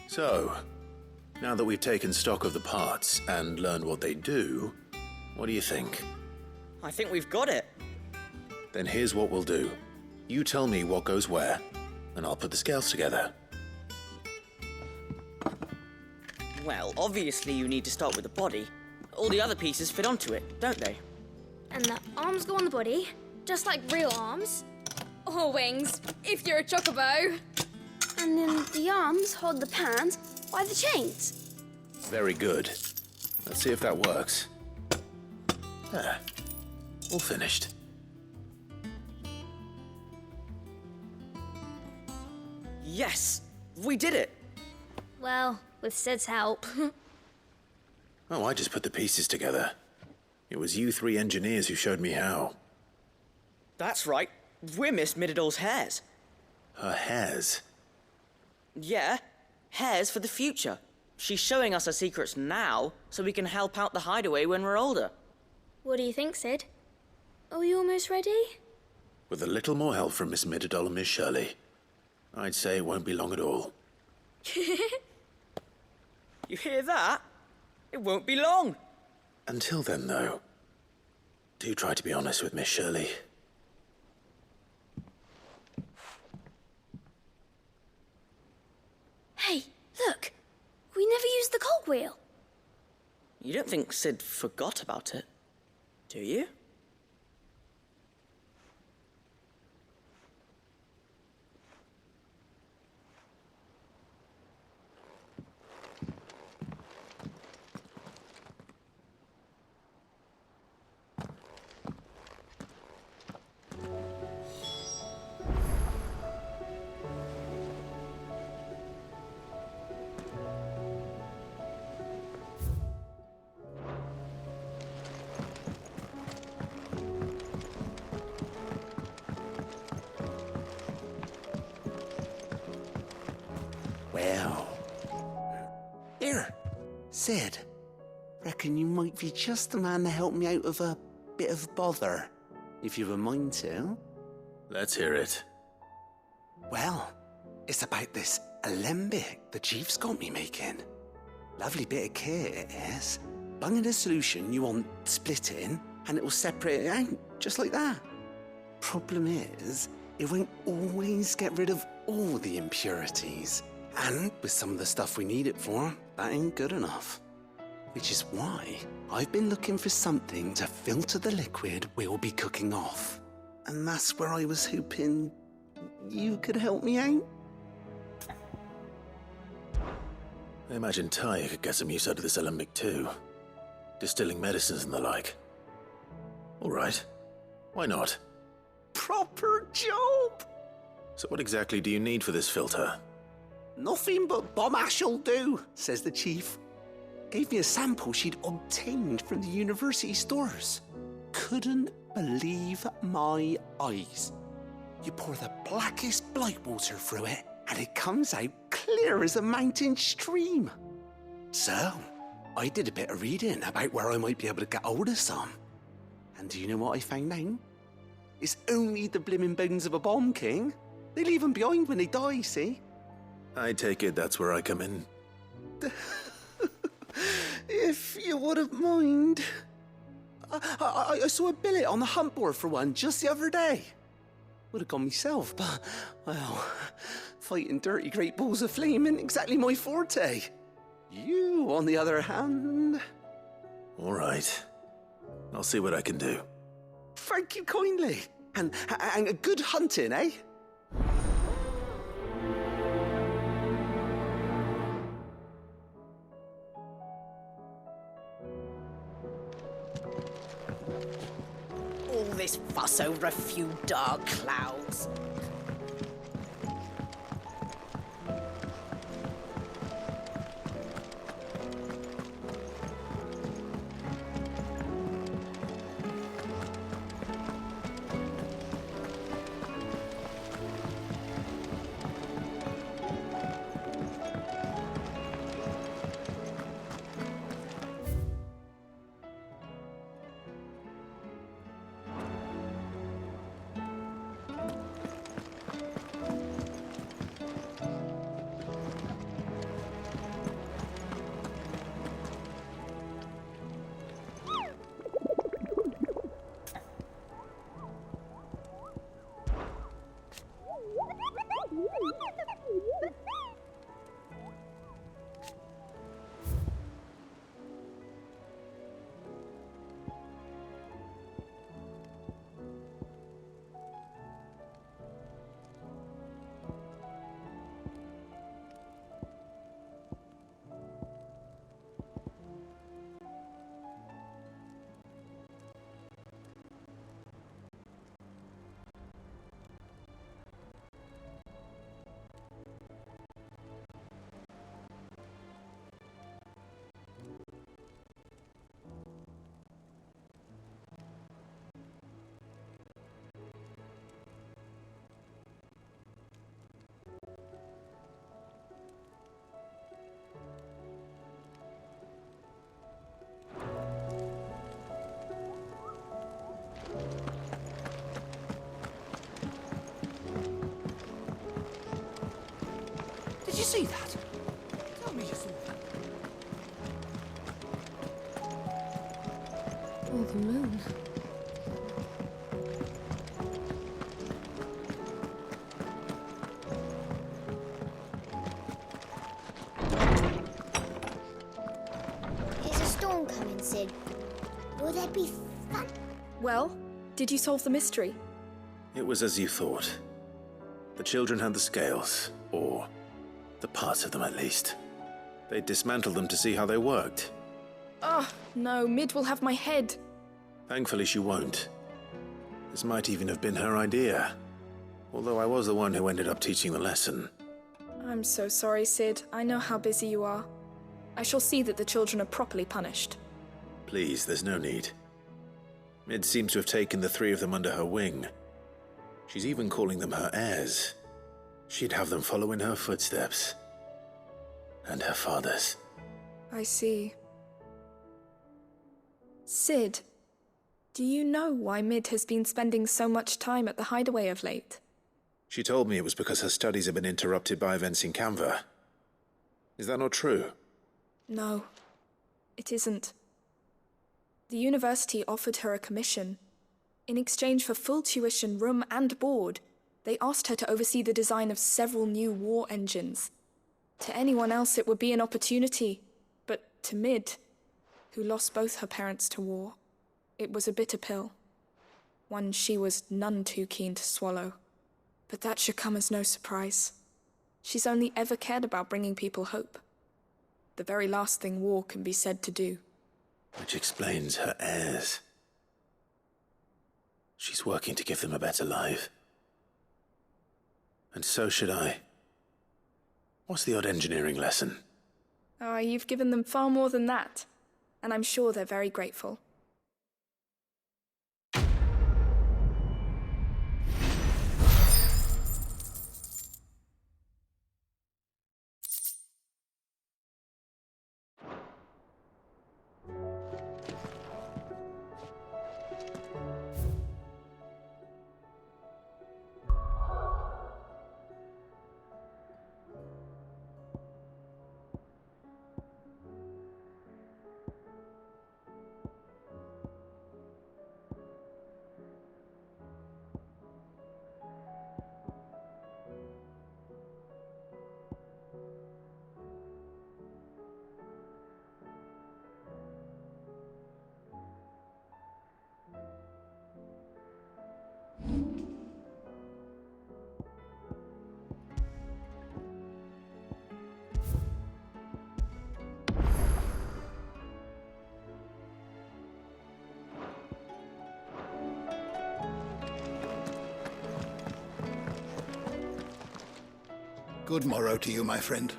So, now that we've taken stock of the parts and learned what they do, what do you think? I think we've got it. Then here's what we'll do. You tell me what goes where, and I'll put the scales together. Well, obviously you need to start with the body. All the other pieces fit onto it, don't they? And the arms go on the body, just like real arms. Or wings, if you're a chocobo. And then the arms hold the pans by the chains. Very good. Let's see if that works. There. All finished. Yes! We did it! Well, with Sid's help. Oh, I just put the pieces together. It was you three engineers who showed me how. That's right. We're Miss Mididol's hairs. Her hairs? Yeah, hairs for the future. She's showing us her secrets now, so we can help out the hideaway when we're older. What do you think, Sid? Are we almost ready? With a little more help from Miss Mididol and Miss Shirley, I'd say it won't be long at all. You hear that? It won't be long. Until then, though, do try to be honest with Miss Shirley. Hey, look! We never used the cogwheel. You don't think Sid forgot about it, do you? Well. Here, Sid. Reckon you might be just the man to help me out of a bit of bother, if you've a mind to. Let's hear it. Well, it's about this alembic the chief's got me making. Lovely bit of kit it is. Bung in a solution you want splitting, and it will separate it out, just like that. Problem is, it won't always get rid of all the impurities. And with some of the stuff we need it for, that ain't good enough. Which is why I've been looking for something to filter the liquid we'll be cooking off. And that's where I was hoping you could help me out. I imagine Ty could get some use out of this alembic too. Distilling medicines and the like. All right. Why not? Proper job! So what exactly do you need for this filter? Nothing but bomb ash'll do, says the chief. Gave me a sample she'd obtained from the university stores. Couldn't believe my eyes. You pour the blackest blight water through it, and it comes out clear as a mountain stream. So, I did a bit of reading about where I might be able to get hold of some. And do you know what I found out? It's only the blimmin' bones of a bomb king. They leave them behind when they die, see? I take it that's where I come in. If you wouldn't mind. I saw a billet on the hunt board for one just the other day. Would have gone myself, but, well, fighting dirty great balls of flame isn't exactly my forte. You, on the other hand... All right. I'll see what I can do. Thank you kindly. And good hunting, eh? All this fuss over a few dark clouds. see that? Tell me you saw that. Oh, the moon. Is a storm coming, Sid? Will there be fun? Well, did you solve the mystery? It was as you thought. The children had the scales, or the parts of them at least. They dismantled them to see how they worked. Oh, no, Mid will have my head. Thankfully she won't. This might even have been her idea. Although I was the one who ended up teaching the lesson. I'm so sorry, Sid. I know how busy you are. I shall see that the children are properly punished. Please, there's no need. Mid seems to have taken the three of them under her wing. She's even calling them her heirs. She'd have them follow in her footsteps. And her father's. I see. Sid, do you know why Mid has been spending so much time at the hideaway of late? She told me it was because her studies have been interrupted by events in Canva. Is that not true? No, it isn't. The university offered her a commission. In exchange for full tuition, room and board, they asked her to oversee the design of several new war engines. To anyone else it would be an opportunity, but to Mid, who lost both her parents to war, it was a bitter pill. One she was none too keen to swallow. But that should come as no surprise. She's only ever cared about bringing people hope. The very last thing war can be said to do. Which explains her heirs. She's working to give them a better life. And so should I. What's the odd engineering lesson? Oh, you've given them far more than that. And I'm sure they're very grateful. Good morrow to you, my friend.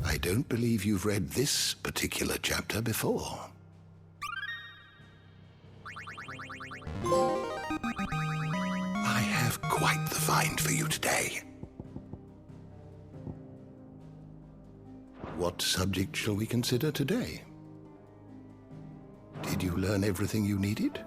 I don't believe you've read this particular chapter before. I have quite the find for you today. What subject shall we consider today? Did you learn everything you needed?